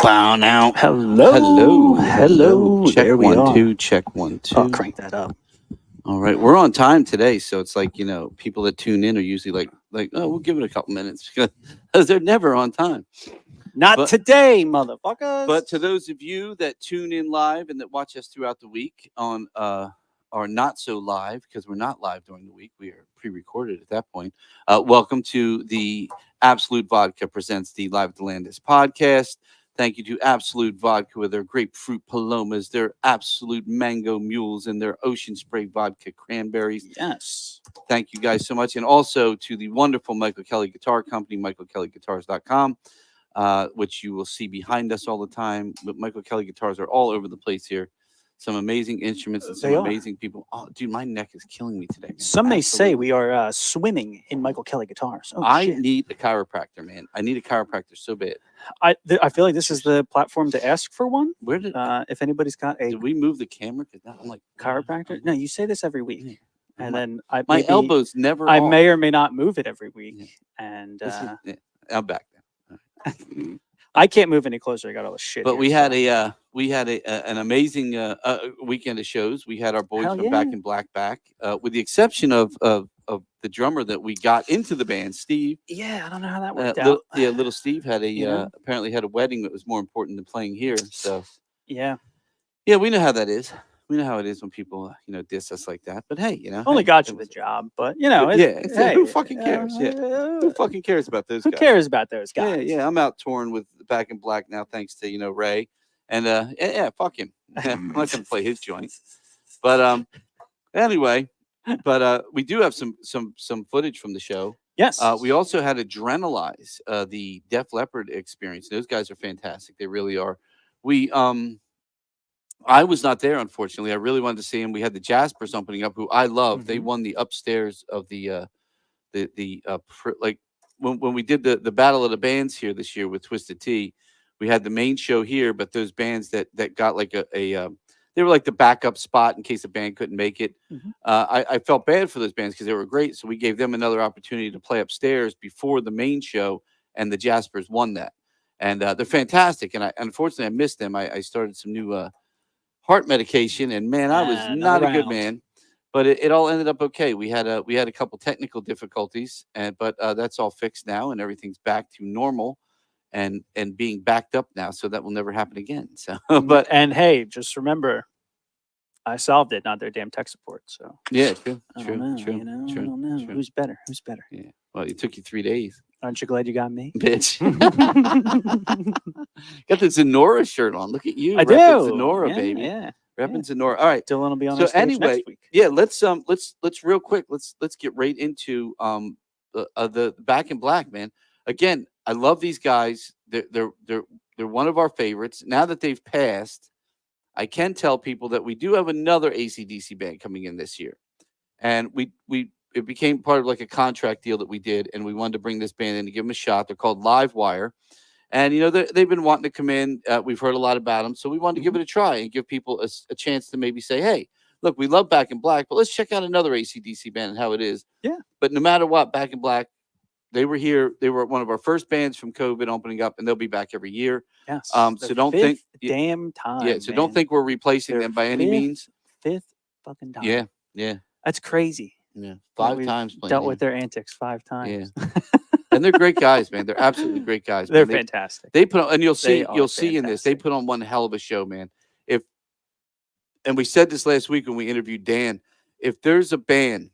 found out. Hello. Check There we 1 are. 2. Check 1 2. Oh, crank that up. All right, we're on time today, so it's like people that tune in are usually like oh, we'll give it a couple minutes because they're never on time. Not today, motherfuckers. But to those of you that tune in live and that watch us throughout the week on are not so live because we're not live during the week, we are pre-recorded at that point. Welcome to the Absolute Vodka presents the Live at the Landis podcast. Thank you to Absolute Vodka with their grapefruit palomas, their absolute mango mules, and their ocean spray vodka cranberries. Yes. Thank you guys so much. And also to the wonderful Michael Kelly Guitar Company, michaelkellyguitars.com, which you will see behind us all the time. But Michael Kelly guitars are all over the place here. Some amazing instruments and some amazing people. Oh, dude, my neck is killing me today, man. Some may say we are swimming in Michael Kelly guitars. Oh, I shit. need a chiropractor, man. I need a chiropractor so bad. I feel like this is the platform to ask for one. Where did if anybody's got a did we move the camera? Because now I'm like chiropractor? No, you say this every week. Yeah. And my, then my elbows never I are. may or may not move it every week. Yeah. And I'm back now. I can't move any closer. I got all the shit. But here, we had an amazing weekend of shows. We had our boys from Back in Black back, with the exception of the drummer that we got into the band, Steve. Yeah, I don't know how that worked out. Little Steve had apparently had a wedding that was more important than playing here. So yeah, we know how that is. We know how it is when people diss us like that. But hey, only got you the job. But hey, who fucking cares? Who fucking cares about those guys? Who cares about those guys? Yeah. I'm out touring with Back in Black now, thanks to Ray. And fuck him. I'm not gonna play his joints. But anyway, we do have some footage from the show. Yes. We also had Adrenalize, the Def Leppard experience. Those guys are fantastic. They really are. I was not there, unfortunately. I really wanted to see him. We had the Jaspers opening up, who I love. Mm-hmm. They won the upstairs of when we did the Battle of the Bands here this year with Twisted Tea. We had the main show here, but those bands that got like they were like the backup spot in case a band couldn't make it. Mm-hmm. I felt bad for those bands because they were great, so we gave them another opportunity to play upstairs before the main show, and the Jaspers won that. And they're fantastic. And unfortunately I missed them. I started some new heart medication, and man, I was not a good man. But it all ended up okay. We had a couple technical difficulties, but that's all fixed now, and everything's back to normal. And being backed up now, so that will never happen again. So, and hey, just remember, I solved it, not their damn tech support. So yeah, true. I don't know. Who's better? Yeah. Well, it took you 3 days. Aren't you glad you got me, bitch? Got the Zenora shirt on. Look at you. I do. Zenora, baby. Yeah. Repping Zenora. All right. Dylan will be on so stage anyway, next week. Yeah. Let's real quick. Let's get right into the Back in Black, man. Again, I love these guys. They're one of our favorites. Now that they've passed, I can tell people that we do have another AC/DC band coming in this year, and it became part of like a contract deal that we did, and we wanted to bring this band in to give them a shot. They're called Live Wire, and they've been wanting to come in. We've heard a lot about them, so we wanted to give it a try and give people a chance to maybe say, hey, look, we love Back in Black, but let's check out another AC/DC band and how it is. Yeah. But no matter what, Back in Black, they were here. They were one of our first bands from COVID opening up, and they'll be back every year. Yes. So don't think damn time. Yeah. So don't think we're replacing them by any means. Fifth fucking time. Yeah. That's crazy. Yeah. 5 times playing. Dealt with their antics 5 times. Yeah. And they're great guys, man. They're absolutely great guys. They're fantastic. They put on, and you'll see in this, they put on one hell of a show, man. And we said this last week when we interviewed Dan, if there's a band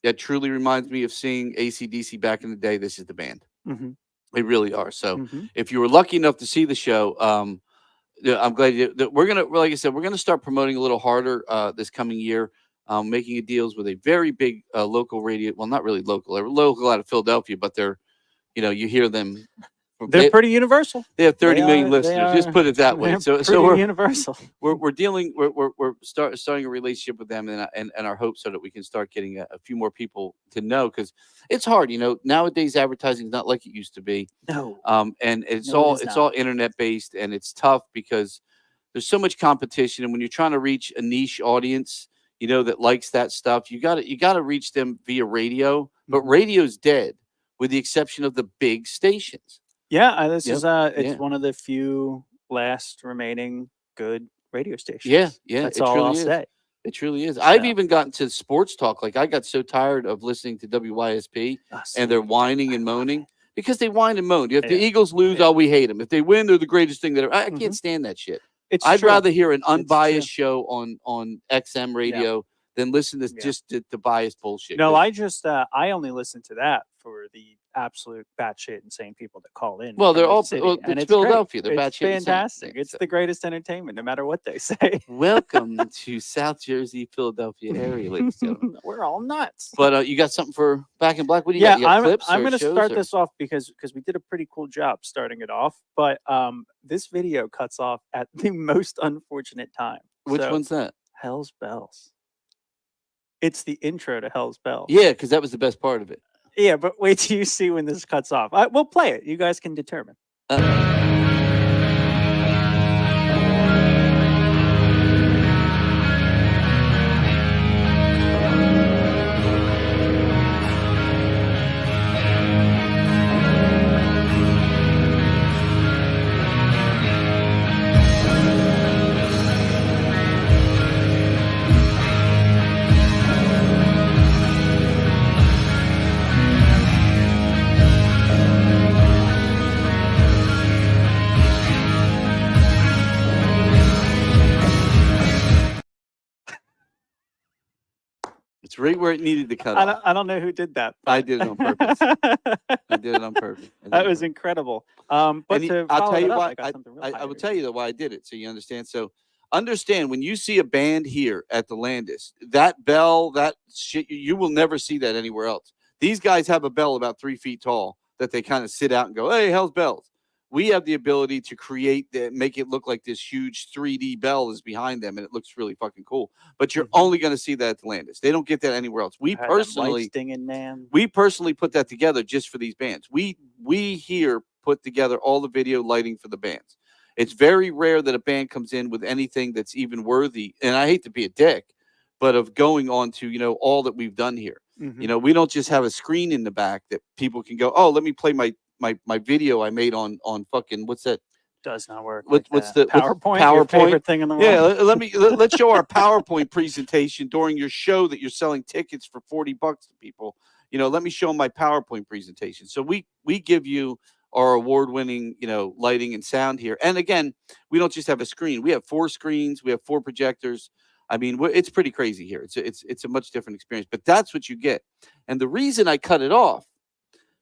that truly reminds me of seeing AC/DC back in the day, this is the band. Mm-hmm. They really are. So if you were lucky enough to see the show, I'm glad we're going to, like I said, we're going to start promoting a little harder this coming year, making deals with a very big local radio. Well, not really local. They're local out of Philadelphia, but they're, you hear them. They're pretty universal. They have 30 million listeners. Just put it that way. So we're universal. We're starting a relationship with them, and our hopes are that we can start getting a few more people to know, because it's hard. Nowadays advertising is not like it used to be. No. And it's all internet based, and it's tough because there's so much competition, and when you're trying to reach a niche audience, that likes that stuff, you got to reach them via radio. But radio's dead, with the exception of the big stations. Yeah, this is it's one of the few last remaining good radio stations. Yeah, yeah, That's it all I'll truly is. say. It truly is. I've So, even gotten to sports talk. Like I got so tired of listening to WYSP and they're see, whining I and love moaning it. because they whine and moan. If the Yeah, Eagles lose, yeah. oh, we hate them. If they win, they're the greatest thing that ever. I can't Mhm. stand that shit. It's I'd true. rather hear an It's true. unbiased show on XM Yeah. radio than listen to Yeah. just the biased bullshit. No, 'Cause- I only listen to that for the absolute batshit insane people that call in well, from they're the all city, well, and it's it's great. Philadelphia. They're It's batshit insane. fantastic. Yeah, It's so- the greatest entertainment, no matter what they say. Welcome to South Jersey, Philadelphia area, ladies and gentlemen. We're all nuts. But you got something for Back in Black? What do you Yeah, got? You got clips? I'm or going to shows start or- this off because we did a pretty cool job starting it off, but this video cuts off at the most unfortunate time. Which So, one's that? Hell's Bells. It's the intro to Hell's Bells. Yeah, because that was the best part of it. Yeah, but wait till you see when this cuts off. We'll play it. You guys can determine. It's right where it needed to cut off. I don't know who did that. I did it on purpose. I did it on purpose. That was incredible. But to I'll follow tell you that up, why. I got something real I will hype. tell you though why I did it, so you understand. So understand when you see a band here at the Landis, that bell, that shit, you will never see that anywhere else. These guys have a bell about 3 feet tall that they kind of sit out and go, "Hey, hell's bells." We have the ability to create that, make it look like this huge 3D bell is behind them, and it looks really fucking cool. But you're only going to see that at the Landis. They don't get that anywhere else. We I had them lights personally, stinging, man. we personally put that together just for these bands. We here put together all the video lighting for the bands. It's very rare that a band comes in with anything that's even worthy. And I hate to be a dick, but of going on to, all that we've done here. Mhm. We don't just have a screen in the back that people can go, oh, let me play my video I made on fucking, what's that? Does not work. What's like the that. PowerPoint? PowerPoint? Your favorite thing in the world? Yeah, let's show our PowerPoint presentation during your show that you're selling tickets for $40 to people. Let me show them my PowerPoint presentation. So we give you our award-winning, lighting and sound here. And again, we don't just have a screen. We have 4 screens. We have 4 projectors. I mean, it's pretty crazy here. It's a much different experience. But that's what you get. And the reason I cut it off,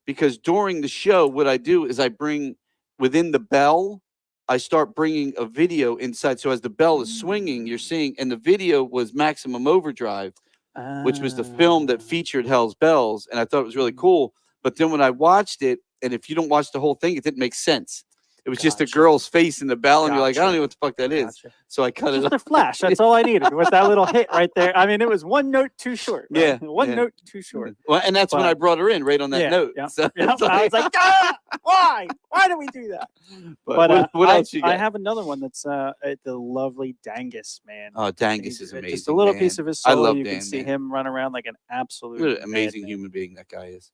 because during the show, what I do is I bring within the bell, I start bringing a video inside. So as the bell is swinging, you're seeing, and the video was Maximum Overdrive, which was the film that featured Hell's Bells. And I thought it was really cool. But then when I watched it, and if you don't watch the whole thing, it didn't make sense. It was just a girl's face in the bell, and you're like, I don't know what the fuck that is. So I cut it Just off. a flash. That's all I needed. With that little hit right there. I mean, it was one note too short. Right? Yeah, One yeah. note too short. Well, and that's when I But- brought her in, right on that Yeah, note. yeah, So yeah. it's I was like, why? Why did we do that? but what else you got? I have another one that's the lovely Dangus, man. Oh, Dangus is Just amazing. a little man. piece of his I soul. love You Dan, can see man. him run around like an absolute What an amazing madman. human being that guy is.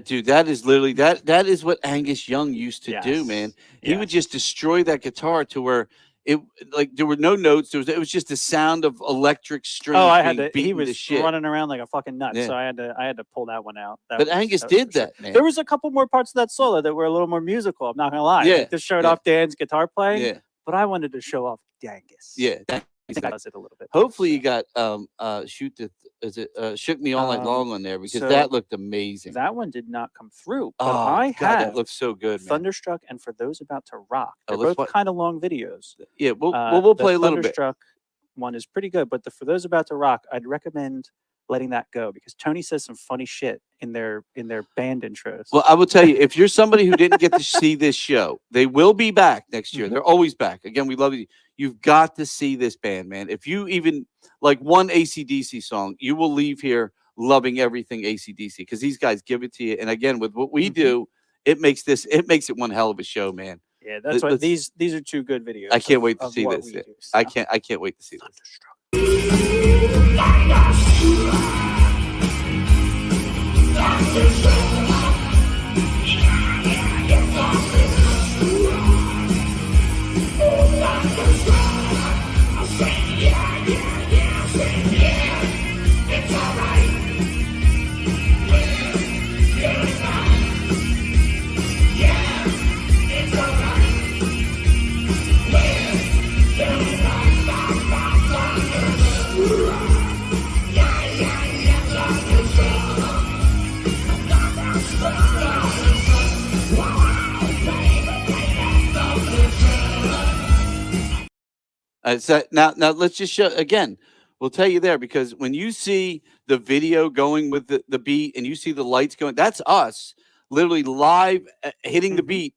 Dude, that is literally that is what Angus Young used to do, Yes, man. He would yes. just destroy that guitar to where it like there were no notes. It was just the sound of electric strings. Oh, I had being to. He beaten to was shit. running around like a fucking nut. Yeah. So I had to pull that one out. But Angus was did for sure. that, man. There was a couple more parts of that solo that were a little more musical. I'm not gonna lie. Yeah, Like, this showed yeah. off Dan's guitar playing. Yeah, But I wanted to show off Dangus. yeah. I think that does it a little bit. Hopefully you got Shook Me All Night Long on there because so that looked amazing. That one did not come through. But Oh, I God, that have looks so good, man. Thunderstruck and For Those About to Rock. Oh, They're let's both wa- kind of long videos. Yeah, we'll The play a little bit. Thunderstruck one is pretty good, but for those about to rock, I'd recommend letting that go because Tony says some funny shit in their band intros. Well, I will tell you, if you're somebody who didn't get to see this show, they will be back next year. They're always back. Again, we love you. You've got to see this band, man. If you even like one AC/DC song, you will leave here loving everything AC/DC because these guys give it to you. And again, with what we do, it makes it one hell of a show, man. Yeah, that's why these are two good videos. I can't wait to see this. Do, so. I can't wait to see this. So now let's just show again. We'll tell you there because when you see the video going with the beat and you see the lights going, that's us literally live hitting the beat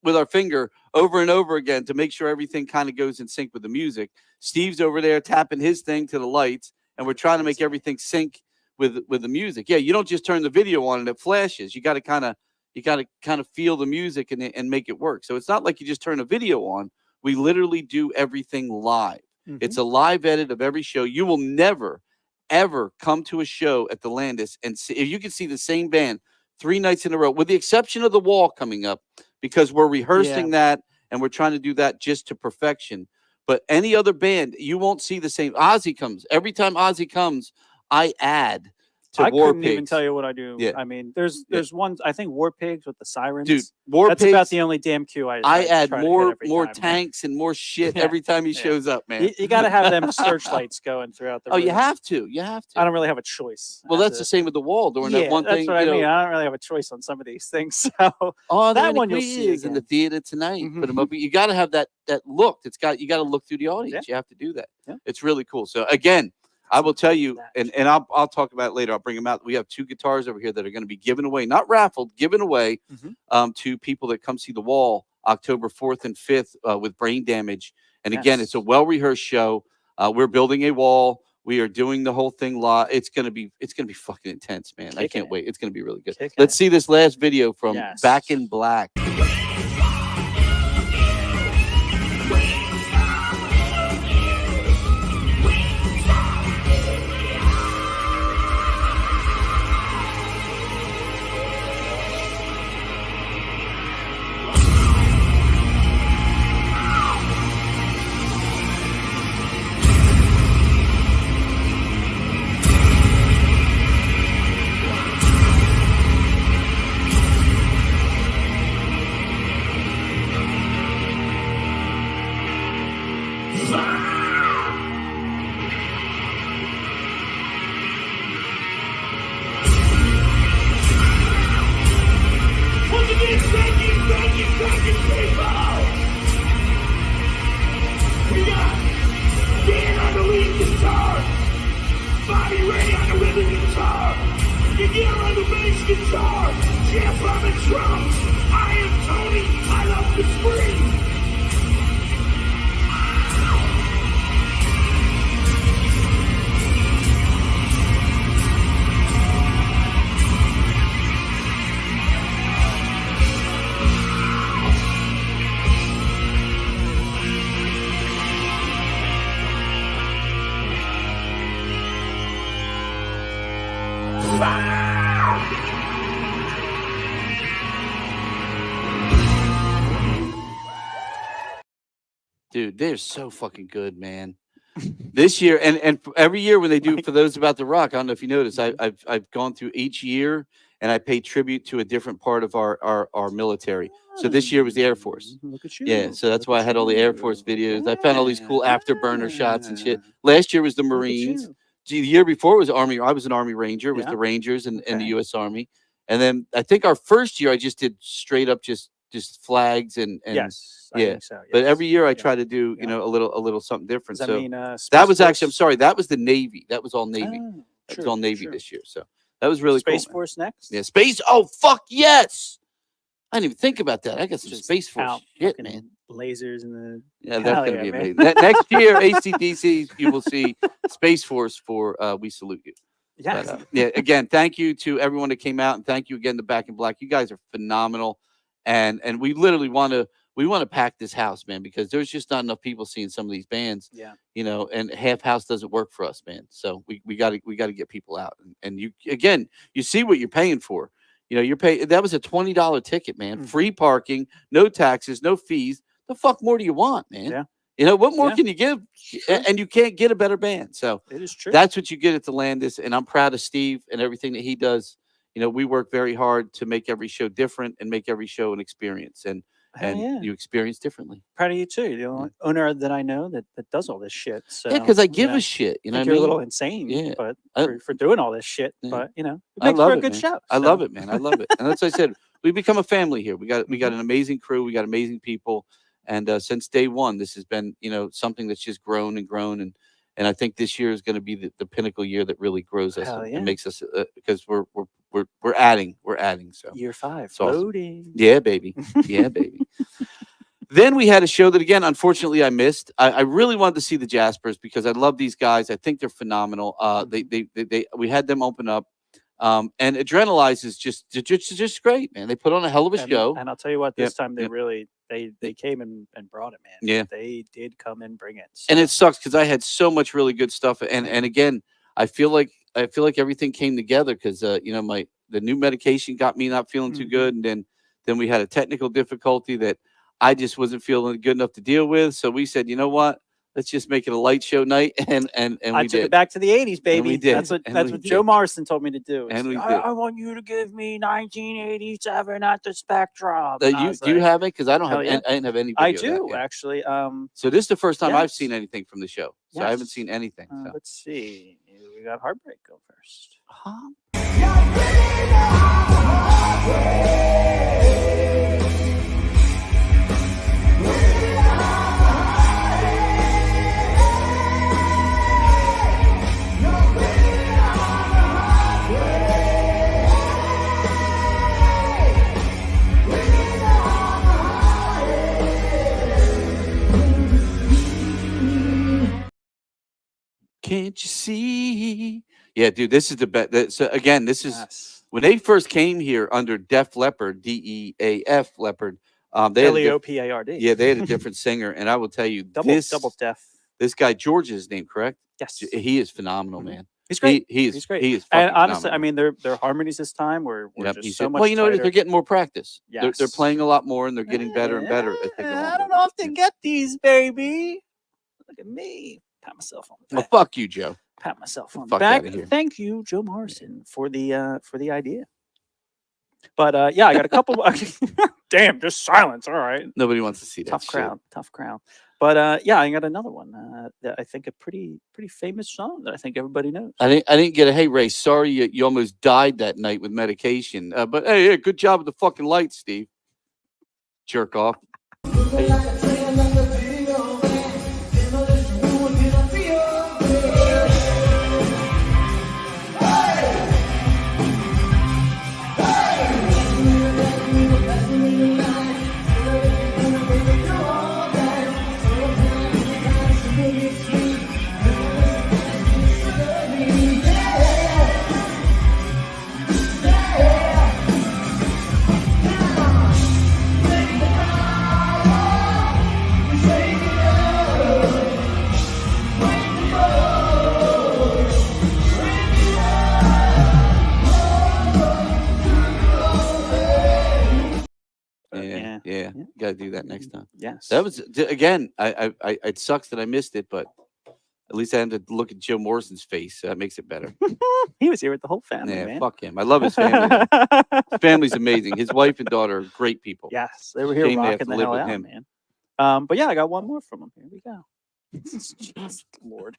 with our finger over and over again to make sure everything kind of goes in sync with the music. Steve's over there tapping his thing to the lights, and we're trying to make everything sync with the music. Yeah, you don't just turn the video on and it flashes. You got to kind of feel the music and make it work. So it's not like you just turn a video on. We literally do everything live. It's a live edit of every show. You will never, ever come to a show at the Landis and see, if you can see the same band 3 nights in a row, with the exception of The Wall coming up, because we're rehearsing that and we're trying to do that just to perfection. But any other band, you won't see the same. Ozzy comes. Every time Ozzy comes, I add to I War couldn't Pigs. even tell you what I do. Yeah. I mean, there's one, I think War Pigs with the sirens. Dude, That's Pigs, about the only damn cue I add try to more hit every time, tanks and more shit every time he shows up, man. You got to have them searchlights going throughout the room. You have to. You have to. I don't really have a choice. Well, that's the same with The Wall during that one that's thing. what I mean. I don't really have a choice on some of these things. So that one you'll see is in the theater tonight. Put them up. You got to have that look. You got to look through the audience. You have to do that. It's really cool. So again, I will tell you, and I'll talk about it later. I'll bring them out. We have 2 guitars over here that are going to be given away, not raffled, given away to people that come see The Wall October 4th and 5th with Brain Damage. And again, it's a well-rehearsed show. We're building a wall. We are doing the whole thing live. It's gonna be fucking intense, man. I can't wait. It's gonna be really good. Let's see this last video from Back in Black. Dude, they're so fucking good, man. This year and every year when they do For Those About to Rock, I don't know if you noticed, I've gone through each year and I pay tribute to a different part of our military. So this year was the Air Force. Look at you. Yeah, so that's why I had all the Air Force videos. I found all these cool afterburner shots and shit. Last year was the Marines. The year before was Army. I was an Army Ranger. It was the Rangers and the U.S. Army. And then I think our first year I just did straight up just just flags and Yes, I yeah. think so. But yes. every year I Yeah. try to do Yeah. a little something different. Does that So mean that Space was actually, I'm Force? sorry, that was the Navy. That was all Navy. Oh, That was true, all Navy true. this year. So that was really Space cool. Force next. Yeah, space. Oh fuck yes! I didn't even think about that. I got some Just Space Force out shit, fucking man. lasers in the. Yeah, that's Hell gonna yeah, be man. amazing. Next year, ACDC, you will see Space Force for We Salute You. Yeah. But, yeah, again, thank you to everyone that came out, and thank you again to Back in Black. You guys are phenomenal, and we literally want to pack this house, man, because there's just not enough people seeing some of these bands, Yeah. you know, and half house doesn't work for us, man. So we got to get people out, and you again, you see what you're paying for. You know, you're paying. That was a $20 ticket, man. Free parking, no taxes, no fees. The fuck more do you want, man? Yeah. You know, what more Yeah. can you give? True. And you can't get a better band. So It is true. that's what you get at the Landis. And I'm proud of Steve and everything that he does. You know, we work very hard to make every show different and make every show an experience. And Hell yeah. you experience differently. Proud of you too. The only owner that I know that does all this shit. So Yeah, because I you give know, a shit. You know I what think I you're a mean? little insane, Yeah. but I- for doing all this shit. Yeah. But you know, it I makes love for a it, good man. show. I so. love it, man. I love it. And that's what I said. We become a family here. We got an amazing crew. We got amazing people. And because day one, this has been, you know, something that's just grown and grown. And I think this year is going to be the pinnacle year that really grows us Hell and yeah. makes us because we're adding. So Year 5, it's awesome. loading. Yeah, baby. Yeah, baby. Then we had a show that, again, unfortunately, I missed. I really wanted to see the Jaspers because I love these guys. I think they're phenomenal. We had them open up, and Adrenalize is just great, man. They put on a hell of a show. And I'll tell you what, this time they yep. really they came and brought it, man. Yeah. They did come and bring it. So. And it sucks because I had so much really good stuff. And again, I feel like everything came together because you know, the new medication got me not feeling too good, and then we had a technical difficulty that I just wasn't feeling good enough to deal with. So we said, you know what? Let's just make it a light show night, and I took it back to the 80s, baby. we did. That's what And we Joe did. Morrison told me to do. And He's we like, did. I want you to give me 1987 at the Spectrum. Do you have it? Because I don't have. hell yeah. I didn't have any. I Video of that do yet. actually. So this is the first time I've yes. seen anything from the show. So I haven't Yes. seen anything. So. Let's see. We got Heartbreak go first. Huh? Can't you see? Yeah, dude, this is the best. So again, this is Yes. when they first came here under Def Leppard, DEAF Leopard. They had a LEOPARD. yeah, they had a different singer, and I will tell you, double deaf. This guy George is his name, correct? Yes. He is phenomenal, man. He's great. He is. He's great. He is. And fucking honestly, phenomenal. I mean, their harmonies this time were Yep, just so much. well, you know what? tighter. They're getting more practice. They're Yes. playing a lot more, and they're getting better and better as they go on. I don't often get these, baby. Look at me. Pat myself on the Well, back. fuck you, Joe. Pat myself on the Fuck back. outta here. Thank you, Joe Morrison, for the idea. But yeah, I got a couple. Damn, just silence. All right. Nobody wants to see that. Tough shit. crowd. Tough crowd. But yeah, I got another one that I think a pretty famous song that I think everybody knows. I didn't get a hey Ray. Sorry, you almost died that night with medication. But hey, good job with the fucking lights, Steve. Jerk off. Yeah. Got to do that next time. Yes. That was again. I it sucks that I missed it, but at least I had to look at Joe Morrison's face. So that makes it better. He was here with the whole family, Yeah, man. fuck him. I love his family. His family's amazing. His wife and daughter are great people. Yes, they were here Shame they have rocking to the live hell with out, him. man. But yeah, I got one more from him. Here we go. Jesus Lord.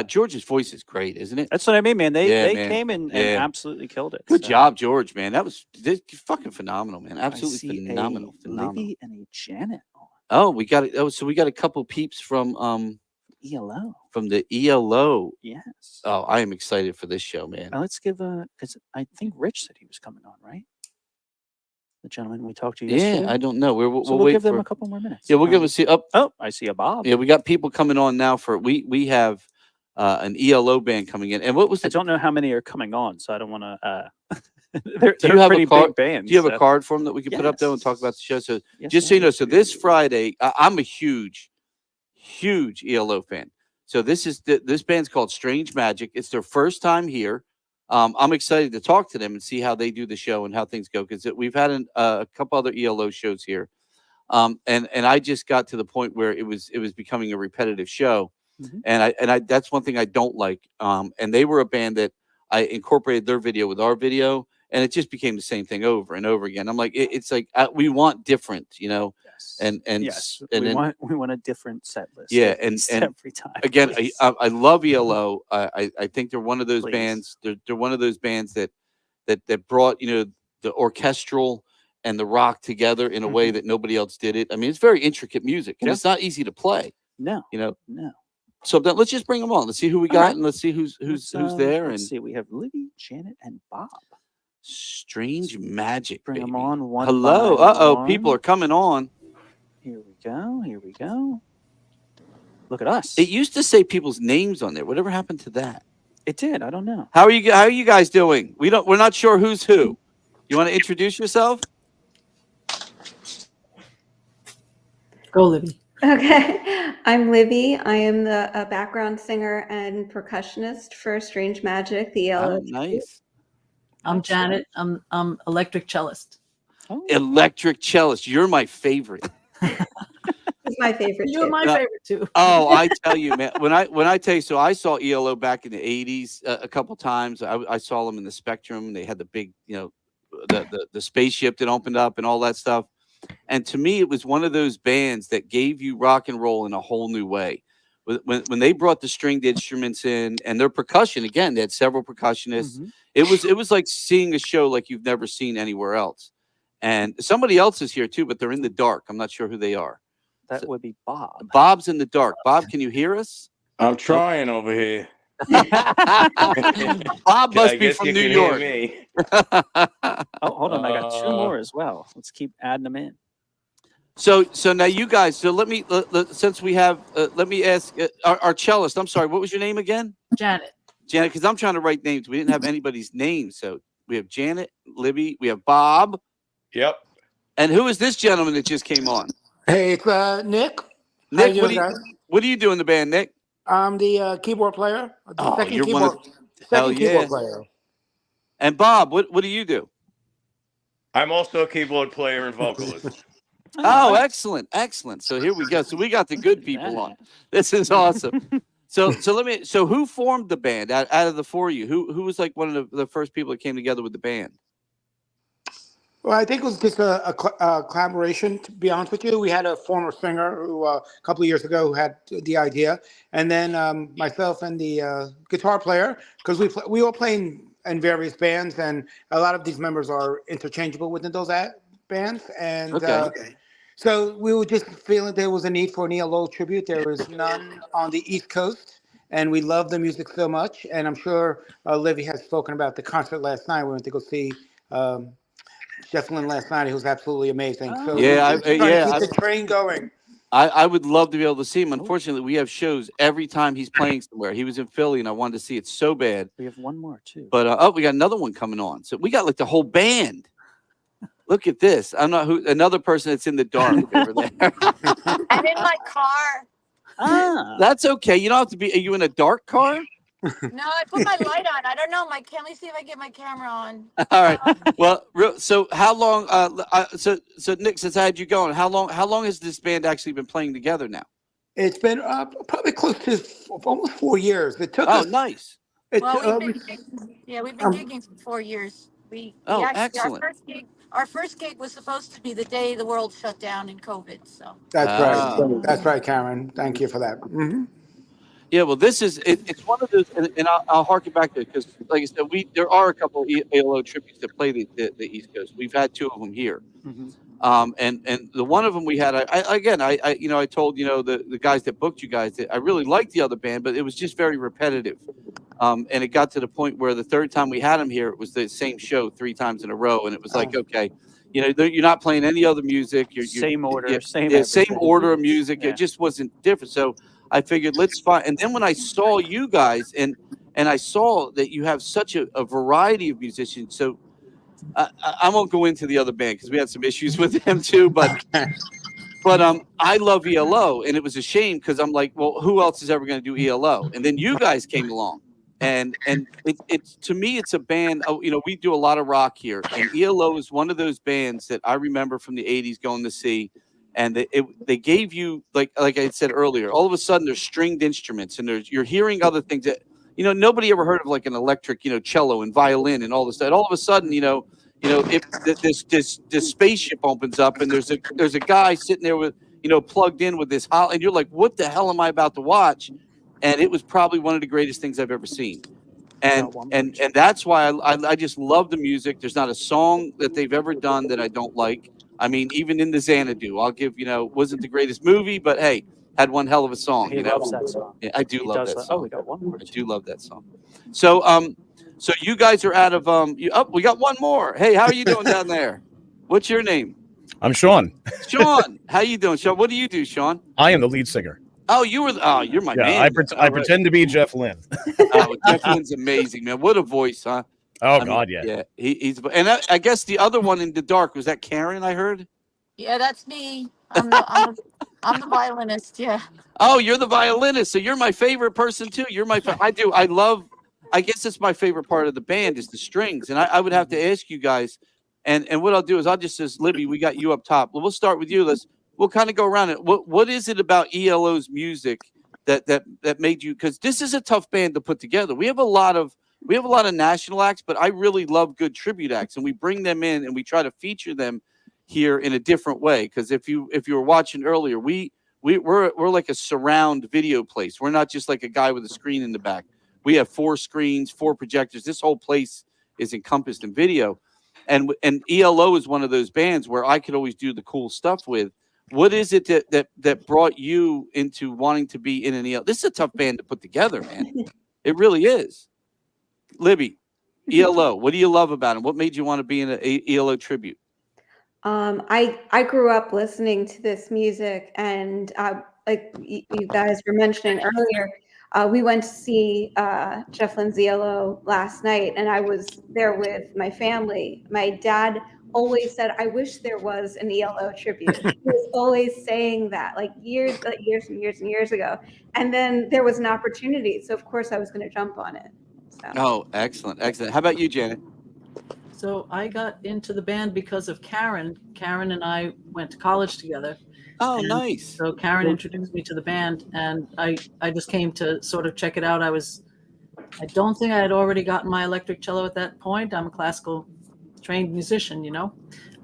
George's voice is great, isn't it? That's what I mean, man. They man. came and absolutely killed it. Good job, George, man. That was fucking phenomenal, man. I Absolutely see phenomenal. a Livy and a Janet on Oh, we got it. Oh, so we got a couple peeps from ELO. From the ELO. Yes. Oh, I am excited for this show, man. Now let's give because I think Rich said he was coming on, right? The gentleman we talked to yesterday. Yeah, I don't know. We'll wait give them a couple more minutes. Yeah, we'll give them Oh, I see a Bob. Yeah, we got people coming on now for we have an ELO band coming in. And what was I don't know how many are coming on, so I don't want to. Do you have pretty a card? big bands. Do you have a card for them that we can put up there and talk about the show? So just so you know, so this Friday, I'm a huge ELO fan. So this band's called Strange Magic. It's their first time here. I'm excited to talk to them and see how they do the show and how things go, because we've had a couple other ELO shows here, and I just got to the point where it was becoming a repetitive show, and I that's one thing I don't like. And they were a band that I incorporated their video with our video, and it just became the same thing over and over again. I'm like, it's like we want different, you know. Yes. And yes, and we want a different set list. Yeah, and every time. Again, I love ELO. I think they're one of those bands. They're one of those bands that brought, you know, the orchestral and the rock together in a way that nobody else did it. I mean, it's very intricate music, and it's not easy to play. No, you know, no. So let's just bring them on. Let's see who we got, and let's see who's there. Let's see. We have Livy, Janet, and Bob. Strange Magic. Bring them on one. Hello. People are coming on. Here we go. Here we go. Look at us. It used to say people's names on there. Whatever happened to that? It did. I don't know. How are you guys doing? We're not sure who's who. You want to introduce yourself? Go, Livy. Okay, I'm Livy. I am the background singer and percussionist for Strange Magic, the ELO. Oh, nice. I'm Janet. I'm electric cellist. Oh. Electric cellist. You're my favorite. He's my favorite. You're my favorite too. Oh, I tell you, man. When I tell you, so I saw ELO back in the '80s a couple times. I saw them in the Spectrum. They had the big, you know, the spaceship that opened up and all that stuff. And to me, it was one of those bands that gave you rock and roll in a whole new way. When they brought the stringed instruments in and their percussion, again, they had several percussionists. It was like seeing a show like you've never seen anywhere else. And somebody else is here too, but they're in the dark. I'm not sure who they are. That would be Bob. Bob's in the dark. Bob, can you hear us? I'm trying over here. Bob must be from New York. Oh, hold on. I got two more as well. Let's keep adding them in. So now you guys, so since we have, let me ask our cellist. I'm sorry, what was your name again? Janet. Janet, because I'm trying to write names. We didn't have anybody's name. So we have Janet, Libby, we have Bob. Yep. And who is this gentleman that just came on? Hey, it's Nick. Nick, what do you do in the band, Nick? I'm the keyboard player. You're one of the keyboard player. And Bob, what do you do? I'm also a keyboard player and vocalist. Oh, excellent. So here we go. So we got the good people on. This is awesome. So who formed the band out of the four of you? Who was like one of the first people that came together with the band? Well, I think it was just a collaboration, to be honest with you. We had a former singer who a couple of years ago who had the idea, and then myself and the guitar player, because we all play in various bands, and a lot of these members are interchangeable within those bands. And so we were just feeling there was a need for an ELO tribute. There was none on the East Coast, and we love the music so much. And I'm sure Livy has spoken about the concert last night. We went to go see Jeff Lynne last night. He was absolutely amazing. So keep the train going. I would love to be able to see him. Unfortunately, we have shows every time he's playing somewhere. He was in Philly, and I wanted to see it so bad. We have one more too. But we got another one coming on. So we got like the whole band. Look at this. I'm not another person that's in the dark over there. I'm in my car. That's okay. You don't have to be. Are you in a dark car? No, I put my light on. I don't know. Let me see if I get my camera on. All right. Well, so how long? So Nick, since I had you going, how long has this band actually been playing together now? It's been probably close to almost 4 years. It took us. Oh, nice. We've been gigging for 4 years. Excellent. Our first gig was supposed to be the day the world shut down in COVID. So that's right. That's right, Karen. Thank you for that. Yeah, well, this is it's one of those, and I'll harken back to it because, like I said, there are a couple of ELO tributes that play the East Coast. We've had two of them here. Mhm. And the one of them we had, I told the guys that booked you guys that I really liked the other band, but it was just very repetitive. And it got to the point where the third time we had them here, it was the same show 3 times in a row, and it was like, okay, you're not playing any other music. Same order, yeah, same yeah, same everything. order of music. Yeah. It just wasn't different. So I figured let's find. And then when I saw you guys, and I saw that you have such a variety of musicians, so. I won't go into the other band because we had some issues with them too, but I love ELO, and it was a shame because I'm like, well, who else is ever going to do ELO? And then you guys came along, and it's to me, it's a band. We do a lot of rock here, and ELO is one of those bands that I remember from the '80s going to see, and they gave you like I said earlier, all of a sudden there's stringed instruments, and you're hearing other things that nobody ever heard of, like an electric cello and violin and all this stuff. All of a sudden, this spaceship opens up and there's a guy sitting there with plugged in with this and you're like, what the hell am I about to watch? And it was probably one of the greatest things I've ever seen. And that's why I just love the music. There's not a song that they've ever done that I don't like. I mean, even in the Xanadu, I'll give wasn't the greatest movie, but hey, had one hell of a song. He loves that song. Yeah, I do love that song. Oh, we got one more. I do love that song. So so you guys are out of we got one more. Hey, how are you doing down there? What's your name? I'm Sean. Sean, how you doing, Sean? What do you do, Sean? I am the lead singer. Oh, you're my Yeah, man. I pretend to be Jeff Lynne. Oh, Jeff Lynne's amazing, man. What a voice, huh? Oh, God, yeah. Yeah, he's and I guess the other one in the dark was that Karen. I heard. Yeah, that's me. I'm the violinist. Yeah. Oh, you're the violinist. So you're my favorite person too. You're my. I love. I guess it's my favorite part of the band is the strings, and I would have to ask you guys, and what I'll do is I'll just says Libby, we got you up top. Well, we'll start with you. We'll kind of go around it. What is it about ELO's music that made you? Because this is a tough band to put together. We have a lot of national acts, but I really love good tribute acts, and we bring them in and we try to feature them here in a different way. Because if you were watching earlier, we're like a surround video place. We're not just like a guy with a screen in the back. We have 4 screens, 4 projectors. This whole place is encompassed in video, and ELO is one of those bands where I could always do the cool stuff with. What is it that brought you into wanting to be in an ELO? This is a tough band to put together, man. It really is. Libby, ELO, what do you love about them? What made you want to be in an ELO tribute? I grew up listening to this music, and like you guys were mentioning earlier, we went to see Jeff Lynne's ELO last night, and I was there with my family. My dad always said, "I wish there was an ELO tribute." He was always saying that, like years and years ago. And then there was an opportunity, so of course I was going to jump on it. So. Oh, excellent. How about you, Janet? So I got into the band because of Karen. Karen and I went to college together. Oh, nice. So Karen introduced me to the band, and I just came to sort of check it out. I don't think I had already gotten my electric cello at that point. I'm a classical trained musician,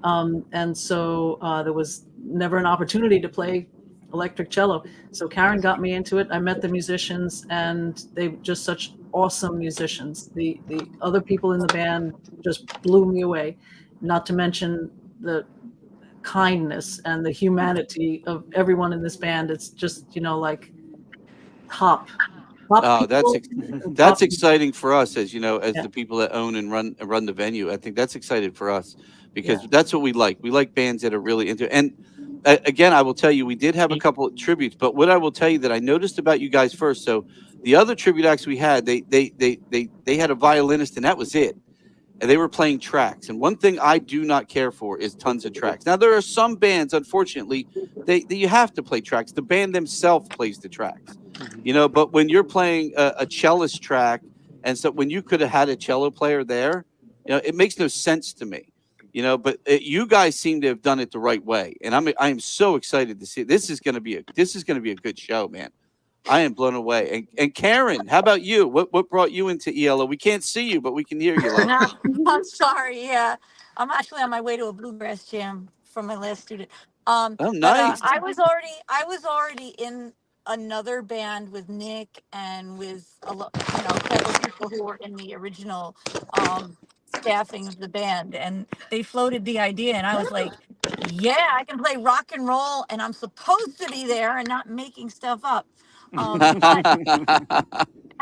and so there was never an opportunity to play electric cello. So Karen got me into it. I met the musicians, and they were just such awesome musicians. The other people in the band just blew me away, not to mention the kindness and the humanity of everyone in this band. It's just like top Oh, people. that's exciting for us as Yeah. the people that own and run the venue. I think that's exciting for us because that's what we like. We like bands that are really into. And again, I will tell you, we did have a couple of tributes, but what I will tell you that I noticed about you guys first. So the other tribute acts we had, they had a violinist, and that was it. And they were playing tracks. And one thing I do not care for is tons of tracks. Now, there are some bands, unfortunately, you have to play tracks. The band themselves plays the tracks, but when you're playing a cellist track, and so when you could have had a cello player there, it makes no sense to me, but you guys seem to have done it the right way. And I'm so excited to see it. This is going to be a good show, man. I am blown away. And Karen, how about you? What brought you into ELO? We can't see you, but we can hear you. No, I'm sorry. Yeah, I'm actually on my way to a bluegrass jam from my last student. Oh, nice. I was already in another band with Nick and with several people who were in the original staffing of the band, and they floated the idea, and I was like, yeah, I can play rock and roll, and I'm supposed to be there and not making stuff up. But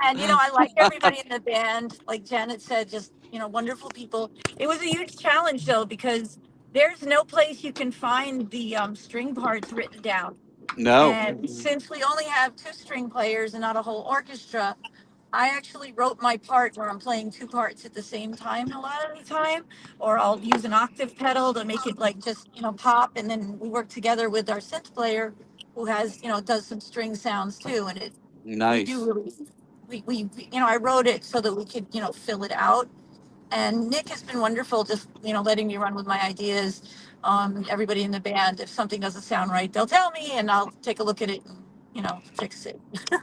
and I like everybody in the band. Like Janet said, just wonderful people. It was a huge challenge though, because there's no place you can find the string parts written down. No. And since we only have 2 string players and not a whole orchestra, I actually wrote my part where I'm playing 2 parts at the same time a lot of the time, or I'll use an octave pedal to make it like just pop, and then we work together with our synth player who has does some string sounds too, and we do Nice. really we I wrote it so that we could fill it out, and Nick has been wonderful, just letting me run with my ideas. Everybody in the band, if something doesn't sound right, they'll tell me, and I'll take a look at it and fix it. No,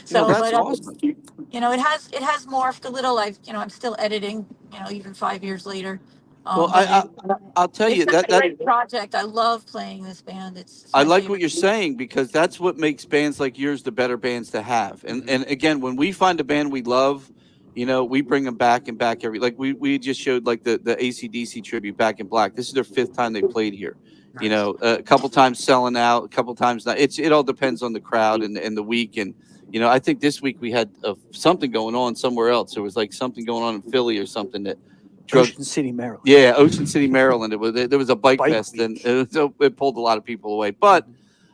So, that's but awesome. it has morphed a little. I'm still editing, even 5 years later. Well, But I'll tell you it's a that great project. I love playing this band. It's I my like what favorite. you're saying, because that's what makes bands like yours the better bands to have. And again, when we find a band we love, we bring them back and back like we just showed like the AC/DC tribute, Back in Black. This is their 5th time they played here. A couple times selling out, a couple times not. It all depends on the crowd and the week. And I think this week we had something going on somewhere else. There was like something going on in Philly or something that Ocean City, Maryland. Yeah, Ocean City, Maryland. There was a bike fest, and it pulled a lot of people away. But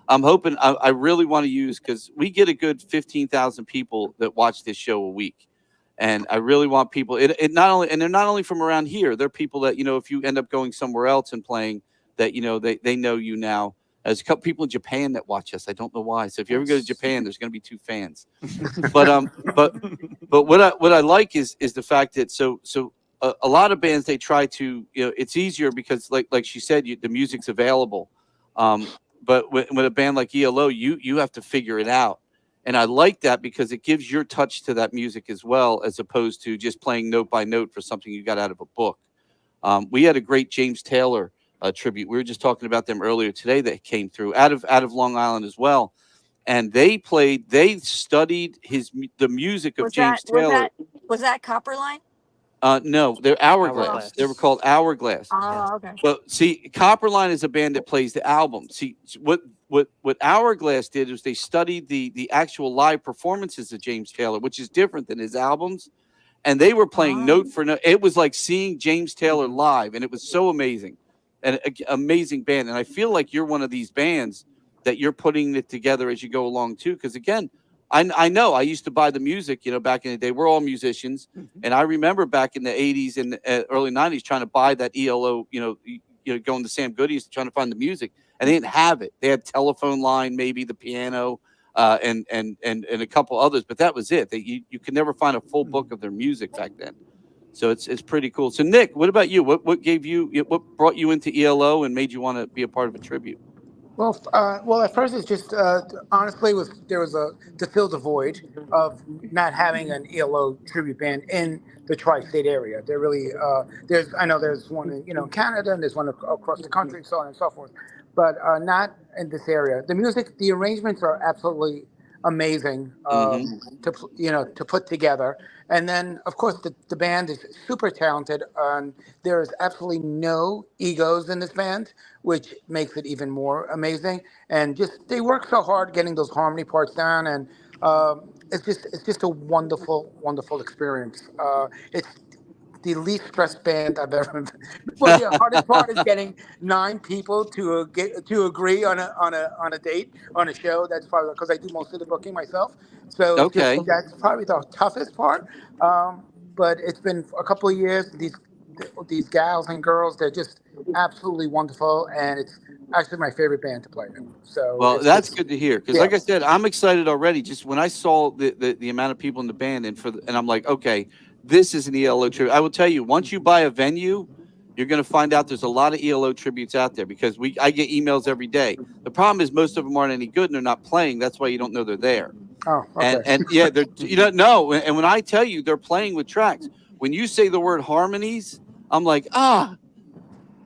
I'm hoping I really want to use, because we get a good 15,000 people that watch this show a week, and I really want people. It not only, and they're not only from around here. They're people that if you end up going somewhere else and playing, that they know you now. There's a couple people in Japan that watch us. I don't know why. So if you ever go to Japan, there's going to be 2 fans. But what I like is the fact that a lot of bands, they try to, it's easier because like she said, the music's available. But with a band like ELO, you have to figure it out. And I like that because it gives your touch to that music as well, as opposed to just playing note by note for something you got out of a book. We had a great James Taylor tribute. We were just talking about them earlier today that came through out of Long Island as well. And they studied the music of James Taylor. Was that Copperline? No, they're Hourglass. Hourglass. They were called Hourglass. Oh, okay. But see, Copperline is a band that plays the album. See, what Hourglass did is they studied the actual live performances of James Taylor, which is different than his albums. And they were playing note for note. It was like seeing James Taylor live, and it was so amazing. And an amazing band. And I feel like you're one of these bands that you're putting it together as you go along too. Because again, I know I used to buy the music, back in the day. We're all musicians, and I remember back in the 80s and early 90s trying to buy that ELO, going to Sam Goody's trying to find the music, and they didn't have it. They had Telephone Line, maybe the piano, and a couple others, but that was it. You could never find a full book of their music back then. So it's pretty cool. So Nick, what about you? What brought you into ELO and made you want to be a part of a tribute? Well, at first it's just honestly there was to fill the void of not having an ELO tribute band in the tri-state area. There really there's one in Canada, and there's one across the country, so on and so forth, but not in this area. The music, the arrangements are absolutely amazing to put together. And then, of course, the band is super talented, and there is absolutely no egos in this band, which makes it even more amazing. And just they work so hard getting those harmony parts down, and it's just a wonderful, wonderful experience. It's the least stressed band I've ever. Well, the hardest part is getting 9 people to agree on a date on a show. That's probably because I do most of the booking myself. So that's probably the toughest part. But it's been a couple of years. These gals and girls, they're just absolutely wonderful, and it's actually my favorite band to play in. So that's good to hear, because like I said, I'm excited already. Just when I saw the amount of people in the band, and I'm like, okay, this is an ELO tribute. I will tell you, once you buy a venue, you're going to find out there's a lot of ELO tributes out there, because I get emails every day. The problem is most of them aren't any good, and they're not playing. That's why you don't know they're there. Oh, okay. And yeah, they're no. And when I tell you they're playing with tracks, when you say the word harmonies, I'm like,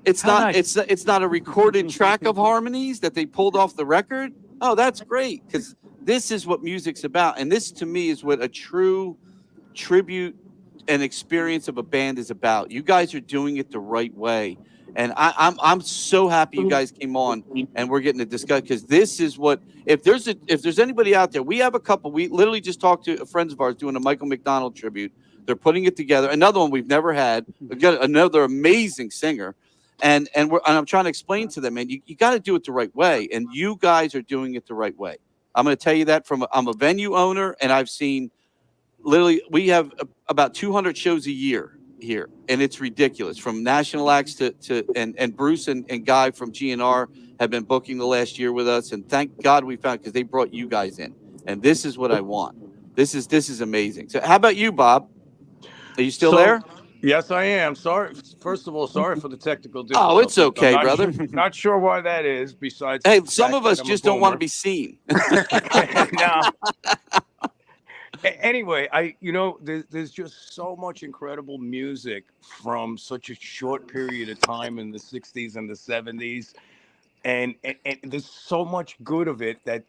it's not nice. it's not a recorded track of harmonies that they pulled off the record. Oh, that's great, because this is what music's about, and this to me is what a true tribute and experience of a band is about. You guys are doing it the right way, and I'm so happy you guys came on and we're getting to discuss, because this is what, if there's anybody out there, we have a couple. We literally just talked to friends of ours doing a Michael McDonald tribute. They're putting it together. Another one we've never had. Again, another amazing singer. And I'm trying to explain to them, man, you got to do it the right way. And you guys are doing it the right way. I'm going to tell you that I'm a venue owner, and I've seen literally, we have about 200 shows a year here, and it's ridiculous. From national acts and Bruce and Guy from GNR have been booking the last year with us. And thank God we found, because they brought you guys in. And this is what I want. This is amazing. So how about you, Bob? Are you still there? Yes, I am. Sorry. First of all, sorry for the technical difficulties. Oh, it's okay, brother. Not sure why that is. Besides, hey, some of us just don't want to be seen. No. Anyway, there's just so much incredible music from such a short period of time in the 60s and the 70s. And there's so much good of it that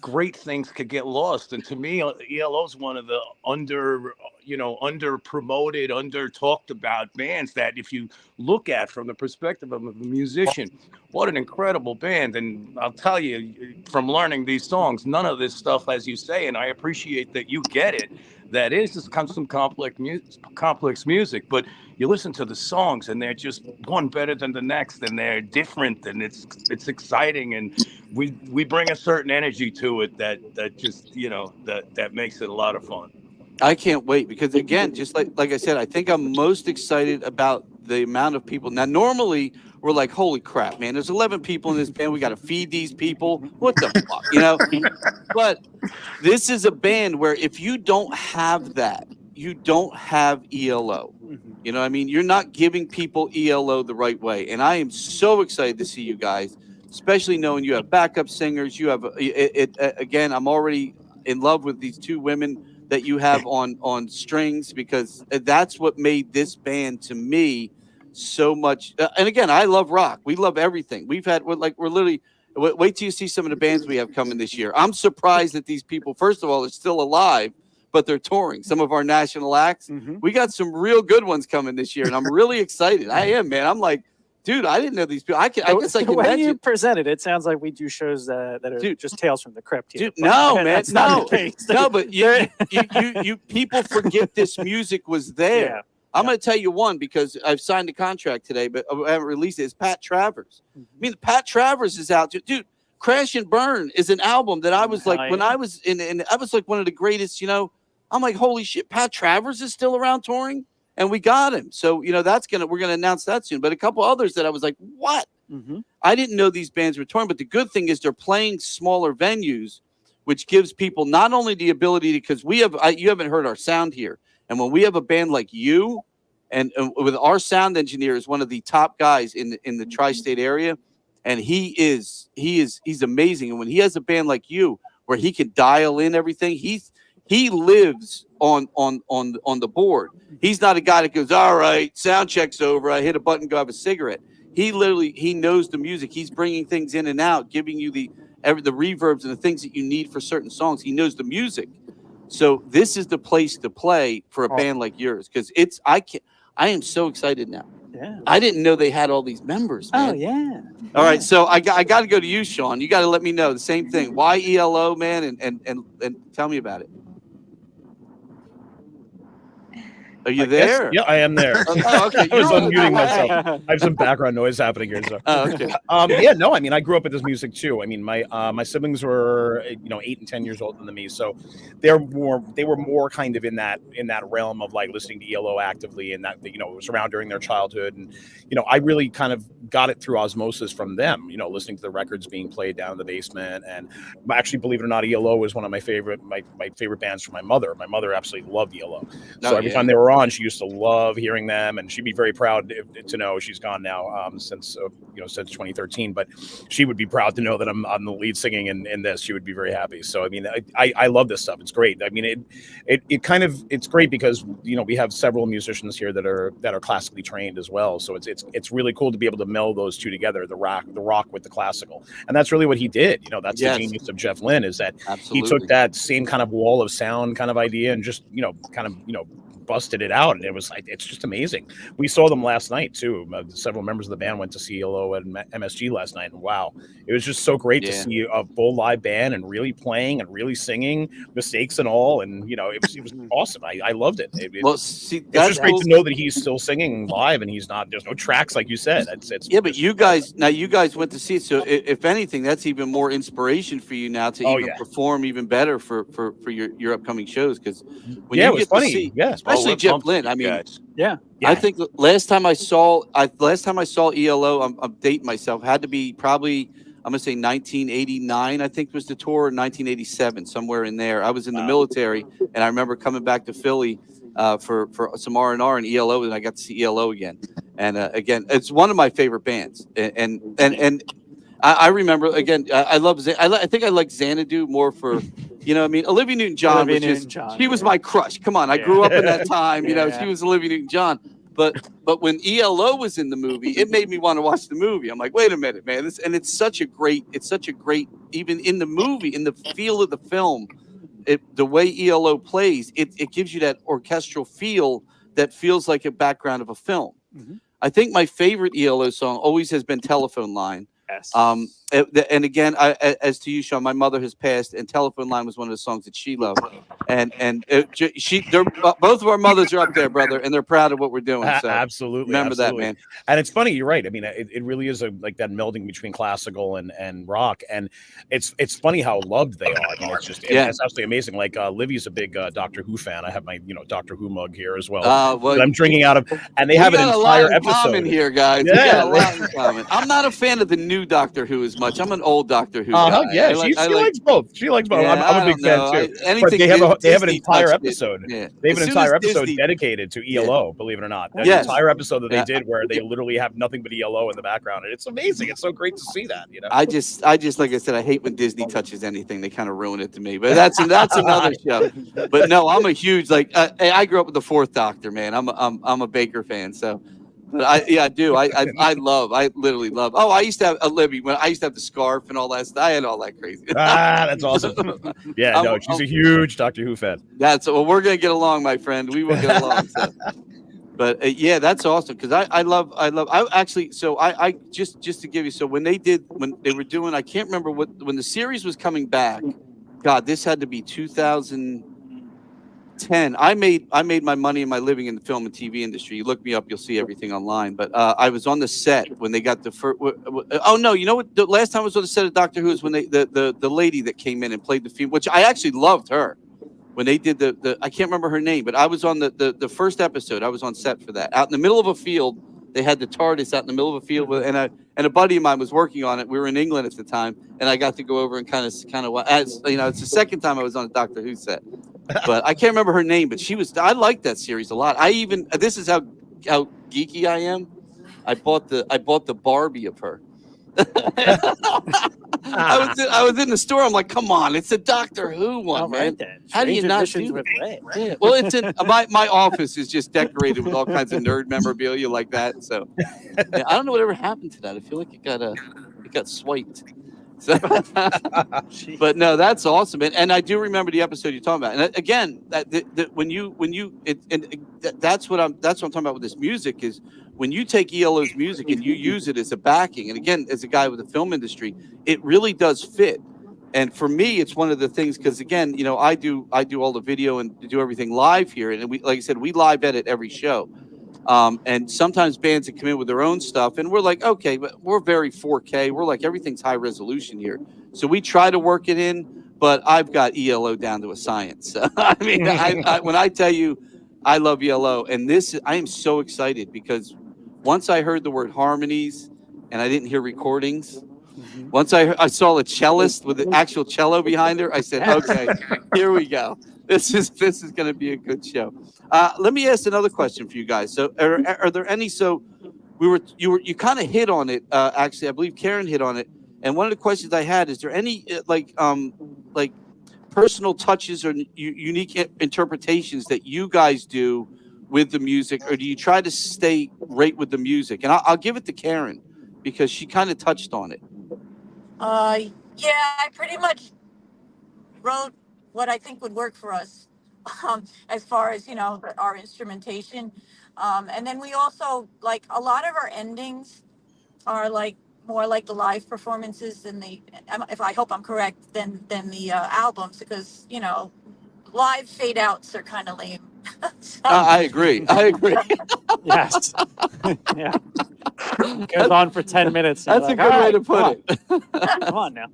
great things could get lost. And to me, ELO is one of the under promoted, under talked about bands that, if you look at from the perspective of a musician, what an incredible band. And I'll tell you, from learning these songs, none of this stuff, as you say, and I appreciate that you get it, that is just some complex music, but you listen to the songs and they're just one better than the next, and they're different, and it's exciting, and we bring a certain energy to it that just that makes it a lot of fun. I can't wait, because again, just like I said, I think I'm most excited about the amount of people. Now, normally we're like, holy crap, man, there's 11 people in this band. We got to feed these people. What the fuck, But this is a band where if you don't have that, you don't have ELO. You know what I mean? You're not giving people ELO the right way. And I am so excited to see you guys, especially knowing you have backup singers. You have again, I'm already in love with these two women that you have on strings, because that's what made this band to me so much. And again, I love rock. We love everything. We're literally, wait till you see some of the bands we have coming this year. I'm surprised that these people, first of all, are still alive, but they're touring. Some of our national acts. We got some real good ones coming this year, and I'm really excited. I am, man. I'm like, dude, I didn't know these people. I guess I can when imagine. you present it sounds like we do shows that are just Tales from the Crypt here. Dude, no, man, that's not the case. no, but you people forget this music was there. Yeah. I'm going to tell you one, because I've signed a contract today, but I haven't released it. It's Pat Travers. I mean, Pat Travers is out. Dude, Crash and Burn is an album that I was like, when I was I was like one of the greatest, I'm like, holy shit, Pat Travers is still around touring, and we got him. So, we're going to announce that soon. But a couple others that I was like, what? I didn't know these bands were touring, but the good thing is they're playing smaller venues, which gives people not only the ability to, because you haven't heard our sound here. And when we have a band like you, and with our sound engineer is one of the top guys in the tri-state area, and he's amazing. And when he has a band like you, where he can dial in everything, he lives on the board. He's not a guy that goes, all right, sound check's over, I hit a button, go have a cigarette. He knows the music. He's bringing things in and out, giving you the reverbs and the things that you need for certain songs. He knows the music. So this is the place to play for a band like yours, because I am so excited now. Yeah. I didn't know they had all these members, man. Oh yeah. All right, so I got to go to you, Sean. You got to let me know the same thing. Why ELO, man, and tell me about it. Are you there? Yeah, I am there. Oh, okay. I was unmuting myself. I have some background noise happening here. So. Oh, okay. Yeah, no, I mean, I grew up with this music too. I mean, my siblings were 8 and 10 years older than me, so they were more kind of in that realm of like listening to ELO actively, and that it was around during their childhood, and I really kind of got it through osmosis from them. Listening to the records being played down in the basement, and actually, believe it or not, ELO was one of my favorite bands for my mother. My mother absolutely loved ELO, so every time they were on, she used to love hearing them, and she'd be very proud to know she's gone now since 2013. But she would be proud to know that I'm the lead singing in this. She would be very happy. So I mean, I love this stuff. It's great. I mean, it's great because we have several musicians here that are classically trained as well. So it's really cool to be able to meld those two together, the rock with the classical, and that's really what he did. That's the genius of Jeff Lynne, is that he took that same kind of wall of sound kind of idea and just busted it out, and it was like, it's just amazing. We saw them last night too. Several members of the band went to see ELO at MSG last night, and wow, it was just so great to see a full live band and really playing and really singing, mistakes and all, and it was awesome. I loved it. It's just great to know that he's still singing live, and there's no tracks, like you said. But you guys went to see it, so if anything, that's even more inspiration for you now to perform even better for your upcoming shows, because when you get to see, especially Jeff Lynne, I mean, I think last time I saw ELO, I'm dating myself, had to be probably, I'm gonna say 1989, I think was the tour, 1987, somewhere in there. I was in the military, and I remember coming back to Philly for some R&R and ELO, and I got to see ELO again. And again, it's one of my favorite bands. And I remember, again, I think I like Xanadu more for, I mean, Olivia Newton-John she was my crush. Come on, I grew up in that time. She was Olivia Newton-John. But when ELO was in the movie, it made me want to watch the movie. I'm like, wait a minute, man. It's such a great, even in the movie, in the feel of the film, the way ELO plays, it gives you that orchestral feel that feels like a background of a film. Mm-hmm. I think my favorite ELO song always has been Telephone Line. Yes. And again, as to you, Sean, my mother has passed, and Telephone Line was one of the songs that she loved. And both of our mothers are up there, brother, and they're proud of what we're doing. So absolutely, remember that, man. And it's funny, you're right. I mean, it really is like that melding between classical and rock, and it's funny how loved they are. I mean, it's absolutely amazing. Like Livy's a big Doctor Who fan. I have my Doctor Who mug here as well. That I'm drinking out of, and they have an entire episode here, guys. Yeah, we got a lot in common. I'm not a fan of the new Doctor Who as much. I'm an old Doctor Who guy. Yeah, she likes both. She likes both. I'm a big fan too. But they have an entire episode. Yeah. They have an entire episode dedicated to ELO, believe it or not. There's an entire episode that they did where they literally have nothing but ELO in the background, and it's amazing. It's so great to see that. I just like I said, I hate when Disney touches anything. They kind of ruin it to me. But that's another show. But no, I'm a huge I grew up with the Fourth Doctor, man. I'm a Baker fan, so. But I do. I literally love. Oh, I used to have a Libby when I used to have the scarf and all that stuff. I had all that crazy. That's awesome. Yeah, no, she's a huge Doctor Who fan. We're gonna get along, my friend. We will get along. So. But that's awesome because I just to give you, so when they were doing, I can't remember when the series was coming back. God, this had to be 2010. I made my money and my living in the film and TV industry. You look me up, you'll see everything online. But I was on the set when they got the first. Oh no, you know what? The last time I was on the set of Doctor Who is when the lady that came in and played the film, which I actually loved her. When they did the I can't remember her name, but I was on the first episode. I was on set for that. Out in the middle of a field, they had the TARDIS out in the middle of a field, and a buddy of mine was working on it. We were in England at the time, and I got to go over and kind of it's the second time I was on a Doctor Who set. But I can't remember her name, but I liked that series a lot. This is how geeky I am. I bought the Barbie of her. I was in the store. I'm like, come on, it's a Doctor Who one, man. How do you not do that? Yeah. Well, it's in my office is just decorated with all kinds of nerd memorabilia like that. So I don't know whatever happened to that. I feel like it got swiped. So, but no, that's awesome, and I do remember the episode you're talking about. And again, that's what I'm talking about with this music is when you take ELO's music and you use it as a backing. And again, as a guy with the film industry, it really does fit. And for me, it's one of the things because again, I do all the video and do everything live here, and like I said, we live edit every show. And sometimes bands that come in with their own stuff and we're like, okay, but we're very 4K. We're like, everything's high resolution here. So we try to work it in, but I've got ELO down to a science. I mean, when I tell you I love ELO, and I am so excited because once I heard the word harmonies and I didn't hear recordings, once I saw a cellist with the actual cello behind her, I said, okay, here we go. This is going to be a good show. Let me ask another question for you guys. So, are there any? So, you kind of hit on it. Actually, I believe Karen hit on it. And one of the questions I had is there any like personal touches or unique interpretations that you guys do with the music, or do you try to stay right with the music? And I'll give it to Karen because she kind of touched on it. Yeah, I pretty much wrote what I think would work for us, as far as, you know, our instrumentation. And then we also, like, a lot of our endings are like more like the live performances than if I hope I'm correct, than the albums, because, you know, live fade outs are kind of lame. So, I agree. Yes. Yeah. Goes on for 10 minutes. That's a good way to put it. Come on now.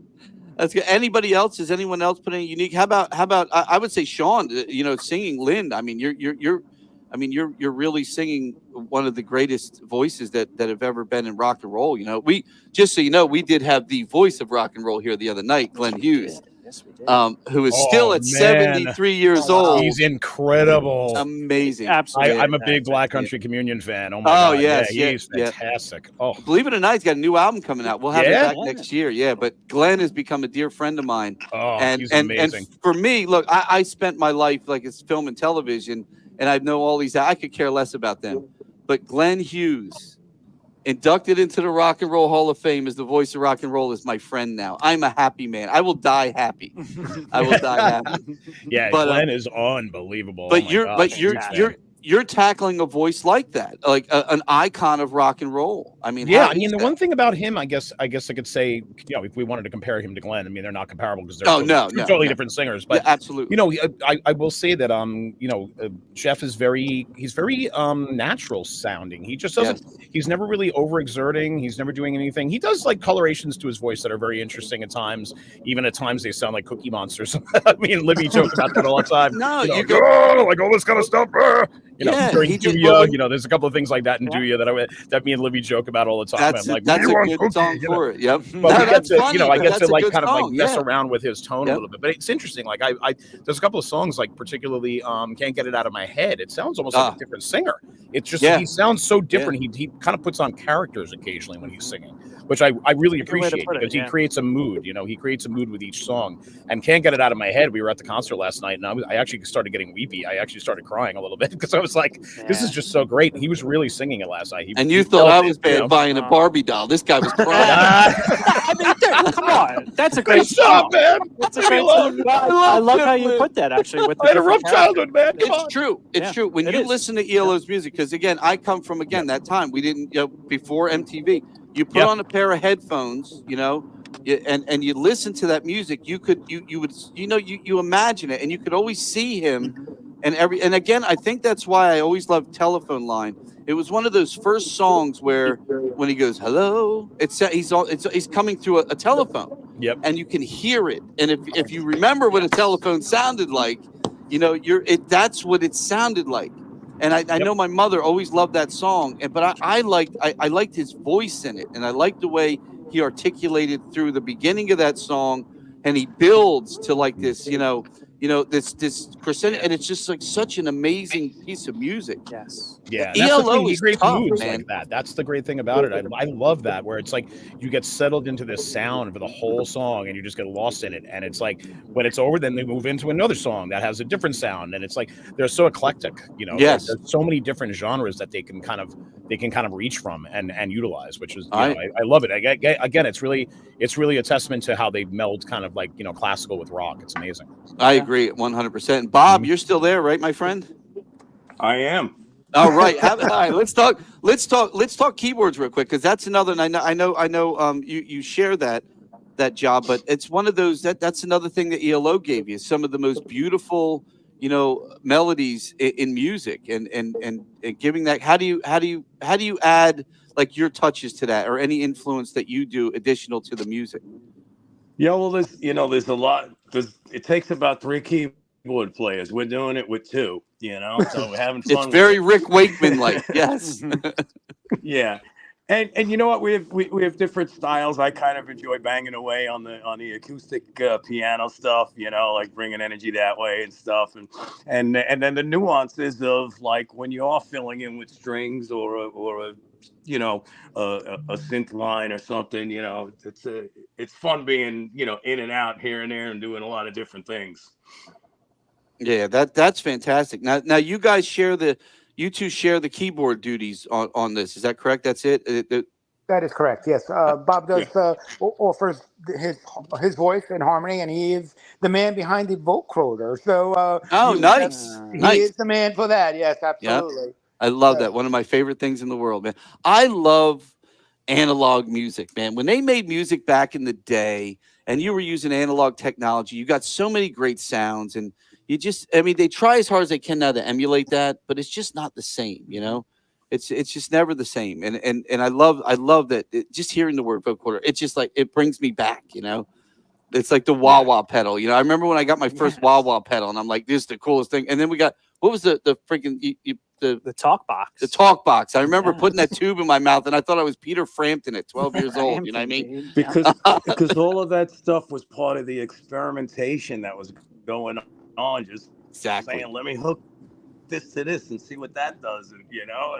That's good. Anybody else? Does anyone else put any unique? How about I would say Sean, you know, singing Lynn. I mean, you're really singing one of the greatest voices that have ever been in rock and roll. You know, we just so you know, we did have the voice of rock and roll here the other night, Glenn Hughes. Yes, we did. Who is still at 73 years old. He's incredible. Amazing. Absolutely. I'm a big Black Country Communion fan. Oh my God. Yes, yeah, he's fantastic. Oh, believe it or not, he's got a new album coming out. We'll have it back Yeah. next year. Yeah, but Glenn has become a dear friend of mine. oh, and he's and amazing. for me, look, I spent my life like it's film and television, and I know all these. I could care less about them, but Glenn Hughes, inducted into the Rock and Roll Hall of Fame as the voice of rock and roll, is my friend now. I'm a happy man. I will die happy. I will die happy. Yeah, but, Glenn is unbelievable. But Oh my gosh, you're tackling a voice like that, like an icon of rock and roll. I mean, yeah, how I mean, is the that? one thing about him, I guess I could say, you know, if we wanted to compare him to Glenn, I mean, they're not comparable because they're two totally different singers. But yeah, absolutely, you know, I will say that you know, Jeff is very natural sounding. He just doesn't. Yes. He's never really overexerting. He's never doing anything. He does like colorations to his voice that are very interesting at times. Even at times they sound like Cookie Monsters. I mean, Libby jokes about that all the time. No, you know, like all this kind of stuff. You know, Yeah, during he did- Dooya, you know, there's a couple of things like that in Dooya that me and Libby joke about all the time. that's I'm like, that's "We a want good Cookie," song you know? for it. Yep. But No, we get that's to, funny, you know, I but get that's to a like good kind of like song, mess yeah. around with his tone a Yep. little bit. But it's interesting. Like I there's a couple of songs, like particularly Can't Get It Out of My Head. It sounds almost like a different singer. It's just he sounds so different. He kind of puts on characters occasionally when he's singing, which I really Good way to appreciate put it, because yeah. he creates a mood. You know, he creates a mood with each song. And Can't Get It Out of My Head. We were at the concert last night, and I actually started getting weepy. I actually started crying a little bit because I was like, this is just so great. He was really singing it last night. And you thought I was bad buying a Barbie doll. This guy was crying. I mean, dude, come on. That's a great song. man. That's a great song. I love how you put that, actually. With the I had a rough different characters. childhood, man. Come on. It's true. It's Yeah, true. When it you is. listen to ELO's music, because again, I come from that time. We didn't, you know, before MTV. You put on a pair of headphones, you know, and you listen to that music. You imagine it, and you could always see him. And again, I think that's why I always loved Telephone Line. It was one of those first songs where when he goes hello, he's coming through a telephone. Yep. And you can hear it. And if you remember what a telephone sounded like, you know, that's what it sounded like. And I know my mother always loved that song, but I liked his voice in it, and I liked the way he articulated through the beginning of that song, and he builds to like this, this crescendo, and it's just like such an amazing piece of music. Yes. Yeah, The that's the ELO thing. He is creates tough, moves man. like that. That's the great thing about it. I love that, where it's like you get settled into this sound for the whole song, and you just get lost in it. And it's like when it's over, then they move into another song that has a different sound, and it's like they're so eclectic. You know, Yes. there's so many different genres that they can kind of reach from and utilize, which is I love it. Again, it's really a testament to how they meld kind of like, you know, classical with rock. It's amazing. I agree 100%. Bob, you're still there, right, my friend? I am. All right. All right. Let's talk keyboards real quick, because that's another. And I know. You share that job, but it's one of those that's another thing that ELO gave you. Some of the most beautiful, you know, melodies in music, and giving that. How do you add like your touches to that, or any influence that you do additional to the music? Yeah, well, there's a lot. It takes about 3 keyboard players. We're doing it with 2. You know, so we're having fun. It's very Rick Wakeman like. Yes. Yeah, And you know what, we have different styles. I kind of enjoy banging away on the acoustic piano stuff, you know, like bringing energy that way and stuff, and then the nuances of like when you are filling in with strings or a you know a synth line or something, you know, it's fun being, you know, in and out here and there and doing a lot of different things. Yeah, that's fantastic. Now you guys you two share the keyboard duties on this. Is that correct? That's it. That is correct. Yes, Bob does offers his voice and harmony, and he is the man behind the vocoder. So Oh, you nice, he nice. is the man for that. Yes, Yeah, absolutely. I love So, that. One of my favorite things in the world, man. I love analog music, man. When they made music back in the day and you were using analog technology, you got so many great sounds, and I mean, they try as hard as they can now to emulate that, but it's just not the same, you know? It's just never the same. And I love that just hearing the word vocoder, it's just like it brings me back, you know? It's like the wah wah pedal. You know, I remember when I got my first wah wah pedal, and I'm like, this is the coolest thing. And then we got what was the freaking The talk box. the talk box. I remember Yeah. putting that tube in my mouth, and I thought I was Peter Frampton at 12 years old. You know what I Frampton, mean? dude. Yeah. Because all of that stuff was part of the experimentation that was going on. Just Exactly. saying, let me hook this to this and see what that does, and you know,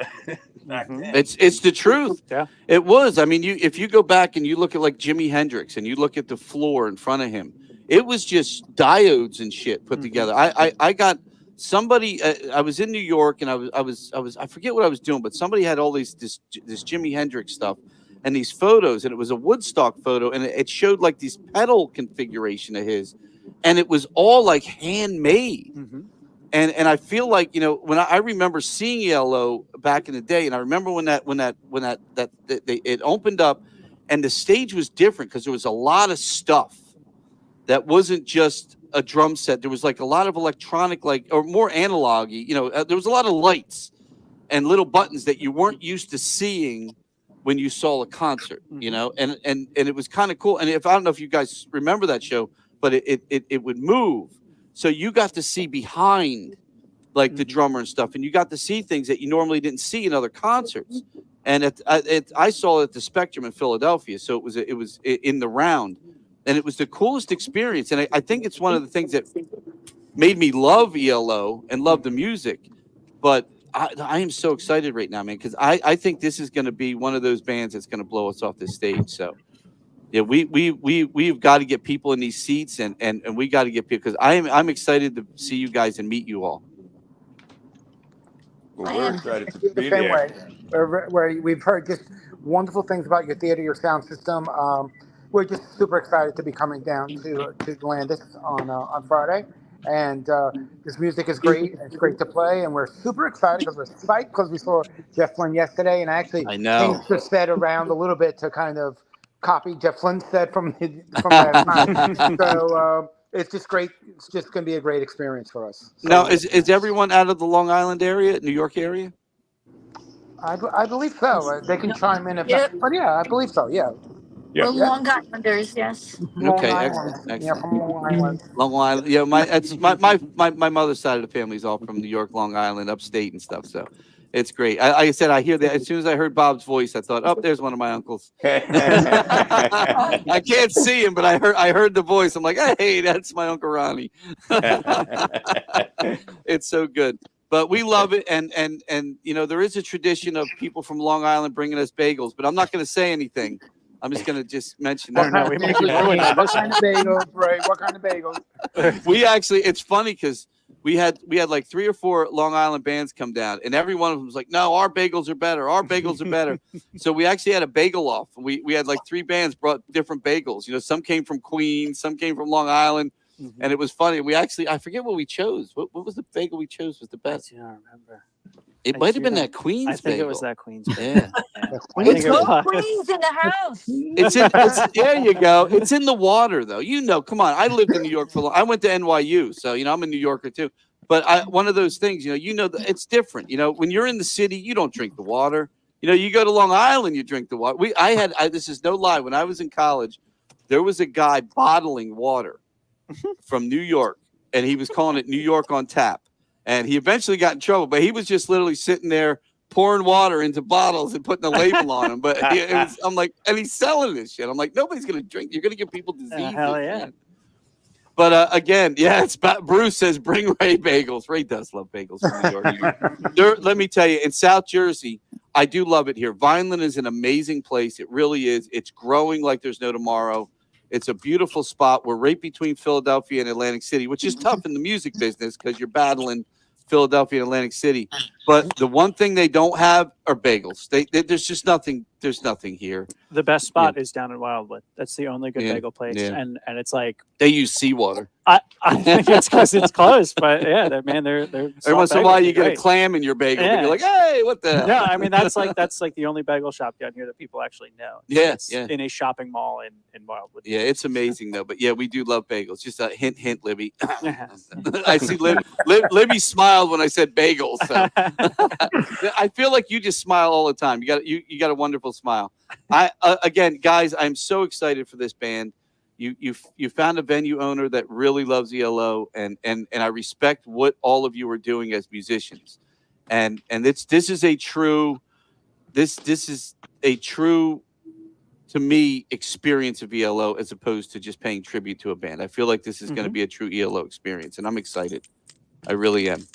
back Mhm. then. It's the truth. Yeah. It was. I mean, if you go back and you look at like Jimi Hendrix and you look at the floor in front of him, it was just diodes and shit put together. I got somebody. I was in New York and I forget what I was doing, but somebody had all this Jimi Hendrix stuff and these photos, and it was a Woodstock photo, and it showed like this pedal configuration of his, and it was all like handmade. Mhm. And I feel like, you know, when I remember seeing ELO back in the day, and I remember when it opened up, and the stage was different because there was a lot of stuff that wasn't just a drum set. There was like a lot of electronic, like, or more analog. You know, there was a lot of lights and little buttons that you weren't used to seeing when you saw a concert. You know, and it was kind of cool. And I don't know if you guys remember that show, but it would move. So you got to see behind like the drummer and stuff, and you got to see things that you normally didn't see in other concerts. And I saw it at the Spectrum in Philadelphia, so it was in the round, and it was the coolest experience. And I think it's one of the things that made me love ELO and love the music. But I am so excited right now, man, because I think this is going to be one of those bands that's going to blow us off the stage. So. Yeah, we've got to get people in these seats, and we got to get people, because I'm excited to see you guys and meet you all. Well, I we're am. excited to feel the be same there. way. Where we've heard just wonderful things about your theater, your sound system. We're just super excited to be coming down to Landis on Friday, and this music is great. It's great to play, and we're super excited because we're psyched because we saw Jeff Flynn yesterday, and I actually I know. changed the set around a little bit to kind of copy Jeff Flynn's set from last night. So it's just great. It's just going to be a great experience for us. So, Now, is everyone out of the Long Island area, New York area? I believe so. They can Yep. chime in if Yep. not, but yeah, I believe so. Yeah. Yeah. We're Yeah. Long Islanders, yes. Long Okay, Island. excellent, Yeah, excellent. from Long Island. Long Island, yeah. My mother's side of the family is all from New York, Long Island, upstate and stuff. So it's great. Like I said, I hear that as soon as I heard Bob's voice, I thought, oh, there's one of my uncles. I can't see him, but I heard the voice. I'm like, hey, that's my Uncle Ronnie. It's so good. But we love it, and you know, there is a tradition of people from Long Island bringing us bagels, but I'm not going to say anything. I'm just going to just mention I that. don't know. We might be ruining What this. kind of bagels, Ray? What kind of bagels? We actually, it's funny because we had like 3 or 4 Long Island bands come down, and every one of them was like, no, our bagels are better. Our bagels are better. So we actually had a bagel off. We had like 3 bands brought different bagels. You know, some came from Queens, some came from Long Island, and it was funny. We actually, I forget what we chose. What was the bagel we chose was the I best? do not remember. It I might have do been not- that Queens I think bagel. it was that Queens. Yeah. I Queens think it Go was. Queens in the house. It's there you go. It's in the water though. You know, come on. I lived in New York for I went to NYU, so you know I'm a New Yorker too. But one of those things, you know, it's different. You know, when you're in the city, you don't drink the water. You know, you go to Long Island, you drink the water. This is no lie. When I was in college, there was a guy bottling water from New York, and he was calling it New York on tap. And he eventually got in trouble, but he was just literally sitting there pouring water into bottles and putting a label on them. But I'm like, and he's selling this shit. I'm like, nobody's gonna drink. You're gonna give people diseases. Hell yeah. Man. But again, yeah, it's Bruce says bring Ray bagels. Ray does love bagels from New York. Let me tell you, in South Jersey, I do love it here. Vineland is an amazing place. It really is. It's growing like there's no tomorrow. It's a beautiful spot. We're right between Philadelphia and Atlantic City, which is tough in the music business because you're battling Philadelphia and Atlantic City. But the one thing they don't have are bagels. There's just nothing. There's nothing here. The best spot is down in Wildwood. That's the only good Yeah, bagel place, yeah. and it's like They use seawater. I think it's because it's close, but yeah, they're Every once in a while, you get a clam in your bagel, and Yeah. you're like, "Hey, what the?" No, I mean that's like the only bagel shop down here that people actually know. Yeah, It's yeah. in a shopping mall in Wildwood. Yeah, it's amazing though. But yeah, we do love bagels. Just a hint, Libby. I see Libby smiled when I said bagels. So. I feel like you just smile all the time. You got a wonderful smile. Again, guys, I'm so excited for this band. You found a venue owner that really loves ELO, and I respect what all of you are doing as musicians. And this is a true to me experience of ELO as opposed to just paying tribute to a band. I feel like this is going to be a true ELO experience, and I'm excited. I really am.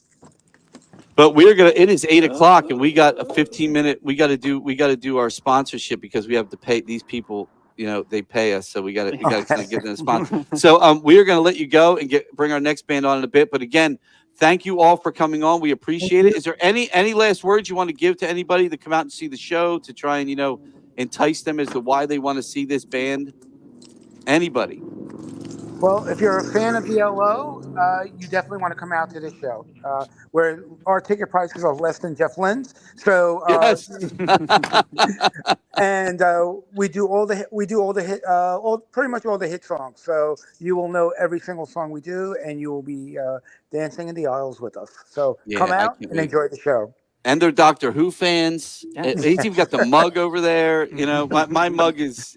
But it is 8:00 and we got a 15-minute, we got to do our sponsorship because we have to pay these people, they pay us. So we got to kind of give them a sponsor. So we are going to let you go and bring our next band on in a bit. But again, thank you all for coming on. We appreciate it. Is there any last words you want to give to anybody to come out and see the show to try and, entice them as to why they want to see this band? Anybody? Well, if you're a fan of ELO, you definitely want to come out to this show. Where our ticket prices are less than Jeff Lynne's. So Yes. and we do pretty much all the hit songs. So you will know every single song we do, and you will be dancing in the aisles with us. So come out and enjoy the show. And they're Doctor Who fans. Yes. He's even got the mug over there. My mug is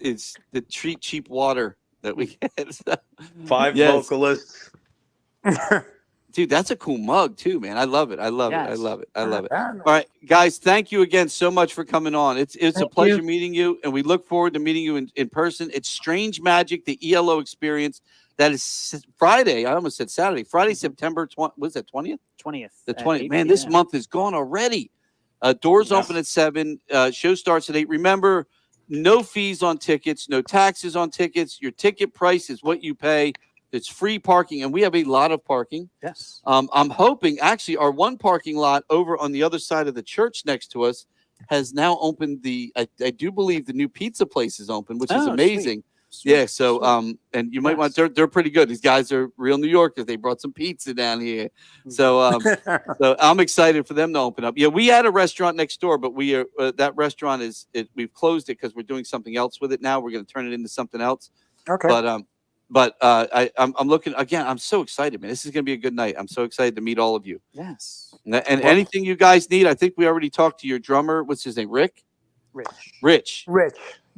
the treat cheap water that we get. So, 5 vocalists. Dude, that's a cool mug too, man. I love it. I love it. I Yes. love it. I love it. Yeah. All right, guys, thank you again so much for coming on. It's a Thank pleasure you. meeting you, and we look forward to meeting you in person. It's Strange Magic, the ELO Experience. That is Friday. I almost said Saturday. Friday, September 20th. Was that 20th? 20th. The at 20th. 8 Man, this p.m. month is gone already. Doors Yes. open at 7. Show starts at 8. Remember, no fees on tickets, no taxes on tickets. Your ticket price is what you pay. It's free parking, and we have a lot of parking. Yes. I'm hoping, actually, our one parking lot over on the other side of the church next to us has now opened I do believe the new pizza place is open, which is Oh, amazing. Sweet. Yeah, so and you might want they're pretty good. These guys are real New Yorkers. They brought some pizza down here. So so I'm excited for them to open up. Yeah, we had a restaurant next door, but we are that restaurant we've closed it because we're doing something else with it now. We're going to turn it into something else. Okay. But I'm looking again. I'm so excited, man. This is going to be a good night. I'm so excited to meet all of you. Yes. And anything you guys need, I think we already talked to your drummer. What's his name? Rich. Rich.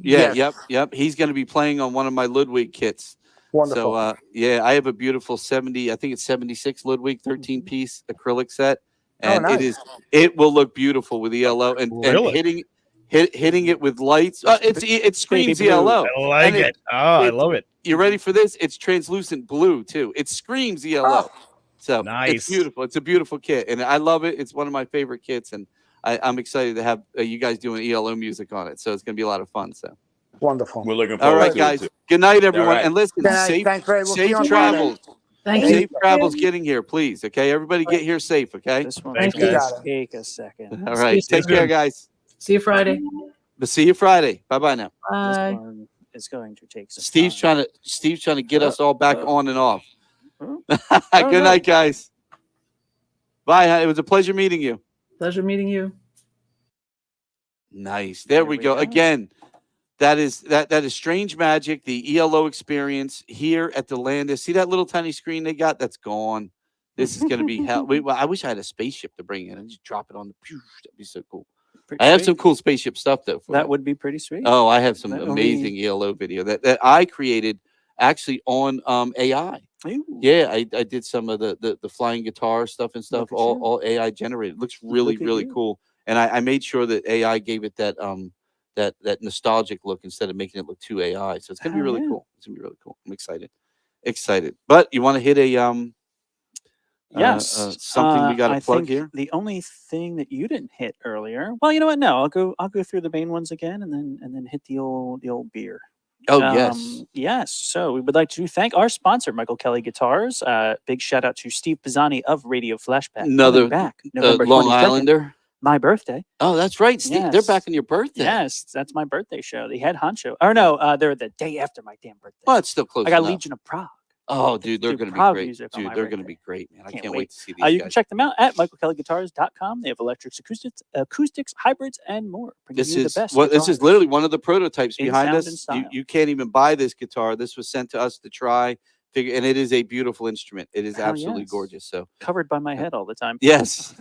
Yeah, Yes. yep. He's going to be playing on one of my Ludwig kits. Wonderful. So, yeah, I have a beautiful 76 Ludwig 13-piece acrylic set, and nice. it will look beautiful with ELO and Really? hitting it with lights. It screams Baby blue. ELO. I like And it. Oh, I love it. You ready for this? It's translucent blue too. It screams ELO. So Nice. It's beautiful. It's a beautiful kit, and I love it. It's one of my favorite kits, and I'm excited to have you guys doing ELO music on it. So it's going to be a lot of fun. So Wonderful. We're looking all forward right, to guys. it. Too. Good night, everyone. All right. And listen, Good night. Thanks, Ray. We'll see you safe on travels. Thank you. Safe travels getting here, please. Okay, everybody get here safe. Okay. This one Thanks, will guys. take a second. All right. Stay Take care, tuned. guys. See you Friday. We'll see you Friday. Bye bye now. This Bye. one is going to take some Steve's time. trying to get us all back on and off. Oh, Good night, guys. Bye. It was a pleasure meeting you. Pleasure meeting you. Nice. There we go. Again, that is Strange Magic, the ELO Experience here at the Landis. See that little tiny screen they got? That's gone. This is going to be hell. I wish I had a spaceship to bring in and just drop it on the. That'd be so cool. pretty I have sweet. some cool spaceship stuff though. For That you. would be pretty sweet. Oh, I have some That only- amazing ELO video that I created actually on AI. Ooh. Yeah, I did some of the flying guitar stuff and stuff, Look at you. all AI generated. Looks really, Look at really you. cool. And I made sure that AI gave it that that nostalgic look instead of making it look too AI. So it's gonna be Hell really yeah. cool. It's gonna be really cool. I'm excited. But you want to hit a Yes. something we got to I plug think here? the only thing that you didn't hit earlier. Well, you know what? No, I'll go through the main ones again, and then hit the old beer. Oh yes. Yes. So we would like to thank our sponsor, Michael Kelly Guitars. Big shout out to Steve Pisani of Radio Flashback. Another coming back November Long 22nd, Islander. my birthday. Oh, that's right, Steve. They're back Yes. on your birthday. Yes, that's my birthday show. The head honcho. Or no, they're the day after my damn birthday. Well, it's still close I got enough. Legion of Prague. Oh, They dude, they're do going to be Prague great. music on Dude, my they're going to birthday. be great, man. I Can't can't wait wait. to see these You guys. can check them out at michaelkellyguitars.com. They have electrics, acoustics, hybrids, and more. Bringing This you is the best. this is guitars literally one of the prototypes in behind sound us. and style. You can't even buy this guitar. This was sent to us to try, figure, and it is a beautiful instrument. It is Hell absolutely yes. gorgeous. So Covered by my head all the time. yes,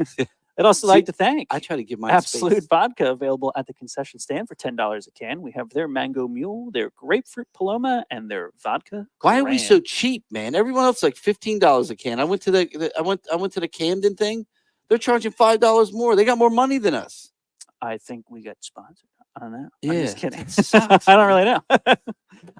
I'd also See, like to thank I try to give mine Absolute space. Vodka, available at the concession stand for $10 a can. We have their Mango Mule, their Grapefruit Paloma, and their Vodka. Why are we Grand. so cheap, man? Everyone else like $15 a can. I went to I went to the Camden thing. They're charging $5 more. They got more money than us. I think we got sponsored. I don't know. Yeah, I'm just kidding. that sucks, I don't man. really know.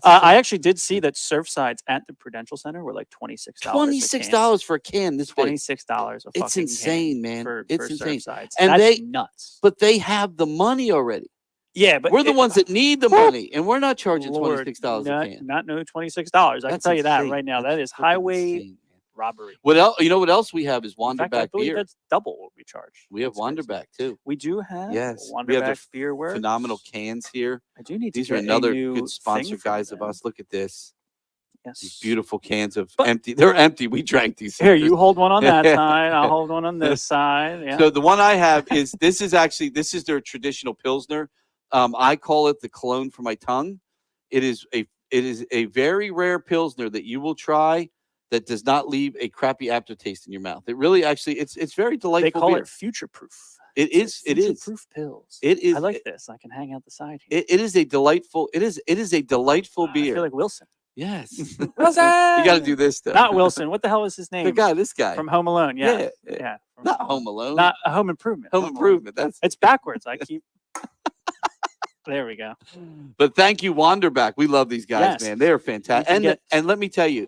I actually did see that Surfsides at the Prudential Center were like $26. $26 for a can this big. $26 a It's fucking can insane, man. For It's insane. Surfsides. And That's they- nuts. But they have the money already. Yeah, but We're the ones that need the money, and we're not charging Lord, $26 a can. Not no $26. I can That's tell you that insane. right now. That's That is freaking highway insane, man. robbery. What else? You know what else we have is In fact, I Wanderback believe beer. that's double what we charge. We have That's crazy. Wanderback too. We do have Yes, we have their Wanderback Beer Works. Phenomenal cans here. I do need to These are get a another new good thing sponsor from guys of them. us. Look at this. Yes. These beautiful cans of But- empty. They're empty. We drank these. Here, suckers. you hold one on that side. I'll hold one on this side. Yeah. So the one I have is this is their traditional Pilsner. I call it the cologne for my tongue. It is a very rare Pilsner that you will try that does not leave a crappy aftertaste in your mouth. It really actually it's very delightful. They call beer. it future proof. It is. Future proof pills. It is. I like this. I can hang out the side here. It is a delightful. It is a delightful I beer. feel like Wilson. Yes. Wilson. You got to do this though. Not Wilson. What the hell is his name? The guy. This guy. From Home Alone. Yeah. Yeah. Yeah. From Not Home Alone. Not Home Improvement. Home Alone. Improvement. That's. It's backwards. I keep. There we go. But thank you, Wanderback. We love these guys, Yes. man. They are fantastic. can And get- and let me tell you,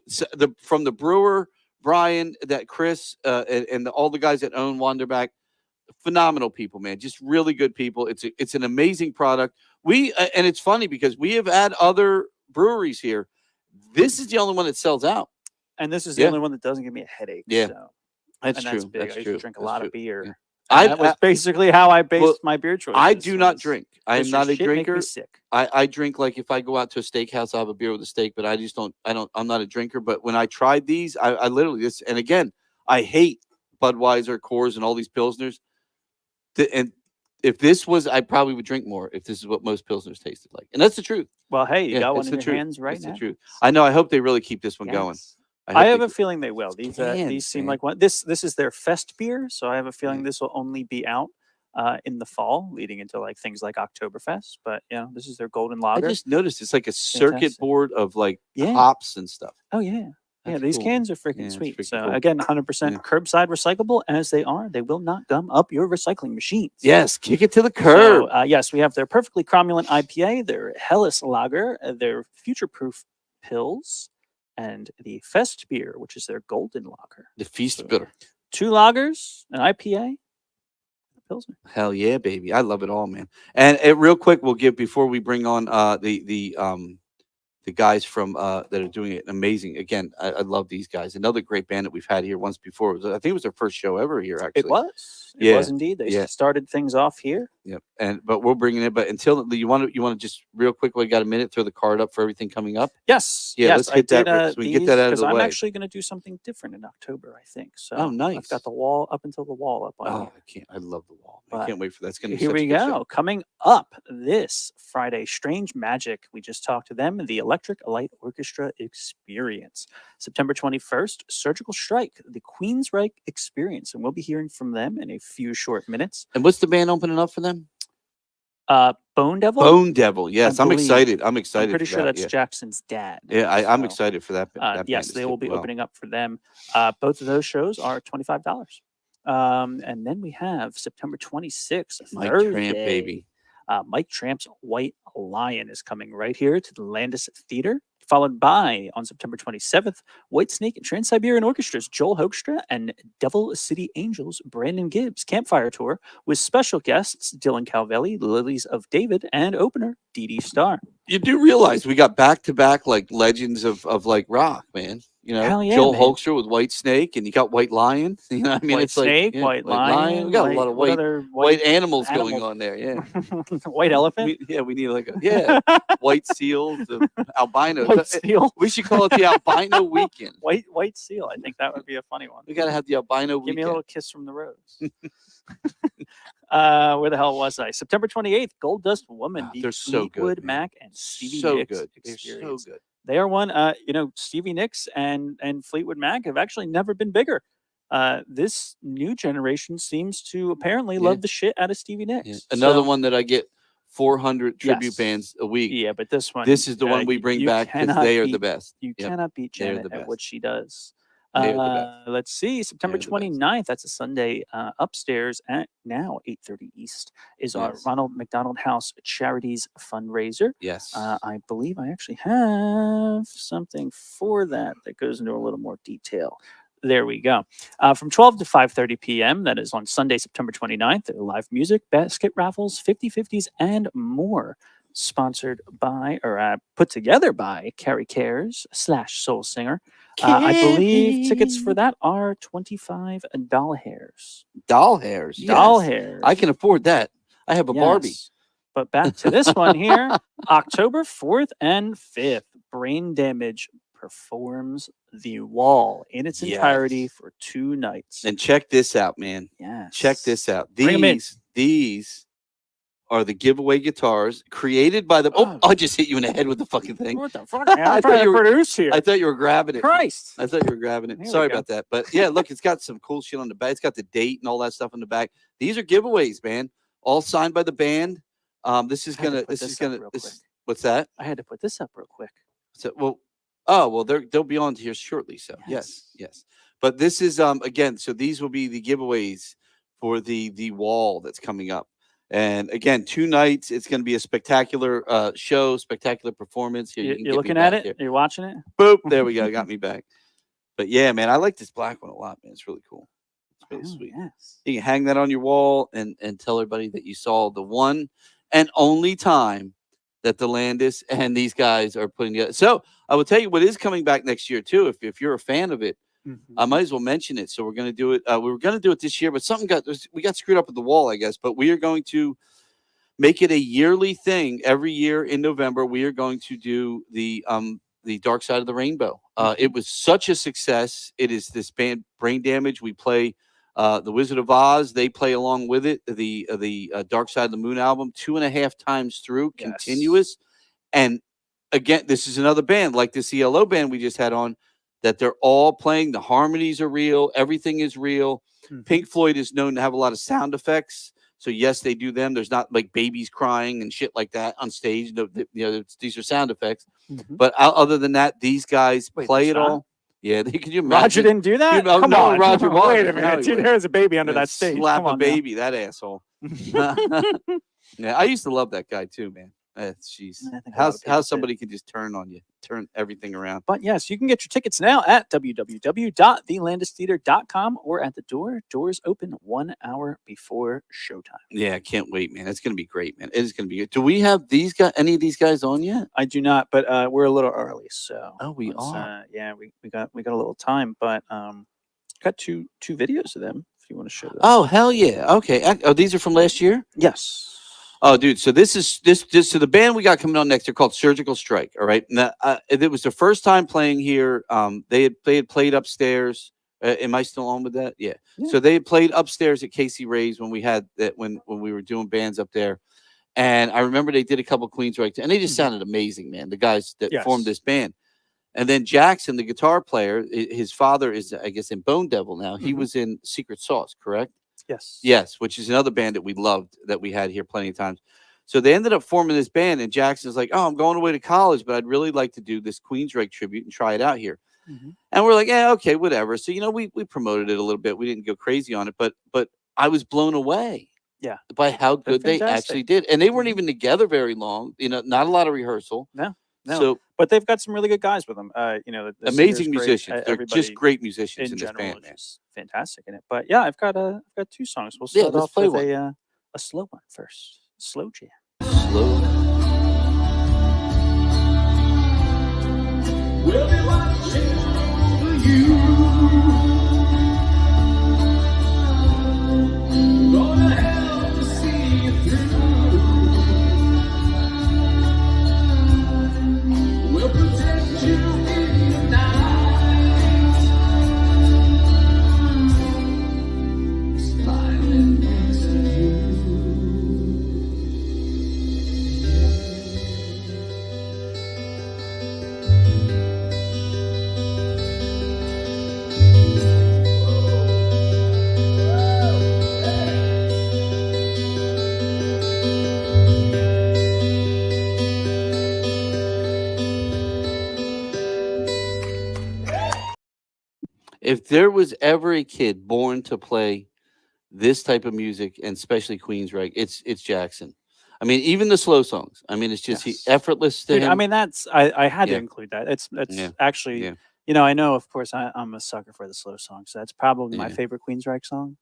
from the brewer Brian, that Chris, and all the guys that own Wanderback, phenomenal people, man. Just really good people. It's an amazing product. And it's funny because we have had other breweries here. This is the only one that sells out. And this is the Yeah. only one that doesn't give me a headache. Yeah. So. That's And true. that's big. That's I used true. to drink a That's lot true. of beer. Yeah. And that was basically how I based my beer choices. I do not was, drink. I am "Does not your a shit make me drinker. sick?" I drink like if I go out to a steakhouse, I'll have a beer with a steak, but I'm not a drinker. But when I tried these, I literally and again, I hate Budweiser, Coors, and all these Pilsners. And if this was, I probably would drink more if this is what most Pilsners tasted like. And that's the truth. Well, hey, you Yeah, got one it's in the your truth. hands right It's now. the truth. I know. I hope they really keep this one going. Yes. hope I they have a keep- feeling they will. These cans, seem man. like one. This is their fest beer, so I have a feeling Yeah. this will only be out in the fall, leading into like things like Oktoberfest. But this is their golden I lager. just noticed it's like a circuit Fantastic. board of like Yeah. hops and stuff. Oh yeah. Yeah, That's these cool. cans are Yeah, freaking it's sweet. freaking So cool. again, 100% Yeah. curbside recyclable as they are. They will not gum up your recycling machines. Yes, kick it to the curb. So, yes, we have their perfectly cromulent IPA, their Hellas Lager, their future proof pills, and the Fest beer, which is their golden lager. The feast so- bitter. 2 lagers, an IPA, a pilsner. Hell yeah, baby! I love it all, man. And real quick, we'll give before we bring on the guys from that are doing it amazing. Again, I love these guys. Another great band that we've had here once before. I think it was their first show ever here. Actually, It was. It Yeah, was indeed. They yeah. started things off here. Yep. But we're bringing it. But until you want to just real quick, we got a minute. Throw the card up for everything coming up. Yes. Yeah, yes, let's hit that, I Rick, did, so we can get that out of because the I'm way. actually going to do something different in October, I think. So Oh, nice. I've got the wall up until the wall up on Oh, here. I can't. I love the wall. I But can't wait for that. It's going to be Here such a we good go. show. Coming up this Friday, Strange Magic. We just talked to them, the Electric Light Orchestra Experience. September 21st, Surgical Stryche, the Queensryche Experience. And we'll be hearing from them in a few short minutes. And what's the band opening up for them? Bone Devil? Bone Devil. Yes, I'm believe. excited. I'm I'm excited. pretty for sure that, that's yeah. Jackson's dad. Yeah, I'm So, excited for that. That yes, band they as will be well. opening up for them. Both of those shows are $25. And then we have September 26th, Mike Thursday. Tramp, baby. Mike Tramp's White Lion is coming right here to the Landis Theater, followed by, on September 27th, White Snake and Trans-Siberian Orchestra's Joel Hoekstra and Devil City Angels' Brandon Gibbs Campfire Tour with special guests Dylan Calvelli, Lilies of David, and opener Dee Dee Star. You do realize we got back-to-back like legends of like rock, man. You know, Hell yeah, Joel man. Hoekstra with White Snake, and you got White Lion. You know, what I mean, White it's like Snake, yeah, White Lion. We got a lot of what white other white animals going animal? on there. Yeah, White elephant? we need like white seals, albino. White seal. We should call it the albino weekend. White seal. I think that would be a funny one. We got to have the albino Give me a weekend. little kiss from the rose. Where the hell was I? September 28th, Gold Dust Woman. The They're so good, Fleetwood man. Mac and Stevie So Nicks good. They're so Experience. good. They are one. Stevie Nicks and Fleetwood Mac have actually never been bigger. This new generation seems to apparently love the shit out of Stevie Nicks. Yeah. Another So- one that I get 400 tribute Yes. bands a week. Yeah, but this one. This is the one we bring you back because cannot they are the beat- best. You Yep. cannot beat They're Janet the at what best. she does. They're the best. Let's see. September They're the best. 29th. That's a Sunday. Upstairs at now 8:30 East is our Yes. Ronald McDonald House Charities fundraiser. Yes. I believe I actually have something for that goes into a little more detail. There we go. From 12 to 5:30 p.m. That is on Sunday, September 29th. There are live music, basket raffles, 50/50s, and more. Sponsored by or put together by Carrie Cares / Soul Singer. I believe tickets for that are $25 hairs. Doll hairs. Doll yes. hairs. I can afford that. I have a Barbie. Yes. But back to this one here. October 4th and 5th, Brain Damage performs The Wall in its entirety Yes. for 2 nights. And check this out, man. Yes. Check this out. Bring 'em in. These are the giveaway guitars created by the. Oh, I just hit you in the head with the fucking thing. What the fuck? Man? I I'm thought trying to you were- produce here. I thought you were grabbing it. Christ. I thought you were grabbing it. There we Sorry go. about that. But yeah, look, it's got some cool shit on the back. It's got the date and all that stuff on the back. These are giveaways, man. All signed by the band. This is I had to gonna. put This this is up gonna. real This, quick. what's that? I had to put this up real quick. So well, they'll be on here shortly. So yes. But this is again. So these will be the giveaways for the wall that's coming up. And again, 2 nights. It's going to be a spectacular show, spectacular performance. Here, you can You're get me looking at back it? here. You're watching it? Boop. There we go. Got me back. But yeah, man, I like this black one a lot, man. It's really cool. It's really Oh, sweet. yes. You can hang that on your wall and tell everybody that you saw the one and only time that the Landis and these guys are putting together. So I will tell you what is coming back next year too. If you're a fan of it, I might as well mention it. So we're going to do it. We were going to do it this year, but we got screwed up with the wall, I guess. But we are going to make it a yearly thing. Every year in November, we are going to do the Dark Side of the Rainbow. It was such a success. It is this band Brain Damage. We play the Wizard of Oz. They play along with it. The Dark Side of the Moon album 2.5 times through, continuous. And again, this is another band like this ELO band we just had on, that they're all playing. The harmonies are real. Everything is real. Pink Floyd is known to have a lot of sound effects. So yes, they do them. There's not like babies crying and shit like that on stage. These are sound effects. But other than that, these guys play it all. Yeah, can you imagine? Roger didn't do that? Come Come on, on. Roger. Wait a wasn't. No, minute. he Dude, wouldn't. there's a baby under Yeah, that stage. Slap Come a on now. baby, that asshole. Yeah, I used to love that guy too, man. Jeez, I think a lot of people how did. somebody can just turn on you, turn everything around. But yes, you can get your tickets now at www.thelandistheater.com or at the door. Doors open 1 hour before showtime. Yeah, I can't wait, man. It's gonna be great, man. It is gonna be good. Do we have any of these guys on yet? I do not, but we're a little early, so we let's, are. yeah, we got a little time, but got two videos of them if you want to show them. Oh hell yeah! Okay. Oh, these are from last year. Yes. Oh, dude. So this is this. So the band we got coming on next, they're called Surgical Stryche. All right. Now, it was their first time playing here. They had played upstairs. Am I still on with that? Yeah. So they had played upstairs at Casey Ray's when we had that when we were doing bands up there. And I remember they did a couple Queensryche, and they just sounded amazing, man. The guys that formed this band. And then Jackson, the guitar player, his father is, I guess, in Bone Devil now. He was in Secret Sauce, correct? Yes. Yes, which is another band that we loved that we had here plenty of times. So they ended up forming this band, and Jackson's like, "Oh, I'm going away to college, but I'd really like to do this Queensryche tribute and try it out here." And we're like, yeah, okay, whatever. So, we promoted it a little bit. We didn't go crazy on it, but I was blown away. Yeah. By how They're good they fantastic. actually did. And they weren't even together very long, not a lot of rehearsal. No. So But they've got some really good guys with them. The singer's amazing great, musicians. They're everybody just great musicians in in this general band, man. is fantastic in it. But yeah, I've got 2 songs. We'll Yeah, start let's off play with one. a slow one first. Slow jam. Slow. We'll be watching over you. Gonna help to see you through. We'll protect you in the night. Smiling next to you. If there was ever a kid born to play this type of music, and especially Queensryche, it's Jackson. I mean, even the slow songs. I mean, it's just Yes. effortless to Dude, him. I mean, that's I had to Yeah. include that. It's Yeah. actually, Yeah. I know, of course, I'm a sucker for the slow songs. So that's probably my Yeah. favorite Queensryche song.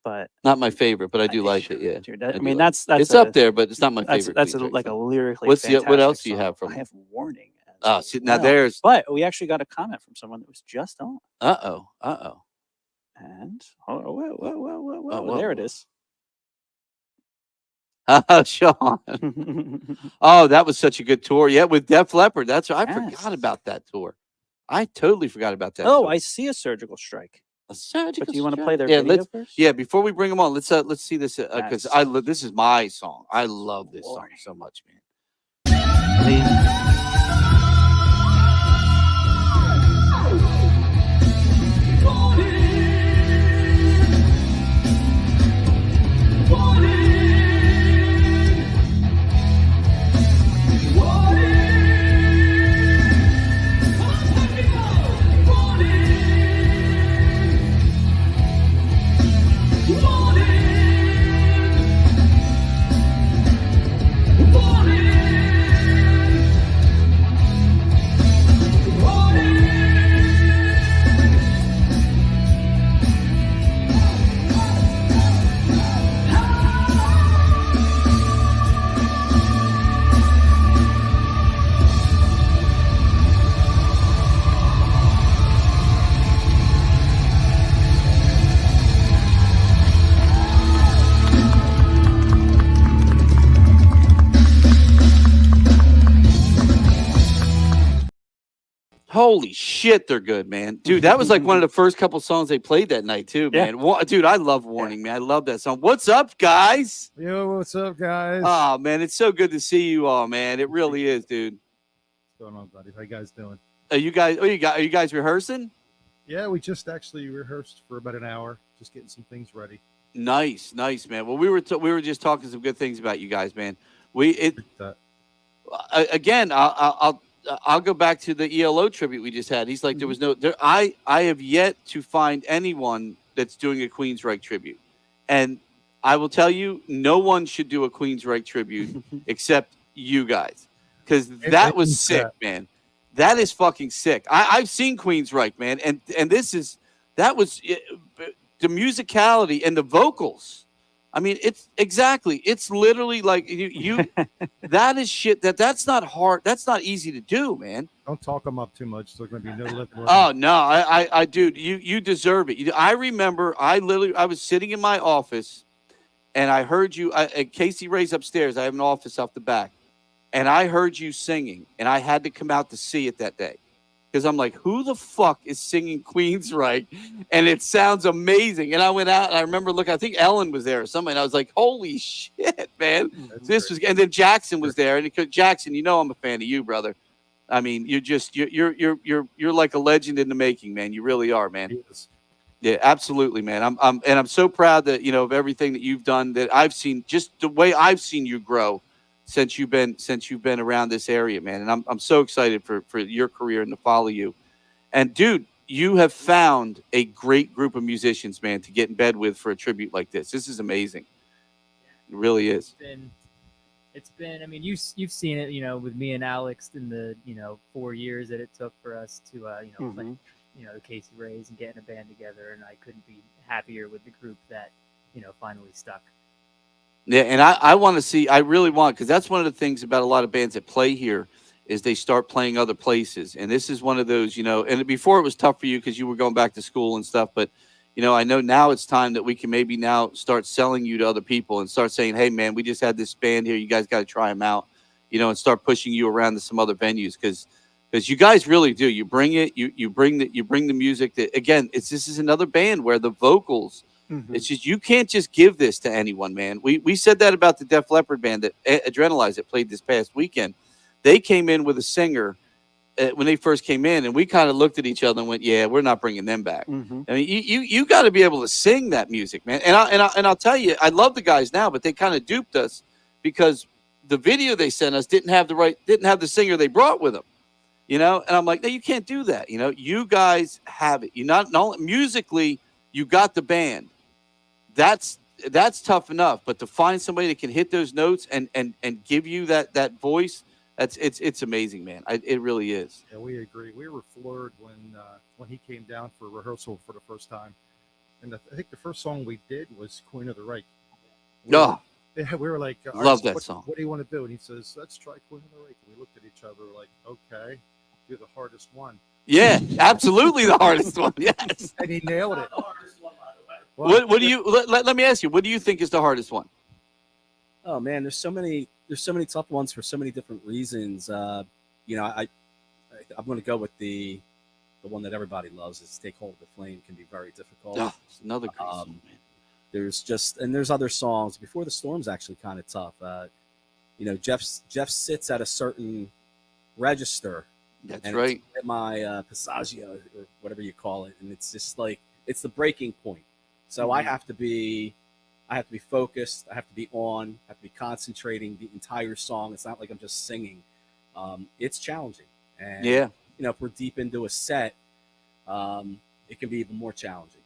But Not my favorite, but I do like it. Yeah, dude, I I do mean, like that's it's up there, but it's not my favorite. that's Queensryche like a song. lyrically What fantastic else do you song. have from I them? have Warning. Oh, as see, now well. there's. But we actually got a comment from someone that was just on. Uh-oh. And whoa, whoa, there it whoa. is. Sean. Oh, that was such a good tour. Yeah, with Def Leppard. That's I Yes. forgot about that tour. I totally forgot about that. Oh, tour. I see a Surgical Strike. A Surgical But do you want to Stryche. play their Yeah, video let's. first? Yeah, before we bring them on, let's see this because Yes. this is my song. I love this song Warning. so much, man. Holy shit, they're good, man. Dude, that was like one of the first couple songs they played that night, too, Yeah. man. Dude, I love Warning, man. I love that song. What's up, guys? Yo, what's up, guys? Oh, man, it's so good to see you all, man. It really is, dude. What's going on, buddy? How you guys doing? Are you guys rehearsing? Yeah, we just actually rehearsed for about an hour, just getting some things ready. Nice, man. Well, we were just talking some good things about you guys, man. Again, I'll go back to the ELO tribute we just had. He's like, there was no there. I have yet to find anyone that's doing a Queensryche tribute, and I will tell you, no one should do a Queensryche tribute except you guys, because that was sick, man. That is fucking sick. I've seen Queensryche, man, and that was the musicality and the vocals. I mean, it's literally like you that is shit that's not hard. That's not easy to do, man. Don't talk them up too much. There's going to be no lip. Oh no, I dude, you deserve it. I remember I was sitting in my office and I heard you, Casey Ray's upstairs. I have an office off the back. And I heard you singing and I had to come out to see it that day. Because I'm like, who the fuck is singing Queensryche? And it sounds amazing. And I went out and I remember looking, I think Ellen was there or something. And I was like, holy shit, man. And then Jackson was there. And Jackson, I'm a fan of you, brother. I mean, you're like a legend in the making, man. You really are, man. Yeah, absolutely, man. I'm so proud that, of everything that you've done, that I've seen, just the way I've seen you grow since you've been around this area, man. And I'm so excited for your career and to follow you. And dude, you have found a great group of musicians, man, to get in bed with for a tribute like this. This is amazing. It really is. It's been. I mean, you've seen it, with me and Alex in the 4 years that it took for us to play, the Casey Rays and getting a band together, and I couldn't be happier with the group that finally stuck. Yeah, and I want to see. I really want, because that's one of the things about a lot of bands that play here is they start playing other places, and this is one of those. And before it was tough for you because you were going back to school and stuff, but I know now it's time that we can maybe now start selling you to other people and start saying, hey, man, we just had this band here. You guys got to try them out, and start pushing you around to some other venues because you guys really do. You bring it. You bring the music. That again, this is another band where the vocals. It's just you can't just give this to anyone, man. We said that about the Def Leppard band that Adrenalize that played this past weekend. They came in with a singer. When they first came in, and we kind of looked at each other and went, "Yeah, we're not bringing them back." I mean, you got to be able to sing that music, man. And I'll tell you, I love the guys now, but they kind of duped us because the video they sent us didn't have the singer they brought with them, And I'm like, no, you can't do that. You guys have it. You not only musically, you got the band. That's tough enough, but to find somebody that can hit those notes and give you that voice. It's amazing, man. It really is. Yeah, we agree. We were floored when he came down for rehearsal for the first time, and I think the first song we did was "Queen of the Reich." We were like, love that song. What do you want to do? And he says, "Let's try Queen of the Reich." And we looked at each other like, "Okay, you're the hardest one." Yeah, absolutely the hardest one. Yes, and he nailed it. What do you? Let me ask you. What do you think is the hardest one? Oh man, there's so many tough ones for so many different reasons. I'm going to go with the one that everybody loves is "Take Hold of the Flame." Can be very difficult. Oh, it's another great song, man. There's other songs. Before the Storm's actually kind of tough. Jeff sits at a certain register. That's right. At my passaggio or whatever you call it, and it's just like it's the breaking point. So I have to be focused. I have to be on. I have to be concentrating the entire song. It's not like I'm just singing. It's challenging, and if we're deep into a set, it can be even more challenging.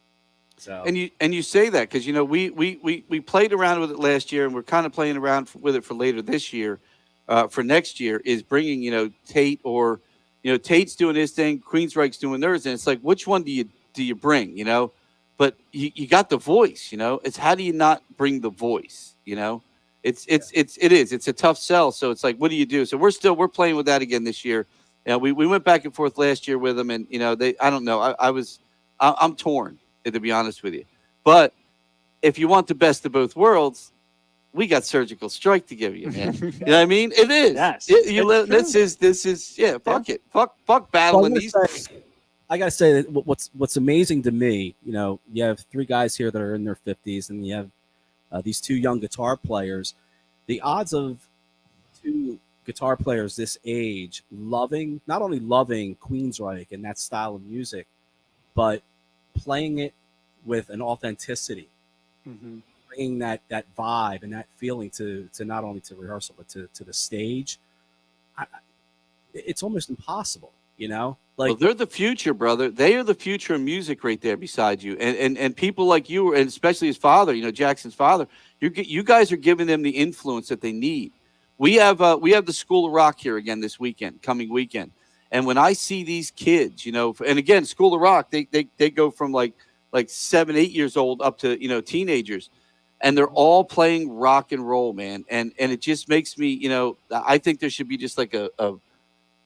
So and you say that because we played around with it last year, and we're kind of playing around with it for later this year. For next year is bringing Tate or Tate's doing his thing, Queensryche's doing theirs, and it's like which one do you bring? But you got the voice, It's how do you not bring the voice, It's a tough sell. So it's like, what do you do? So we're playing with that again this year. We went back and forth last year with them, and I don't know. I'm torn, to be honest with you. But if you want the best of both worlds, we got Surgical Stryche to give you, man. You know what I mean? It is. Yes. This is fuck it. Fuck battling these. I gotta say that what's amazing to me, you have three guys here that are in their 50s, and you have these two young guitar players. The odds of two guitar players this age not only loving Queensryche and that style of music, but playing it with an authenticity, bringing that vibe and that feeling to not only to rehearsal but to the stage. It's almost impossible. Well, they're the future, brother. They are the future of music right there beside you. And people like you, and especially his father, Jackson's father, you guys are giving them the influence that they need. We have the School of Rock here again this coming weekend. And when I see these kids, and again, School of Rock, they go from like 7, 8 years old up to, teenagers, and they're all playing rock and roll, man. And it just makes me, I think there should be just like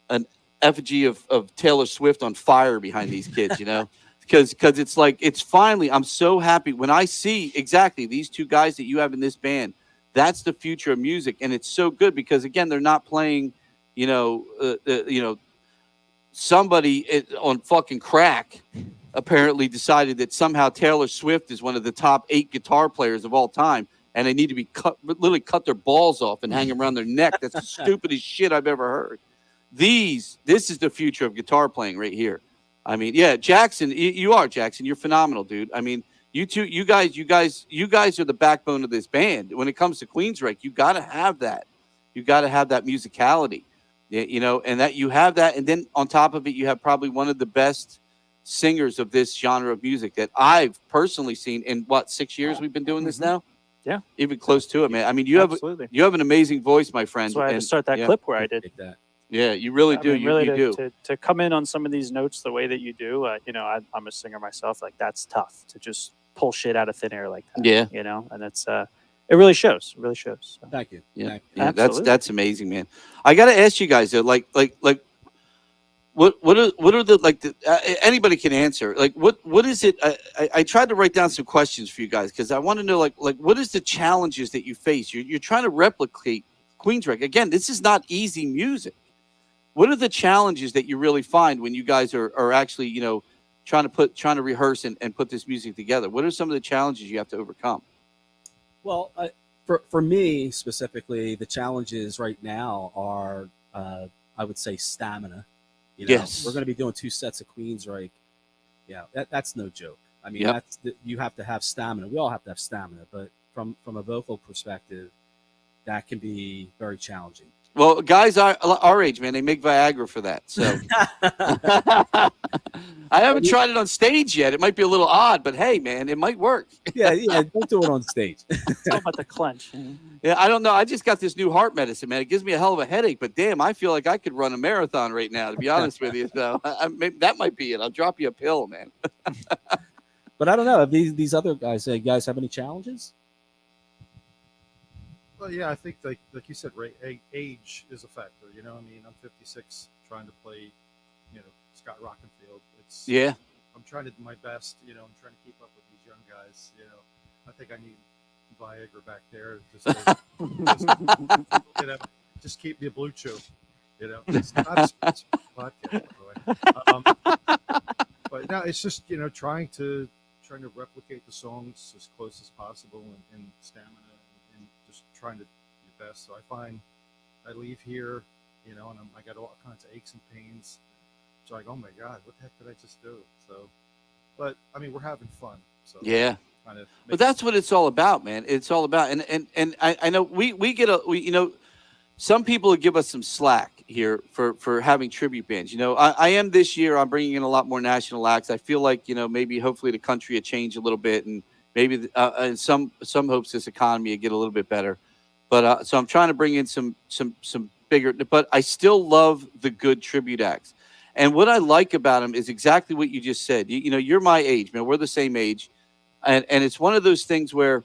an effigy of Taylor Swift on fire behind these kids, because it's like, it's finally, I'm so happy when I see exactly these two guys that you have in this band. That's the future of music. And it's so good because again, they're not playing, somebody on fucking crack apparently decided that somehow Taylor Swift is one of the top 8 guitar players of all time. And they need to be literally cut their balls off and hang them around their neck. That's the stupidest shit I've ever heard. This is the future of guitar playing right here. I mean, yeah, Jackson, you are Jackson. You're phenomenal, dude. I mean, you guys are the backbone of this band. When it comes to Queensryche, you got to have that. You got to have that musicality. Yeah, and that you have that, and then on top of it, you have probably one of the best singers of this genre of music that I've personally seen in 6 years we've been doing this now. Yeah, Even close to it, man. I mean, absolutely. you have an amazing voice, my friend. That's why I had to and start that yeah, clip where I did. Take that. Yeah, you really I do. mean, really, you do. to come in on some of these notes the way that you do, I'm a singer myself. Like, that's tough to just pull shit out of thin air like that. Yeah. And it's it really shows. It really shows. So. Thank you. Yeah, Thank you. yeah, Absolutely. that's amazing, man. I got to ask you guys though, like, what are the anybody can answer, like what is it? I tried to write down some questions for you guys because I want to know like what is the challenges that you face? You're trying to replicate Queensryche again. This is not easy music. What are the challenges that you really find when you guys are actually trying to rehearse and put this music together? What are some of the challenges you have to overcome? Well, for me specifically, the challenges right now are, I would say, stamina. Yes. We're going to be doing 2 sets of Queensryche. Yeah, that's no joke. I mean, Yep. you have to have stamina. We all have to have stamina, but from a vocal perspective, that can be very challenging. Well, guys our age, man, they make Viagra for that. So I haven't tried it on stage yet. It might be a little odd, but hey, man, it might work. Yeah, don't do it on stage. It's all about the clench. Yeah, I don't know. I just got this new heart medicine, man. It gives me a hell of a headache, but damn, I feel like I could run a marathon right now, to be honest with you. So maybe that might be it. I'll drop you a pill, man. But I don't know. These other guys, you guys have any challenges? Well, yeah, I think like you said, Ray, age is a factor. I mean, I'm 56, trying to play, Scott Rockenfield. Yeah. I'm trying to do my best. I'm trying to keep up with these young guys. I think I need Viagra back there. Just keep me a blue chew. It's not a sponsored podcast, by the way. But no, it's just trying to replicate the songs as close as possible and stamina and just trying to do your best. So I find I leave here, and I got all kinds of aches and pains. It's like, oh my God, what the heck did I just do? So, but I mean, we're having fun. So Yeah. But that's what it's all about, man. It's all about, and I know we get some people will give us some slack here for having tribute bands. I am this year. I'm bringing in a lot more national acts. I feel like maybe hopefully the country will change a little bit, and maybe and some hopes this economy will get a little bit better. But so I'm trying to bring in some bigger. But I still love the good tribute acts, and what I like about them is exactly what you just said. You're my age, man. We're the same age, and it's one of those things where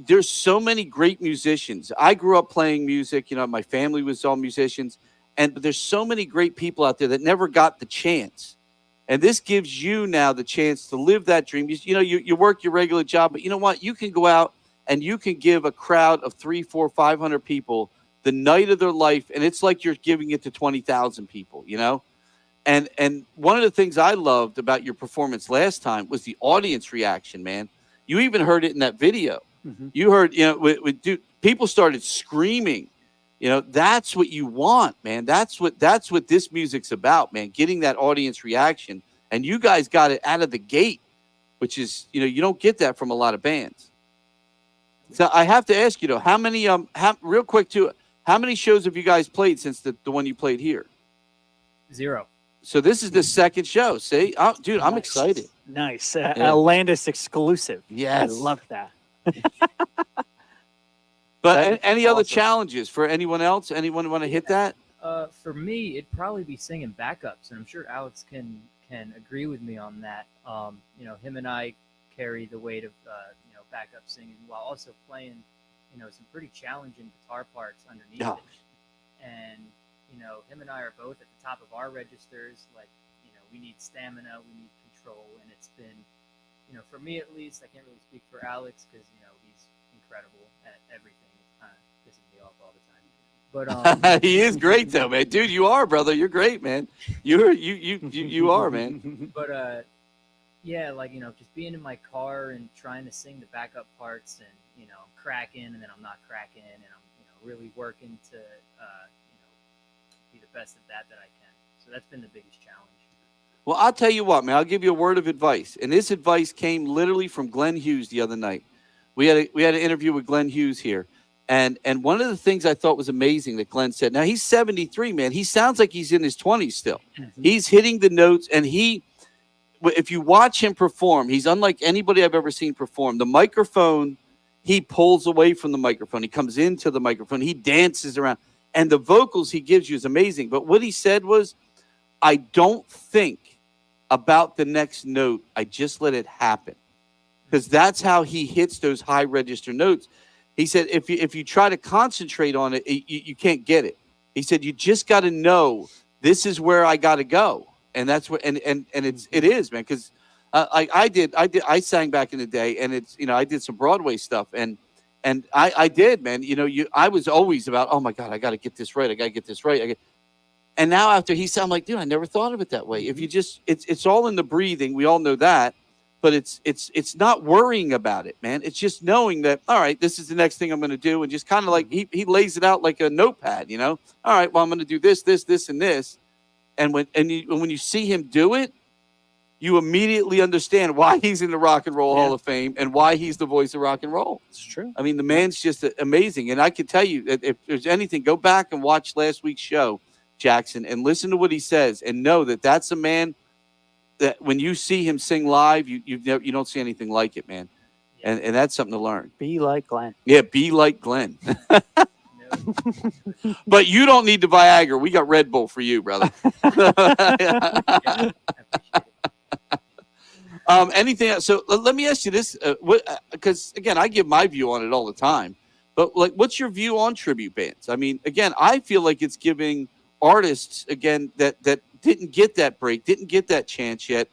there's so many great musicians. I grew up playing music. My family was all musicians. But there's so many great people out there that never got the chance. And this gives you now the chance to live that dream. You work your regular job, but you know what? You can go out and you can give a crowd of 300, 400, 500 people the night of their life. And it's like you're giving it to 20,000 people, And one of the things I loved about your performance last time was the audience reaction, man. You even heard it in that video. Mm-hmm. You heard, dude, people started screaming. That's what you want, man. That's what this music's about, man. Getting that audience reaction, and you guys got it out of the gate, which is, you don't get that from a lot of bands. So I have to ask you, how many, real quick too, how many shows have you guys played since the one you played here? 0. So this is the second show. See, dude, I'm excited. Nice, Landis exclusive. Yes, I love that. But any other challenges for anyone else? Anyone want to hit that? For me, it'd probably be singing backups, and I'm sure Alex can agree with me on that. Him and I carry the weight of backup singing while also playing some pretty challenging guitar parts underneath it. And him and I are both at the top of our registers. Like, we need stamina, we need control, and it's been, for me at least, I can't really speak for Alex because he's incredible at everything. It's kind of pissing me off all the time. But he is great though, man. Dude, you are, brother. You're great, man. You are, man. But yeah, like just being in my car and trying to sing the backup parts, and I'm cracking, and then I'm not cracking, and I'm really working to be the best at that I can. So that's been the biggest challenge. Well, I'll tell you what, man. I'll give you a word of advice, and this advice came literally from Glenn Hughes the other night. We had an interview with Glenn Hughes here, And one of the things I thought was amazing that Glenn said, now he's 73, man. He sounds like he's in his 20s still. He's hitting the notes, and if you watch him perform, he's unlike anybody I've ever seen perform. The microphone, he pulls away from the microphone. He comes into the microphone. He dances around. And the vocals he gives you is amazing. But what he said was, I don't think about the next note. I just let it happen. Because that's how he hits those high register notes. He said, if you try to concentrate on it, you can't get it. He said, you just got to know this is where I got to go. And that's what, and it is, man. Because I sang back in the day, and it's, I did some Broadway stuff, and I did, man. I was always about, oh my God, I got to get this right. I got to get this right. And now after he said, I'm like, dude, I never thought of it that way. If you just, it's all in the breathing. We all know that, but it's not worrying about it, man. It's just knowing that, all right, this is the next thing I'm going to do. And just kind of like, he lays it out like a notepad, all right, well, I'm going to do this, and this. And when you see him do it, you immediately understand why he's in the Rock and Roll Hall of Fame and why he's the voice of rock and roll. It's true. I mean, the man's just amazing. And I can tell you that if there's anything, go back and watch last week's show, Jackson, and listen to what he says, and know that that's a man that when you see him sing live, you don't see anything like it, man. Yeah. And that's something to learn. Be like Glenn. Yeah, be like Glenn. But you don't need the Viagra. We got Red Bull for you, brother. Anything else? So let me ask you this, because again, I give my view on it all the time. But like, what's your view on tribute bands? I mean, again, I feel like it's giving artists again that didn't get that break, didn't get that chance yet,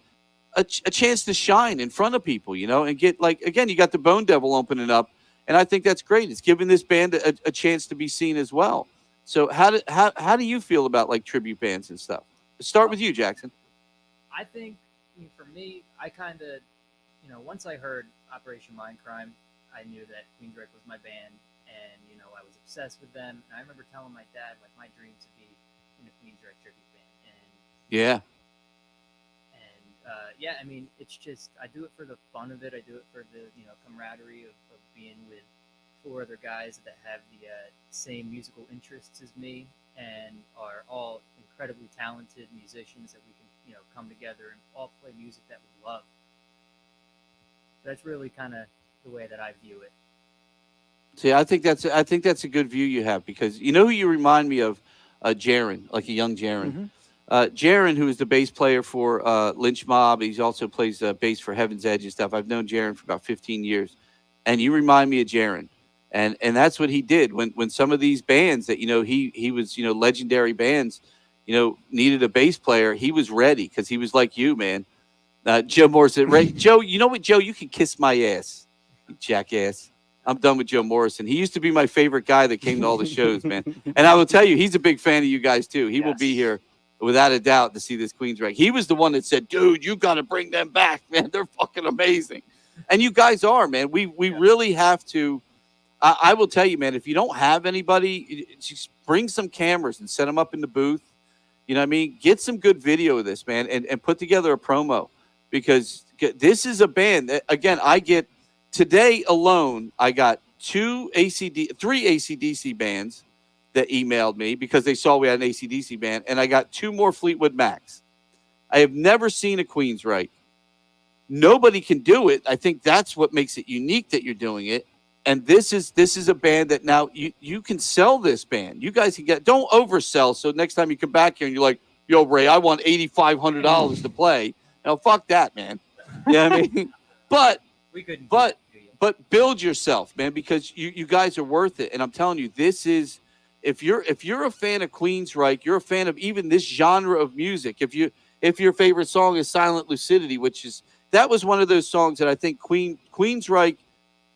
a chance to shine in front of people, and get, like, again, you got the Bone Devil opening up. And I think that's great. It's giving this band a chance to be seen as well. So how do you feel about like tribute bands and stuff? Start with you, Jackson. I think, for me, I kind of, once I heard Operation Mindcrime, I knew that Queensryche was my band, and I was obsessed with them. And I remember telling my dad, like, my dream to be in a Queensryche tribute band. And yeah, I mean, it's just, I do it for the fun of it. I do it for the camaraderie of being with 4 other guys that have the same musical interests as me, and are all incredibly talented musicians that we can come together and all play music that we love. That's really kind of the way that I view it. See, I think that's a good view you have, because who you remind me of, Jaron, like a young Jaron. Jaron, who is the bass player for Lynch Mob, he also plays bass for Heaven's Edge and stuff. I've known Jaron for about 15 years, and you remind me of Jaron. And that's what he did when some of these bands that he was legendary bands needed a bass player. He was ready, because he was like you, man. Joe Morrison, right? Joe, you know what, Joe? You can kiss my ass, you jackass. I'm done with Joe Morrison. He used to be my favorite guy that came to all the shows, man. And I will tell you, he's a big fan of you guys too. He will be here without a doubt to see this Queensryche. He was the one that said, dude, you got to bring them back, man. They're fucking amazing. And you guys are, man. We really have to. I will tell you, man, if you don't have anybody, just bring some cameras and set them up in the booth. You know what I mean? Get some good video of this, man, and put together a promo, because this is a band that, again, today alone, I got 3 AC/DC bands that emailed me because they saw we had an AC/DC band, and I got 2 more Fleetwood Macs. I have never seen a Queensryche. Nobody can do it. I think that's what makes it unique that you're doing it. And this is a band that now you can sell this band. You guys can don't oversell. So next time you come back here and you're like, yo, Ray, I want $8,500 to play. Now, fuck that, man. You know what I mean? But We couldn't. But build yourself, man, because you guys are worth it. And I'm telling you, this is, if you're a fan of Queensryche, you're a fan of even this genre of music. If your favorite song is Silent Lucidity, that was one of those songs that I think Queensryche,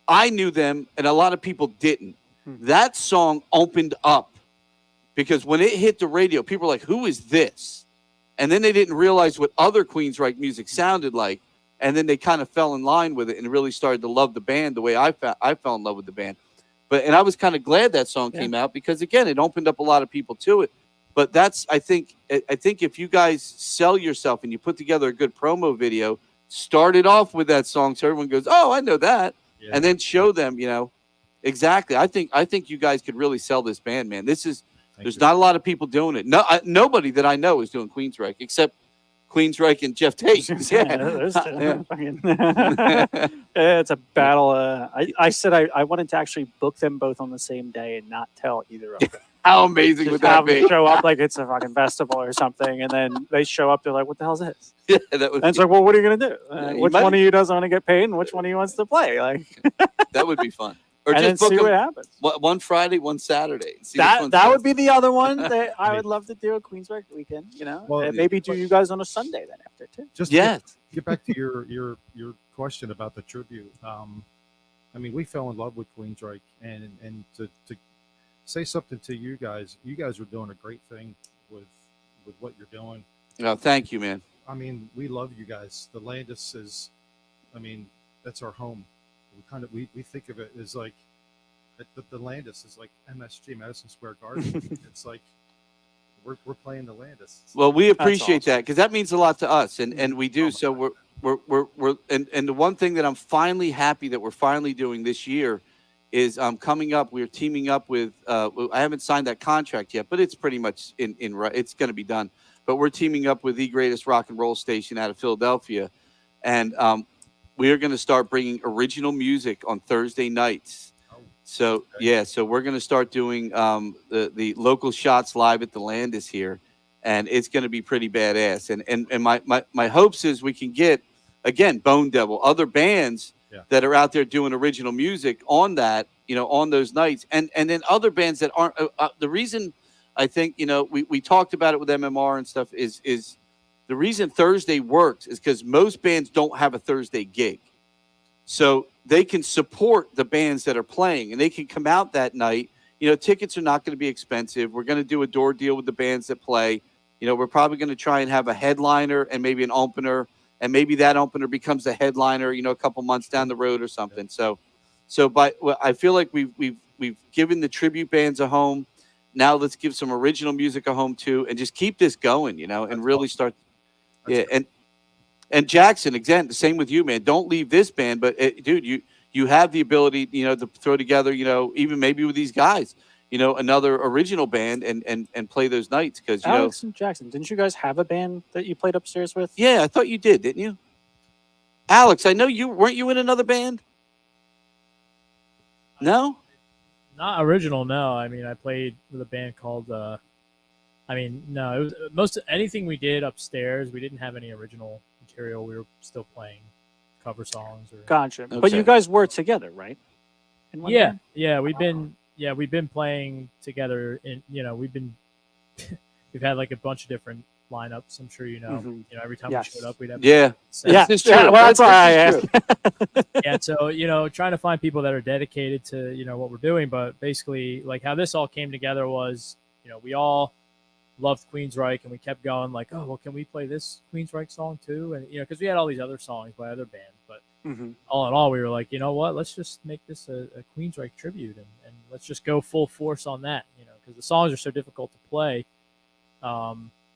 I knew them and a lot of people didn't. That song opened up, because when it hit the radio, people were like, who is this? And then they didn't realize what other Queensryche music sounded like. And then they kind of fell in line with it and really started to love the band the way I fell in love with the band. And I was kind of glad that song came out, because again, it opened up a lot of people to it. But I think if you guys sell yourself and you put together a good promo video, start it off with that song so everyone goes, oh, I know that. Yeah. And then show them, Exactly. I think you guys could really sell this band, man. There's you. not a lot of people doing it. No, nobody that I know is doing Queensryche except Queensryche and Jeff Tate. Yeah, it's a battle. I said I wanted to actually book them both on the same day and not tell either of them. How amazing Just would that have them be? show up like it's a fucking festival or something, and then they show up. They're like, "What the hell's this?" Yeah, that would. And it's like, "Well, what are you gonna do? you Which might- one of you doesn't want to get paid, and which one of you wants to play?" Like, That would be fun. Or and then just book see what them happens. one Friday, one Saturday. See which That one's that would best. be the other one that I would love to do a Queensryche weekend. You know, Well, and maybe do you guys on a Sunday then after too. Just Yes. get back to your question about the tribute. I mean, we fell in love with Queensryche, and to say something to you guys are doing a great thing with what you're doing. No, thank you, man. I mean, we love you guys. The Landis is, I mean, that's our home. We think of it as like the Landis is like MSG, Madison Square Garden. It's like we're playing the Landis. Well, we appreciate awesome. that because that means a lot to us, and we do. So we're and the one thing that I'm finally happy that we're finally doing this year is coming up. We're teaming up with. I haven't signed that contract yet, but it's pretty much in it's going to be done. But we're teaming up with the greatest rock and roll station out of Philadelphia, and we are going to start bringing original music on Thursday nights. So yeah, so we're going to start doing the local shots live at the Landis here, and it's going to be pretty badass. And my hopes is we can get again Bone Devil, other bands that are out there doing original music on that, on those nights, and then other bands that aren't. The reason I think we talked about it with MMR and stuff is the reason Thursday works is because most bands don't have a Thursday gig. So they can support the bands that are playing and they can come out that night. Tickets are not going to be expensive. We're going to do a door deal with the bands that play. We're probably going to try and have a headliner and maybe an opener, and maybe that opener becomes a headliner, a couple months down the road or something. I feel like we've given the tribute bands a home. Now let's give some original music a home too, and just keep this going, and really start. And Jackson, again, the same with you, man. Don't leave this band, but dude, you have the ability, to throw together, even maybe with these guys, another original band and play those nights because Alex and Jackson, didn't you guys have a band that you played upstairs with? Yeah, I thought you did, didn't you? Alex, I know you weren't you in another band? No? Not original, no. I mean, I played with a band called no, it was anything we did upstairs. We didn't have any original material. We were still playing cover songs. Gotcha. Okay. But you guys were together, right? In one band? Yeah, we've been playing together. We've had like a bunch of different lineups. I'm sure you know. Every time we showed up, we'd have Well, that's why I asked. Yeah, so trying to find people that are dedicated to what we're doing, but basically like how this all came together was we all loved Queensryche and we kept going like, oh well, can we play this Queensryche song too? And because we had all these other songs by other bands, but all in all, we were like, you know what, let's just make this a Queensryche tribute and let's just go full force on that, because the songs are so difficult to play.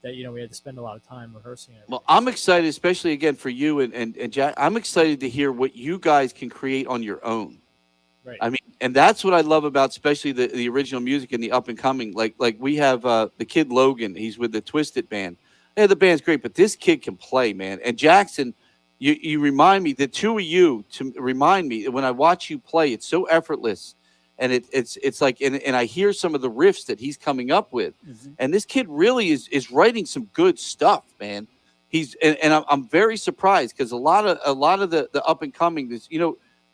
That we had to spend a lot of time rehearsing it. Well, I'm excited, especially again for you and Jack. I'm excited to hear what you guys can create on your own. Right. I mean, and that's what I love about especially the original music and the up and coming. Like we have the kid Logan. He's with the Twisted band. Yeah, the band's great, but this kid can play, man. And Jackson, you remind me, the two of you to remind me that when I watch you play, it's so effortless. And it's like, and I hear some of the riffs that he's coming up with, and this kid really is writing some good stuff, man. I'm very surprised because a lot of the up and coming, this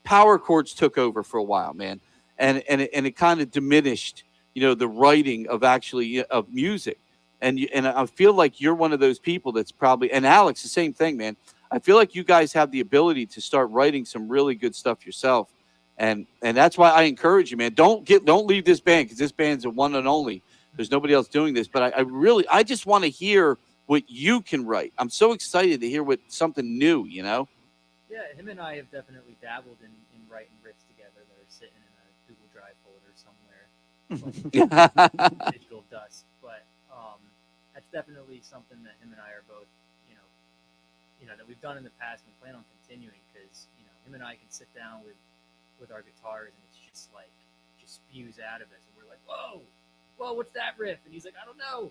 power chords took over for a while, man, and it kind of diminished, the writing of actually of music, and I feel like you're one of those people that's probably, and Alex, the same thing, man. I feel like you guys have the ability to start writing some really good stuff yourself. And that's why I encourage you, man. Don't leave this band because this band's a one and only. There's nobody else doing this. But I just want to hear what you can write. I'm so excited to hear something new, Yeah, him and I have definitely dabbled in writing riffs together that are sitting in a Google Drive folder somewhere. Digital dust. But that's definitely something that him and I are both, that we've done in the past and plan on continuing because, him and I can sit down with our guitars and it's just like just spews out of us, and we're like, whoa, what's that riff? And he's like, I don't know.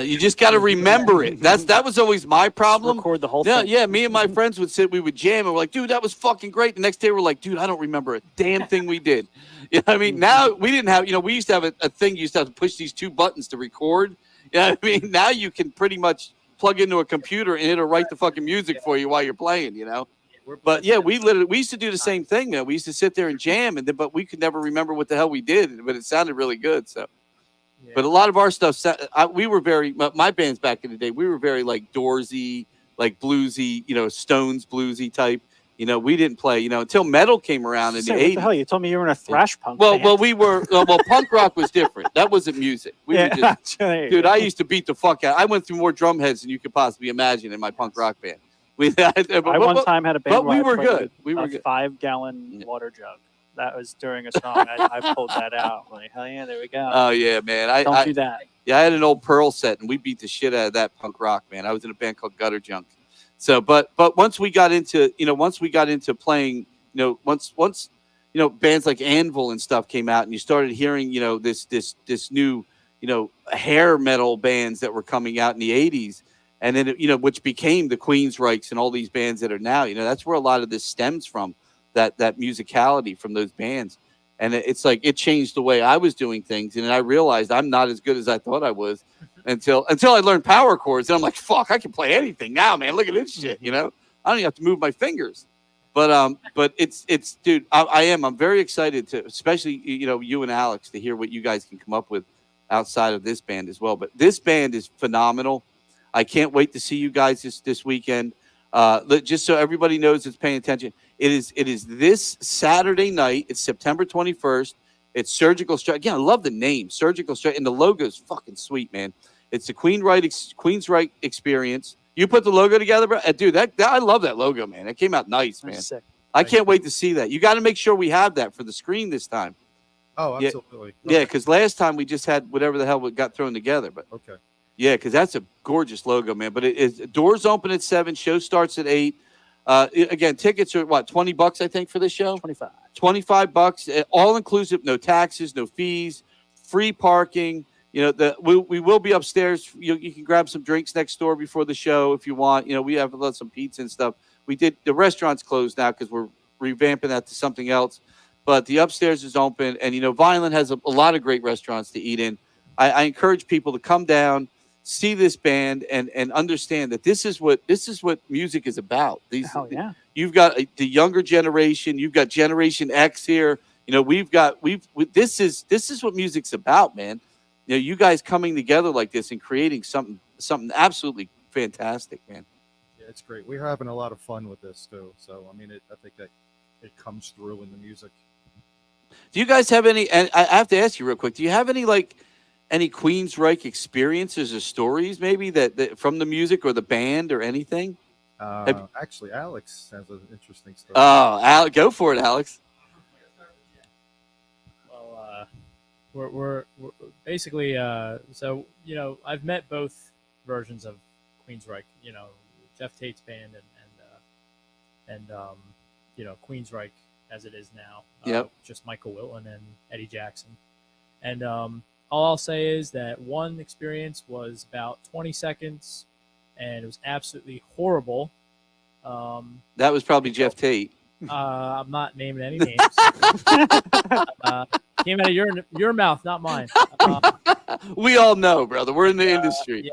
You just got to remember it. That was always my problem. Record the whole Yeah, thing. yeah. Me and my friends we would jam, and we're like, dude, that was fucking great. The next day, we're like, dude, I don't remember a damn thing we did. You know what I mean? Now we didn't have, we used to have a thing. You used to have to push these 2 buttons to record. You know what I mean? Now you can pretty much plug into a computer and it'll write the fucking music for you while you're playing. But yeah, we used to do the same thing, man. We used to sit there and jam, but we could never remember what the hell we did. But it sounded really good. So. Yeah. But a lot of our stuff, we were my bands back in the day, we were very like Doorsy, like bluesy, Stones bluesy type. We didn't play, until metal came around in the What 80s. the hell? You told me you were in a thrash punk Well, band. we were, punk rock was different. That wasn't music. We were just, dude, I used to beat the fuck out. I went through more drum heads than you could possibly imagine in my punk rock band. I one time had a band but we where were I played good. We were good. 5-gallon water jug. That was during a song. I pulled that out. Like, hell yeah, there we go. Oh, yeah, man. Don't do that. Yeah, I had an old Pearl set, and we beat the shit out of that punk rock, man. I was in a band called Gutter Junk. So, but once we got into playing, once bands like Anvil and stuff came out, and you started hearing, this new, hair metal bands that were coming out in the 80s, and then which became the Queensryches and all these bands that are now, that's where a lot of this stems from, that musicality from those bands. And it's like it changed the way I was doing things, and I realized I'm not as good as I thought I was until I learned power chords. And I'm like, fuck, I can play anything now, man. Look at this shit, I don't even have to move my fingers. But it's dude, I'm very excited to, especially you and Alex, to hear what you guys can come up with outside of this band as well. But this band is phenomenal. I can't wait to see you guys this weekend. Just so everybody knows that's paying attention. It is this Saturday night. It's September 21st. It's Surgical Stryche. Again, I love the name, Surgical Stryche, and the logo is fucking sweet, man. It's the Queensryche Experience. You put the logo together, bro? Dude, I love that logo, man. It came out nice, man. Sick. I can't wait to see that. You got to make sure we have that for the screen this time. Oh, absolutely. Yeah, because last time we just had whatever the hell got thrown together. But Okay. yeah, because that's a gorgeous logo, man. But doors open at 7. Show starts at 8. Again, tickets are what, $20, I think, for this show. $25, all inclusive, no taxes, no fees, free parking. We will be upstairs. You can grab some drinks next door before the show if you want. We have some pizza and stuff. The restaurant's closed now because we're revamping that to something else. But the upstairs is open, and Violent has a lot of great restaurants to eat in. I encourage people to come down, see this band, and understand that this is what music is about. You've got the younger generation. You've got Generation X here. This is what music's about, man. You guys coming together like this and creating something absolutely fantastic, man. Yeah, it's great. We're having a lot of fun with this too. So I think that it comes through in the music. Do you guys have any? And I have to ask you real quick. Do you have any any Queensryche experiences or stories maybe that from the music or the band or anything? Actually, Alex has an interesting story. Oh, go for it, Alex. Well, we're basically so I've met both versions of Queensryche. Jeff Tate's band and Queensryche as it is now. Yep. Just Michael Whitland and Eddie Jackson. And all I'll say is that one experience was about 20 seconds, and it was absolutely horrible. That was probably Jeff Tate. I'm not naming any names. Came out of your mouth, not mine. We all know, brother. We're in the industry.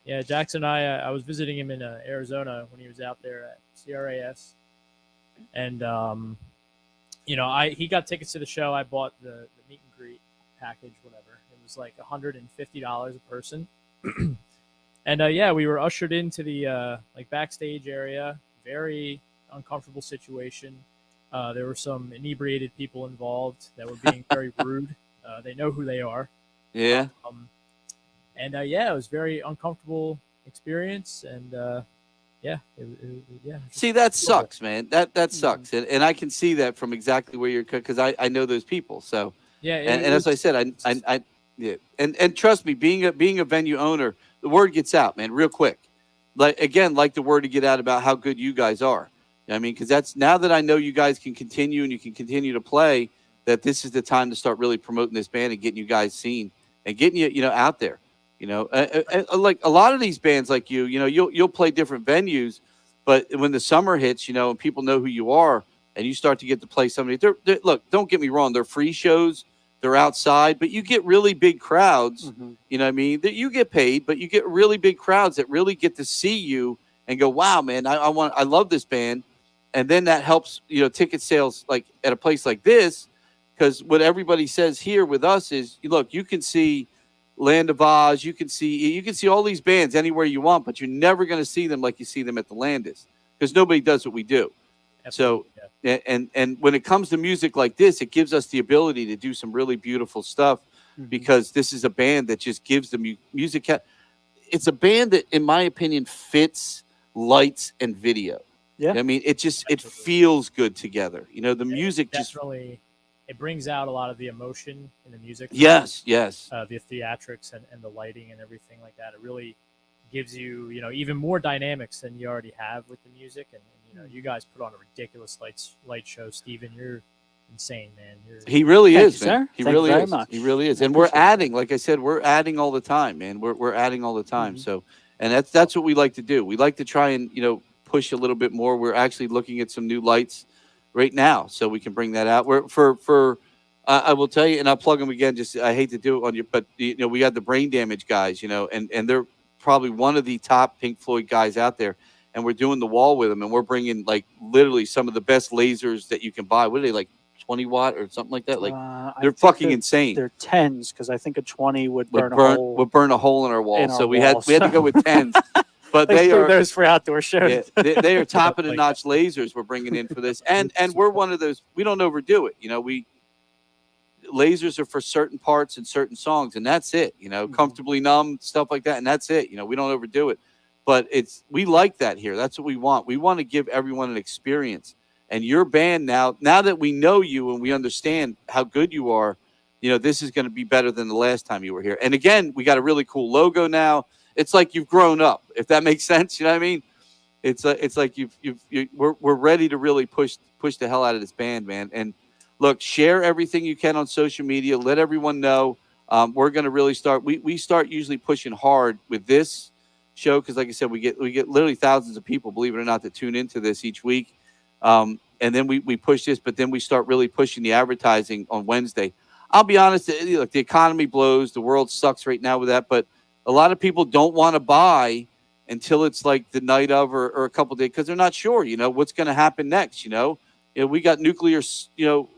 Yeah, Jackson and I was visiting him in Arizona when he was out there at CRAS. And, he got tickets to the show. I bought the meet and greet package, whatever. It was like $150 a person. And, we were ushered into the backstage area. Very uncomfortable situation. There were some inebriated people involved that were being very rude. They know who they are. Yeah. It was very uncomfortable experience. And, See, that sucks, man. That sucks, and I can see that from exactly where you're, because I know those people. So and as I said, I and trust me, being a venue owner, the word gets out, man, real quick. Like the word to get out about how good you guys are. I mean, because that's now that I know you guys can continue and you can continue to play. that this is the time to start really promoting this band and getting you guys seen and getting you out there. Like a lot of these bands like you'll play different venues, but when the summer hits, and people know who you are, and you start to get to play somebody. Look, don't get me wrong, they're free shows, they're outside, but you get really big crowds. You know what I mean? That you get paid, but you get really big crowds that really get to see you and go, wow, man, I love this band. And then that helps, ticket sales like at a place like this, because what everybody says here with us is, look, you can see Land of Oz, you can see all these bands anywhere you want, but you're never going to see them like you see them at the Landis, because nobody does what we do. Absolutely, so, and when it comes to music like this, it gives us the ability to do some really beautiful stuff, because this is a band that just gives the music. It's a band that, in my opinion, fits lights and video. Yeah, I mean, it feels good together. The music definitely. It brings out a lot of the emotion in the music. Yes. The theatrics and the lighting and everything like that. It really gives you, even more dynamics than you already have with the music. And you guys put on a ridiculous light show. Steven, you're insane, man. He really is, you, man. sir. He Thank really you very is. much. He really is. And we're adding, like I said, we're adding all the time, man. We're adding all the time. So, and that's what we like to do. We like to try and, push a little bit more. We're actually looking at some new lights right now, so we can bring that out. I will tell you, and I'll plug them again. Just I hate to do it on you, but we got the Brain Damage guys, and they're probably one of the top Pink Floyd guys out there, and we're doing the wall with them, and we're bringing like literally some of the best lasers that you can buy. What are they, like 20 watt or something like that? Like they're fucking insane. They're 10s, because I think a 20 would burn a hole in our wall. in our So we wall, had to go with 10s. But Let's they do are those for outdoor shows. Yeah, they are top of the notch lasers we're bringing in for this, and we're one of those. We don't overdo it, lasers are for certain parts and certain songs, and that's it. Comfortably numb, stuff like that, and that's it. We don't overdo it, but we like that here. That's what we want. We want to give everyone an experience. And your band now that we know you and we understand how good you are, this is going to be better than the last time you were here. And again, we got a really cool logo now. It's like you've grown up, if that makes sense. You know what I mean? It's like we're ready to really push the hell out of this band, man. And look, share everything you can on social media. Let everyone know. We're going to really start. We start usually pushing hard with this show, because, like I said, we get literally thousands of people, believe it or not, that tune into this each week. And then we push this, but then we start really pushing the advertising on Wednesday. I'll be honest, look, the economy blows. The world sucks right now with that, but a lot of people don't want to buy until it's like the night of or a couple of days, because they're not sure, what's going to happen next. We got nuclear,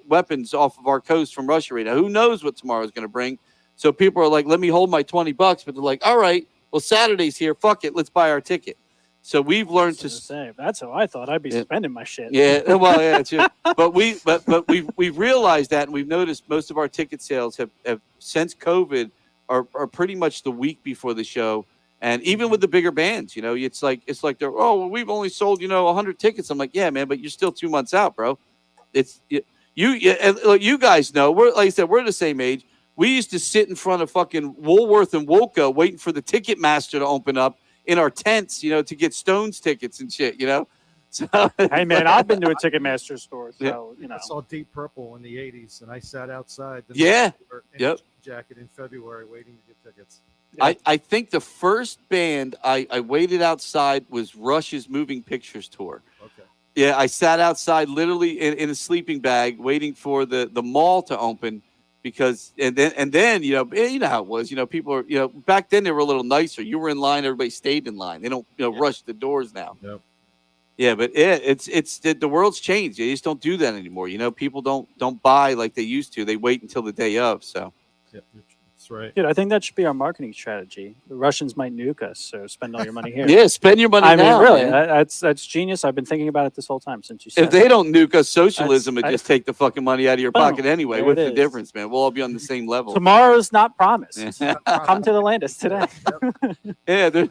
weapons off of our coast from Russia right now. Who knows what tomorrow is going to bring? So people are like, let me hold my $20, but they're like, all right, well, Saturday's here. Fuck it. Let's buy our ticket. So we've learned to say that's how I thought I'd be spending my shit. Yeah, well, yeah, it's just, but we've realized that, and we've noticed most of our ticket sales have since COVID are pretty much the week before the show. And even with the bigger bands, it's like they're, oh, well, we've only sold 100 tickets. I'm like, yeah, man, but you're still 2 months out, bro. It's you guys know, we're, like I said, we're the same age. We used to sit in front of fucking Woolworth and Wolco waiting for the Ticketmaster to open up in our tents, to get Stones tickets and shit, So, hey, man, I've been to a Ticketmaster store, so, I saw Deep Purple in the 80s, and I sat outside the jacket in February waiting to get tickets. I think the first band I waited outside was Rush's Moving Pictures tour. Okay. Yeah, I sat outside literally in a sleeping bag waiting for the mall to open, because and then you know how it was. People are back then they were a little nicer. You were in line, everybody stayed in line. They don't rush the doors now. Yep. Yeah, but it's the world's changed. They just don't do that anymore. People don't buy like they used to. They wait until the day of. So. Yep. That's right. Dude, I think that should be our marketing strategy. The Russians might nuke us, so spend all your money here. Yeah, spend your money now. I mean, really, man. that's genius. I've been thinking about it this whole time since you said. If they don't nuke us, socialism would just take the fucking money out of your pocket anyway. What's the difference, man? We'll all be on the same level. Tomorrow's not promised. Come to the Landis today. Yeah,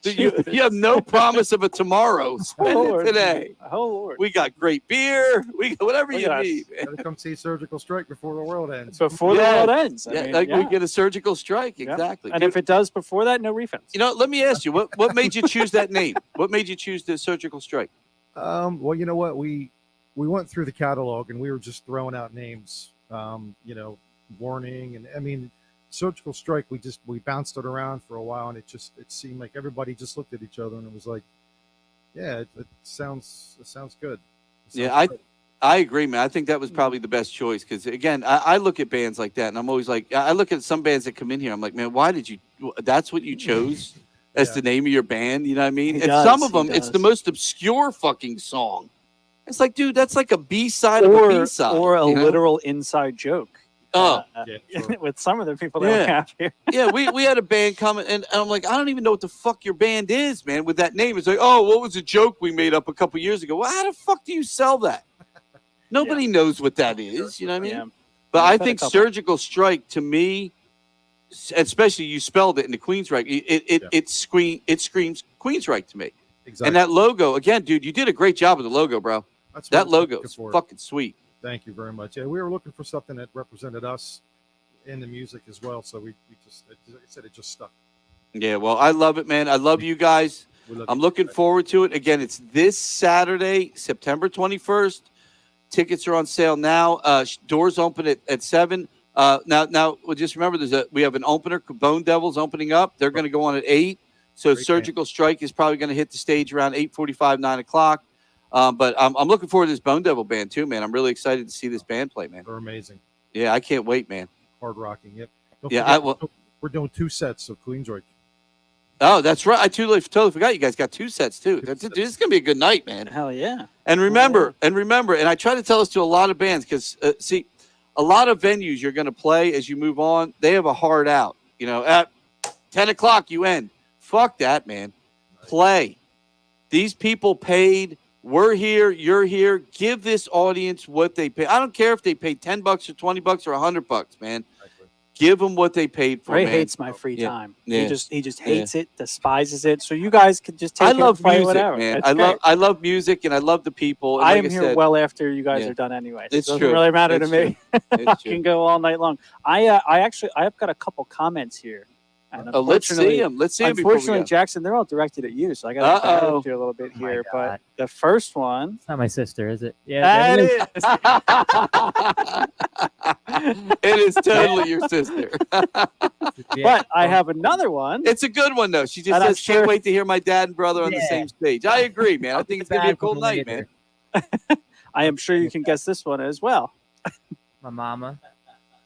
you have no promise of a tomorrow. Spend it today. Oh Lord, we got great beer. We got whatever you need. Gotta come see Surgical Stryche before the world ends. Before the world ends. I mean, we get a Surgical Stryche. Exactly. And if it does before that, no refunds. Let me ask you, what made you choose that name? What made you choose the Surgical Stryche? Well, you know what, we we went through the catalog and we were just throwing out names, Warning, and I mean, Surgical Stryche. We bounced it around for a while, and it seemed like everybody just looked at each other, and it was like, yeah, it sounds good. I agree, man. I think that was probably the best choice because, again, I look at bands like that, and I'm always like, I look at some bands that come in here. I'm like, man, why did you? That's what you chose as the name of your band. You know what I mean? And some of them, it's the most obscure fucking song. It's like, dude, that's like a B-side of a B-side, or a literal inside joke. With some of the people that we have here. Yeah, we had a band come, and I'm like, I don't even know what the fuck your band is, man. With that name, it's like, oh, what was a joke we made up a couple years ago? Well, how the fuck do you sell that? Nobody knows what that is. You know what I mean? Yeah. But I think Surgical Stryche, to me, especially you spelled it in the Queensryche, it screams Queensryche to me. Exactly. And that logo, again, dude, you did a great job with the logo, bro. That logo is fucking sweet. Thank you very much. Yeah, we were looking for something that represented us in the music as well. So we just, like I said, it just stuck. Yeah, well, I love it, man. I love you guys. I'm looking forward to it. Again, it's this Saturday, September 21st. Tickets are on sale now. Doors open at 7. Now, well, just remember, we have an opener. Bone Devils opening up. They're going to go on at 8. So Surgical Stryche is probably going to hit the stage around 8:45, 9 o'clock. But I'm looking forward to this Bone Devil band too, man. I'm really excited to see this band play, man. They're amazing. Yeah, I can't wait, man. Hard rocking, yep. We're doing 2 sets of Queensryche. Oh, that's right. I totally forgot you guys got 2 sets too. This is gonna be a good night, man. Hell yeah. And remember, and I try to tell this to a lot of bands because see, a lot of venues you're gonna play as you move on, they have a hard out. At 10 o'clock you end. Fuck that, man. Play. These people paid. We're here. You're here. Give this audience what they pay. I don't care if they paid $10 or $20 or $100, man. Give them what they paid for. Ray hates my free time. Yeah. He just hates it, despises it. So you guys could just take I it love and play music, whatever. man. That's I love music and I love the people. And I like am here said, well after you guys are done anyway. So It's it doesn't true. really matter to It's me. true. I It's true. can go all night long. I've got a couple comments here. And Let's see them. Let's see them. Unfortunately, Jackson, they're all directed at you, so I got to interrupt you a little bit Oh my here. But God. the first one, It's not my sister, is it? Yeah, It is totally your sister. But I have another one. It's a good one, though. She just And I'm says, sure- can't wait to hear my dad and brother on the Yeah. same stage. I agree, man. I think it's going to be a cool night, man. I am sure you can guess this one as well. My mama.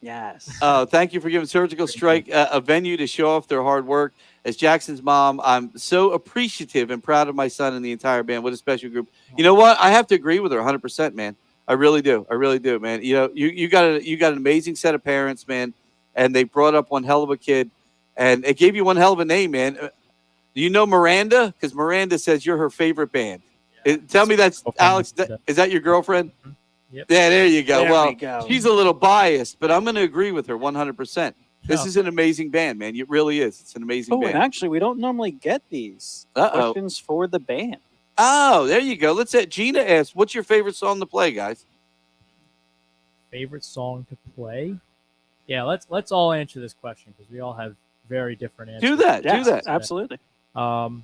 Yes. Oh, thank you for giving Surgical Stryche a venue to show off their hard work. As Jackson's mom, I'm so appreciative and proud of my son and the entire band. What a special group. You know what? I have to agree with her 100%, man. I really do. I really do, man. You got an amazing set of parents, man, and they brought up one hell of a kid, and it gave you one hell of a name, man. Do you know Miranda? Because Miranda says you're her favorite band. Tell me that's Alex. Is that your girlfriend? Yep. Yeah, there you go. There we go. She's a little biased, but I'm going to agree with her 100%. This is an amazing band, man. It really is. It's an amazing Oh, band. and actually, we don't normally get these questions for the band. Oh, there you go. Gina asked, what's your favorite song to play, guys? Favorite song to play? Yeah, let's all answer this question because we all have very different answers. Do that. Yes, Do that. Absolutely. Oh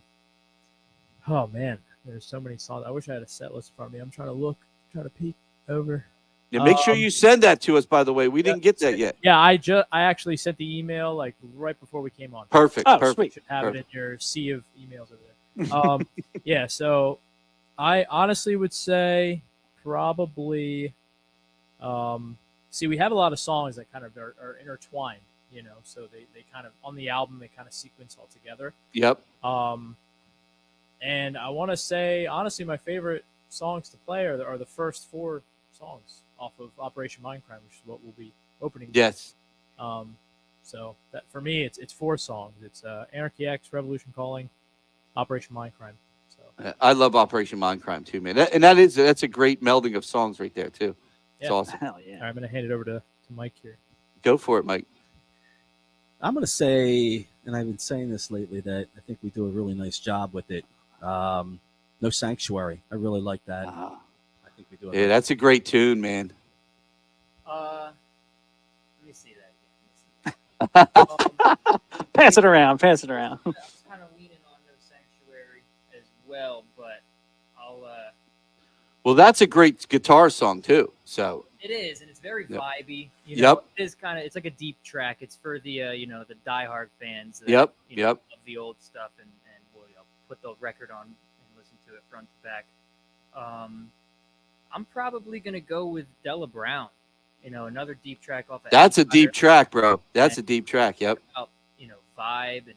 man, there's so many songs. I wish I had a set list in front of me. I'm trying to peek over. Yeah, make sure you send that to us, by the way. We didn't get that yet. Yeah, I actually sent the email like right before we came on. Perfect. Oh, Perfect. sweet. You should have it in your sea of emails over there. Yeah, so I honestly would say probably see, we have a lot of songs that kind of are intertwined, so they kind of on the album they kind of sequence all together. Yep. And I want to say honestly my favorite songs to play are the first 4 songs off of Operation Mindcrime, which is what we'll be opening with. Yes. So that for me it's 4 songs. It's Anarchy X, Revolution Calling, Operation Mindcrime. So I love Operation Mindcrime too, man. That's a great melding of songs right there too. It's awesome. Hell yeah. all right, I'm gonna hand it over to Mike here. Go for it, Mike. I'm going to say, and I've been saying this lately, that I think we do a really nice job with it. No Sanctuary. I really like that. I think we do. Yeah, that's a great tune, man. Let me see that again. Pass it around. I was kind of leaning on No Sanctuary as well, but Well, that's a great guitar song too. So It is, and it's very Yep. vibey. You know, Yep. it is kind of. It's like a deep track. It's for the the diehard fans. That, Yep, You know, yep. Love the old stuff and will put the record on and listen to it front to back. I'm probably gonna go with Della Brown. Another deep track off of that's a Empire. deep track, bro. That's a deep track. Yep. About, vibe and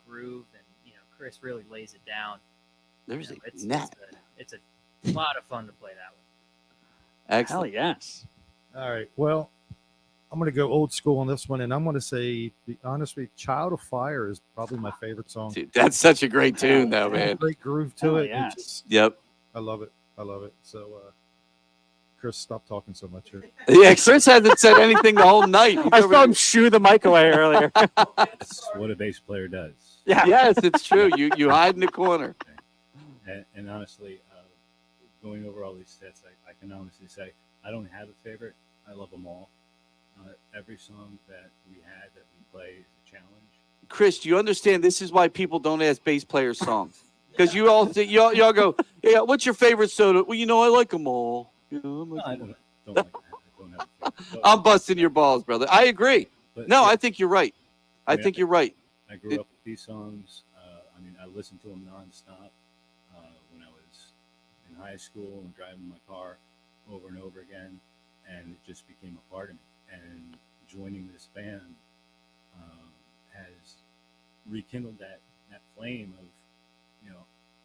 groove, and Chris really lays it down. There's It's a lot of fun to play that one. Excellent. Hell yes. All right. Well, I'm going to go old school on this one, and I'm going to say, be honest with you, "Child of Fire" is probably my favorite song. Dude, that's such a great tune, though, man. Great groove to Hell it. yes. It's just- Yep. I love it. I love it. So, Chris, stop talking so much here. Yeah, Chris hasn't said anything the whole night. He's I over saw him there- shoo the mic away earlier. That's what a bass player does. Yeah. Yes, it's true. You hide in the corner. And honestly, going over all these sets, I can honestly say I don't have a favorite. I love them all. Every song that we had that we play is a challenge. Chris, do you understand? This is why people don't ask bass players songs. Because y'all go, yeah, what's your favorite soda? Well, I like them all. I No, like I 'em all. don't like that. I don't have a favorite. I'm busting your balls, brother. I agree. But No, yeah, I think you're right. I mean, think you're right. I grew up with these songs. I listened to them nonstop when I was in high school and driving my car over and over again, and it just became a part of me. And joining this band has rekindled that flame of,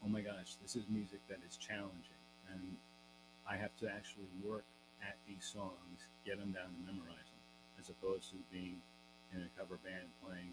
oh my gosh, this is music that is challenging, and I have to actually work at these songs, get them down and memorize them, as opposed to being in a cover band playing,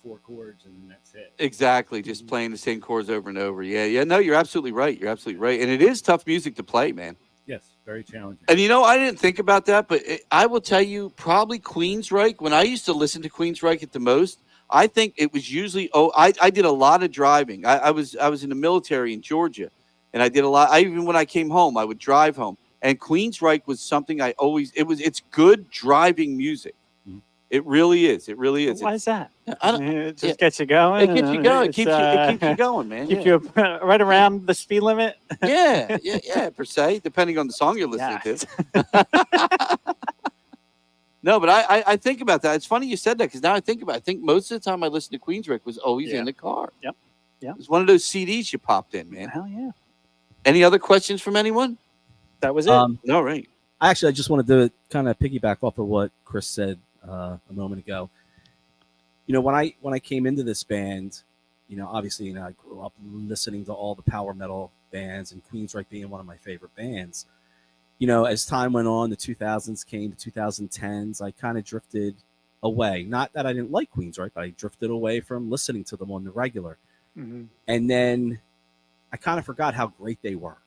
4 chords and then that's it. Exactly. Just playing the same chords over and over. Yeah. No, you're absolutely right. You're absolutely right. And it is tough music to play, man. Yes, very challenging. And I didn't think about that, but I will tell you, probably Queensryche. When I used to listen to Queensryche at the most, I think it was usually. I did a lot of driving. I was in the military in Georgia, and I did a lot. Even when I came home, I would drive home, and Queensryche was something I always. It's good driving music. Mhm. It really is. It really is. Why is that? I don't. It just yeah. gets you going. It gets you going. It It's, keeps you going, man. Keeps Yeah. you right around the speed limit. Yeah, per se, depending on the song you're listening Yeah. to. No, but I think about that. It's funny you said that because now I think about it. I think most of the time I listened to Queensryche was always Yeah. in the car. Yep. It was one of those CDs you popped in, man. Hell yeah. Any other questions from anyone? That was it. No, right. I just wanted to kind of piggyback off of what Chris said a moment ago. When I came into this band, obviously, I grew up listening to all the power metal bands, and Queensryche being one of my favorite bands. As time went on, the 2000s came, the 2010s, I kind of drifted away. Not that I didn't like Queensryche, but I drifted away from listening to them on the regular. Mm-hmm. And then I kind of forgot how great they were,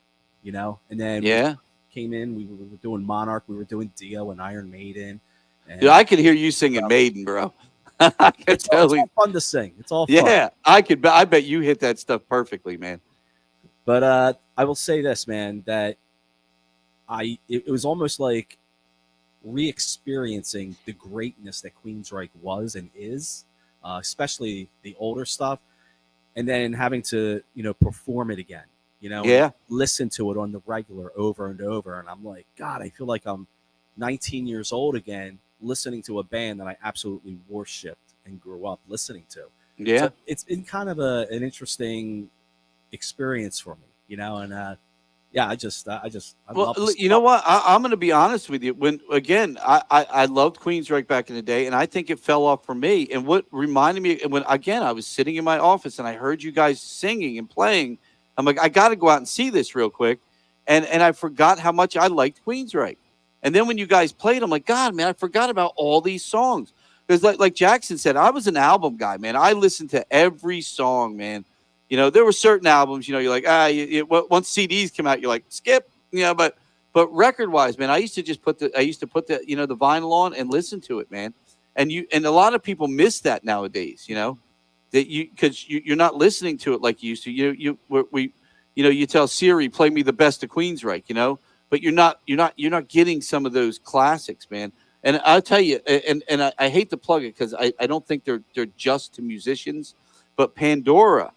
And then Yeah. came in, we were doing Monarch, we were doing Dio and Iron Maiden. And Dude, I could hear you singing Maiden, bro. I could it's all fun to sing. It's all fun. Yeah, I could. I bet you hit that stuff perfectly, man. But I will say this, man, that it was almost like re-experiencing the greatness that Queensryche was and is, especially the older stuff, and then having to perform it again. Yeah. Listen to it on the regular over and over, and I'm like, God, I feel like I'm 19 years old again, listening to a band that I absolutely worshipped and grew up listening to. Yeah. So it's been kind of an interesting experience for me, and yeah, I Well, love you know what? I'm going to be honest with you. When again, I loved Queensryche back in the day, and I think it fell off for me. And what reminded me when again I was sitting in my office and I heard you guys singing and playing, I'm like, I got to go out and see this real quick, and I forgot how much I liked Queensryche. And then when you guys played, I'm like, God, man, I forgot about all these songs. Because like Jackson said, I was an album guy, man. I listened to every song, man. There were certain albums, you're like, once CDs come out, you're like, skip, but record wise, man, I used to put the the vinyl on and listen to it, man. And a lot of people miss that nowadays, because you're not listening to it like you used to. You tell Siri, play me the best of Queensryche, but you're not getting some of those classics, man. And I'll tell you, and I hate to plug it because I don't think they're just to musicians, but Pandora.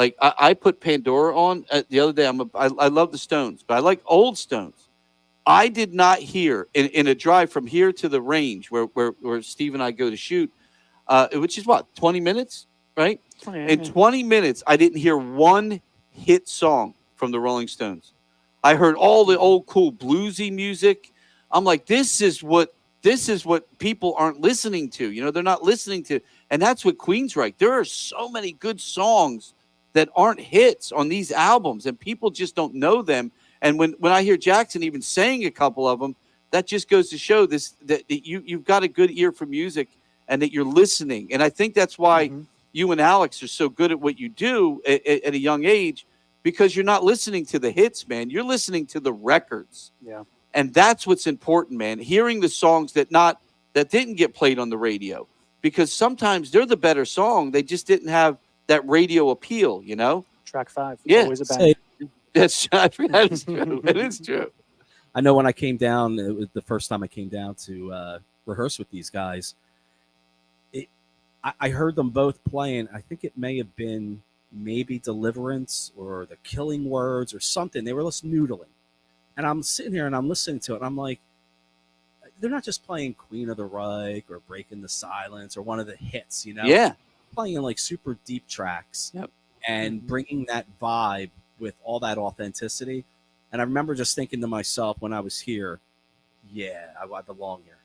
Like I put Pandora on the other day. I love the Stones, but I like old Stones. I did not hear in a drive from here to the range where Steve and I go to shoot, which is what 20 minutes, right? In 20 minutes, I didn't hear one hit song from the Rolling Stones. I heard all the old cool bluesy music. I'm like, this is what people aren't listening to. You know, they're not listening to, and that's what Queensryche. There are so many good songs that aren't hits on these albums, and people just don't know them. And when I hear Jackson even saying a couple of them, that just goes to show that you've got a good ear for music and that you're listening. And I think that's why you and Alex are so good at what you do at a young age, because you're not listening to the hits, man. You're listening to the records. Yeah. And that's what's important, man. Hearing the songs that didn't get played on the radio, because sometimes they're the better song. They just didn't have that radio appeal, you know? Track 5. Yeah. Always a banger. That's that is true. It is true. I know when I came down, it was the first time I came down to rehearse with these guys. I heard them both playing. I think it may have been maybe Deliverance or The Killing Words or something. They were just noodling. And I'm sitting here and I'm listening to it. And I'm like, they're not just playing Queen of the Reich or Breaking the Silence or one of the hits, you know? Yeah. Playing like super deep tracks. Yep. And bringing that vibe with all that authenticity. And I remember just thinking to myself when I was here, yeah, I belong here.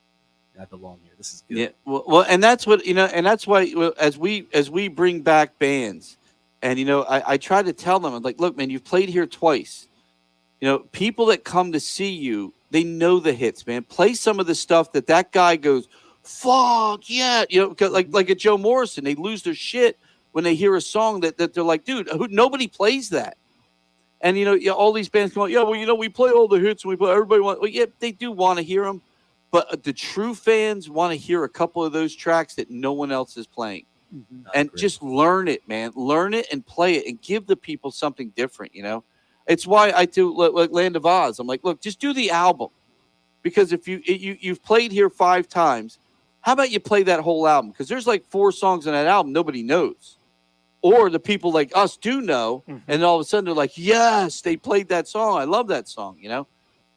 I belong here. This is good. Yeah. Well, and that's what, and that's why as we bring back bands, and, I try to tell them, I'm like, look, man, you've played here twice. People that come to see you, they know the hits, man. Play some of the stuff that guy goes, fuck, yeah. Like a Joe Morrison, they lose their shit when they hear a song that they're like, dude, nobody plays that. And, all these bands come out, yeah, well, we play all the hits and we play, everybody wants, well, yeah, they do want to hear them. But the true fans want to hear a couple of those tracks that no one else is playing. And just learn it, man. Learn it and play it and give the people something different, It's why I do like Land of Oz. I'm like, look, just do the album. Because if you've played here 5 times, how about you play that whole album? Because there's like 4 songs on that album nobody knows. Or the people like us do know, and all of a sudden they're like, yes, they played that song. I love that song,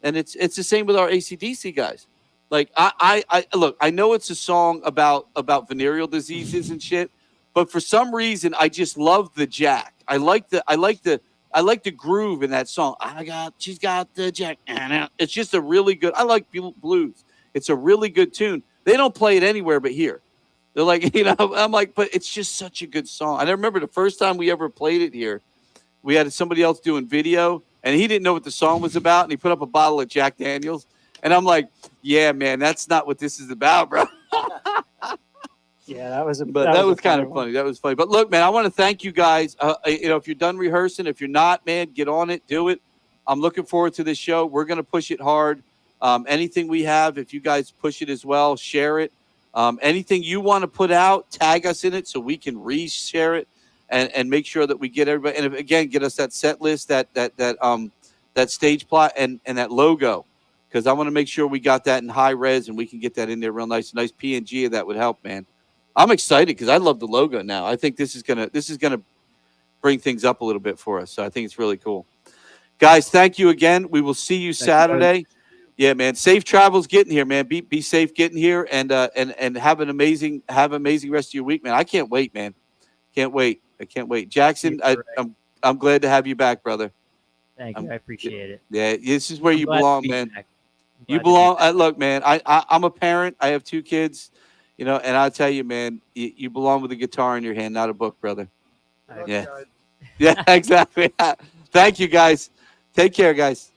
And it's the same with our AC/DC guys. Like I look, I know it's a song about venereal diseases and shit, but for some reason I just love the jack. I like the groove in that song. She's got the jack. It's just a really good. I like blues. It's a really good tune. They don't play it anywhere but here. They're like, I'm like, but it's just such a good song. And I remember the first time we ever played it here, we had somebody else doing video, and he didn't know what the song was about, and he put up a bottle of Jack Daniels. And I'm like, yeah, man, that's not what this is about, bro. Yeah, that was kind of funny. That was funny. But look, man, I want to thank you guys. If you're done rehearsing, if you're not, man, get on it, do it. I'm looking forward to this show. We're going to push it hard. Anything we have, if you guys push it as well, share it. Anything you want to put out, tag us in it so we can re-share it and make sure that we get everybody. And again, get us that set list, that stage plot, and that logo. Because I want to make sure we got that in high res and we can get that in there real nice. A nice PNG of that would help, man. I'm excited because I love the logo now. I think this is gonna bring things up a little bit for us. So I think it's really cool. Guys, thank you again. We will see you Saturday. Yeah, man. Safe travels getting here, man. Be safe getting here and have an amazing rest of your week, man. I can't wait, man. Can't wait. I can't wait. Jackson, I'm glad to have you back, brother. Thank you. I appreciate it. Yeah, this is where you belong, man. You belong. Look, man, I'm a parent. I have 2 kids, and I'll tell you, man, you belong with a guitar in your hand, not a book, brother. Yeah. Yeah, exactly. Thank you, guys. Take care, guys.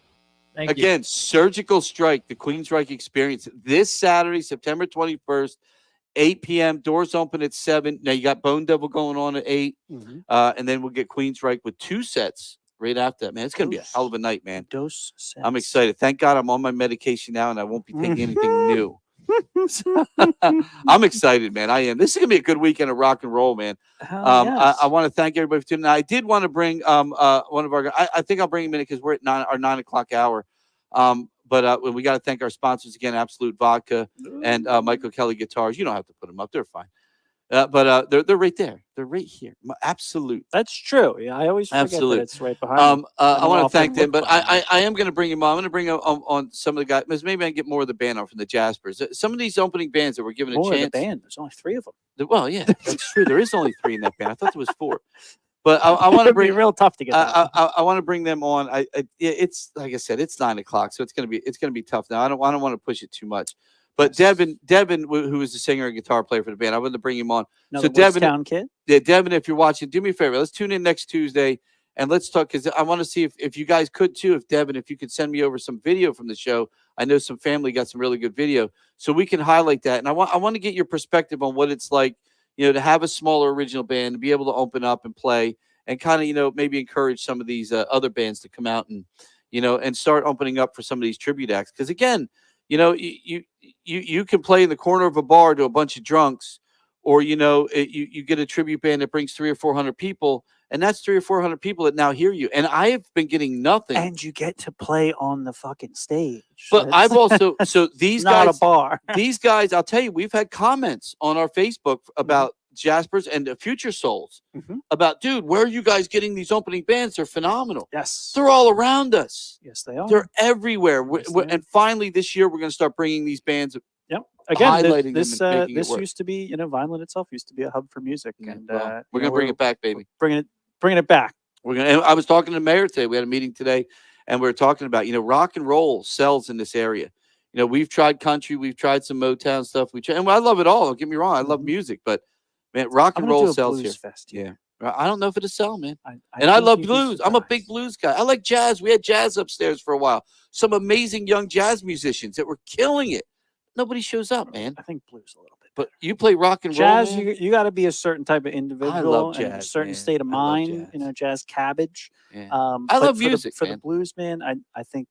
Thank Again, you. Surgical Stryche, the Queensryche Experience, this Saturday, September 21st, 8 p.m. Doors open at 7. Now, you got Bone Devil going on at 8, and then we'll get Queensryche with 2 sets right after that, man. It's going to be a hell of a night, man. I'm excited. Thank God I'm on my medication now, and I won't be taking anything new. I'm excited, man. I am. This is going to be a good weekend of rock and roll, man. Yes. I want to thank everybody for tuning in. I did want to bring one of our guys. I think I'll bring him in because we're at our 9 o'clock hour. But we got to thank our sponsors again, Absolute Vodka and Michael Kelly Guitars. You don't have to put them up. They're fine. But they're right there. They're right here. Absolute. That's true. Yeah, I always forget Absolute. that it's right behind me. I don't want to often thank them, look but behind me. I am going to bring them on. I'm going to bring on some of the guys. Maybe I can get more of the band on from the Jaspers. Some of these opening bands that were given a More of the chance. band. There's only 3 of them. Well, yeah, it's true. There is only 3 in that band. I thought there was 4. But I want to It'd be bring. real tough to get that. I want to bring them on. It's like I said, it's 9 o'clock, so it's gonna be tough now. I don't want to push it too much. But Devin, who is the singer and guitar player for the band, I wanted to bring him on. Another So Devin, Woodstown kid. yeah, Devin, if you're watching, do me a favor. Let's tune in next Tuesday and let's talk, because I want to see if you guys could too. If Devin, if you could send me over some video from the show. I know some family got some really good video, so we can highlight that. And I want to get your perspective on what it's like, to have a smaller original band, to be able to open up and play, and kind of, maybe encourage some of these other bands to come out and, and start opening up for some of these tribute acts. Because again, you can play in the corner of a bar to a bunch of drunks, or you get a tribute band that brings 300 or 400 people, and that's 300 or 400 people that now hear you. And I have been getting nothing. And you get to play on the fucking stage. But I've also these not guys, a bar. These guys, I'll tell you, we've had comments on our Facebook about Jaspers and the Future Souls about, dude, where are you guys getting these opening bands? They're phenomenal. Yes, they're all around us. Yes, they are. They're everywhere. Yes, they are. And finally, this year, we're going to start bringing these bands. Yep. Again, highlighting this them and making this it work. used to be, Vineland itself used to be a hub for music, and Well, we're going to bring it back, baby. Bringing it back. We're going to. I was talking to the mayor today. We had a meeting today, and we were talking about, rock and roll sells in this area. We've tried country, we've tried some Motown stuff. And I love it all. Don't get me wrong. I love music, but man, rock and roll sells here. Fest, yeah. I don't know if it'll sell, man. I I love blues. I'm a big blues guy. I like jazz. We had jazz upstairs for a while. Some amazing young jazz musicians that were killing it. Nobody shows up, man. I think blues a little bit. But you play rock and Jazz, roll, man? you got to be a certain type of individual, love and a jazz, certain man. state of I love mind. Jazz cabbage. Yeah. I love but music, for man. the blues, man. I think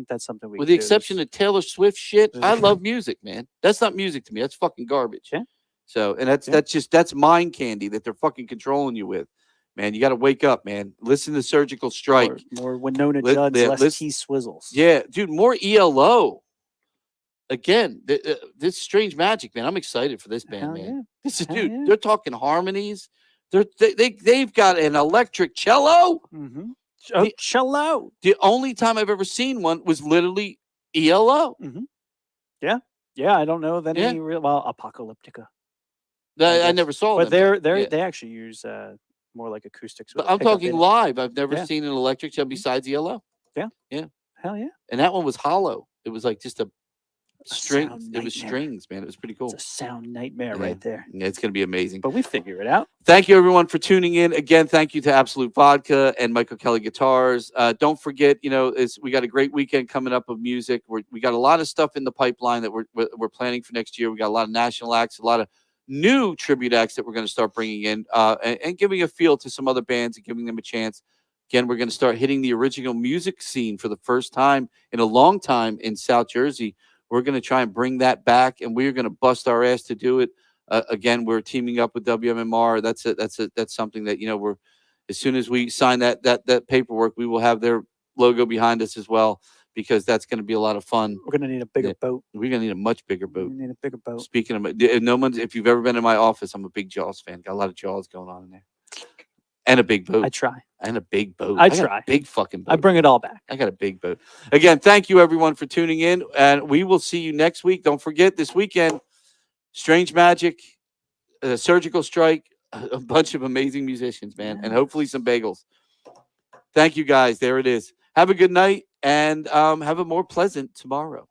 that's something we. With the could do. exception of Taylor Swift shit, I love music, man. That's not music to me. That's fucking garbage. Yeah. So, and that's mind candy that they're fucking controlling you with, man. You got to wake up, man. Listen to Surgical Stryche. More Winona Judd, less T Swizzles. Yeah, dude, more ELO. Again, this Strange Magic, man. I'm excited for this band, Hell man. yeah. This is, Hell dude. yeah. They're talking harmonies. They've got an electric cello. Mm-hmm. Oh, cello. The only time I've ever seen one was literally ELO. Mm-hmm. Yeah, I don't know of any real. Well, Apocalyptica. I never saw but them. they actually use more like acoustics. But I'm talking live. I've never seen an electric cello besides ELO. Yeah. Hell yeah. And that one was hollow. It was like just a string. sound It was nightmare. strings, man. It was pretty cool. It's a sound nightmare Yeah. right there. Yeah, it's going to be amazing. But we figure it out. Thank you, everyone, for tuning in. Again, thank you to Absolute Vodka and Michael Kelly Guitars. Don't forget, we got a great weekend coming up of music. We got a lot of stuff in the pipeline that we're planning for next year. We got a lot of national acts, a lot of new tribute acts that we're going to start bringing in, and giving a feel to some other bands and giving them a chance. Again, we're going to start hitting the original music scene for the first time in a long time in South Jersey. We're going to try and bring that back, and we're going to bust our ass to do it. Again, we're teaming up with WMMR. That's something that we're, as soon as we sign that paperwork, we will have their logo behind us as well, because that's going to be a lot of fun. We're going to need a bigger boat. We're going to need a much bigger boat. We need a bigger boat. Speaking of, if you've ever been in my office, I'm a big Jaws fan. Got a lot of Jaws going on in there. And a big boat. I try. And a big boat. I got try. a big fucking boat. I bring it all back. I got a big boat. Again, thank you, everyone, for tuning in. And we will see you next week. Don't forget, this weekend, Strange Magic, Surgical Stryche, a bunch of amazing musicians, man. And hopefully some bagels. Thank you, guys. There it is. Have a good night, and have a more pleasant tomorrow.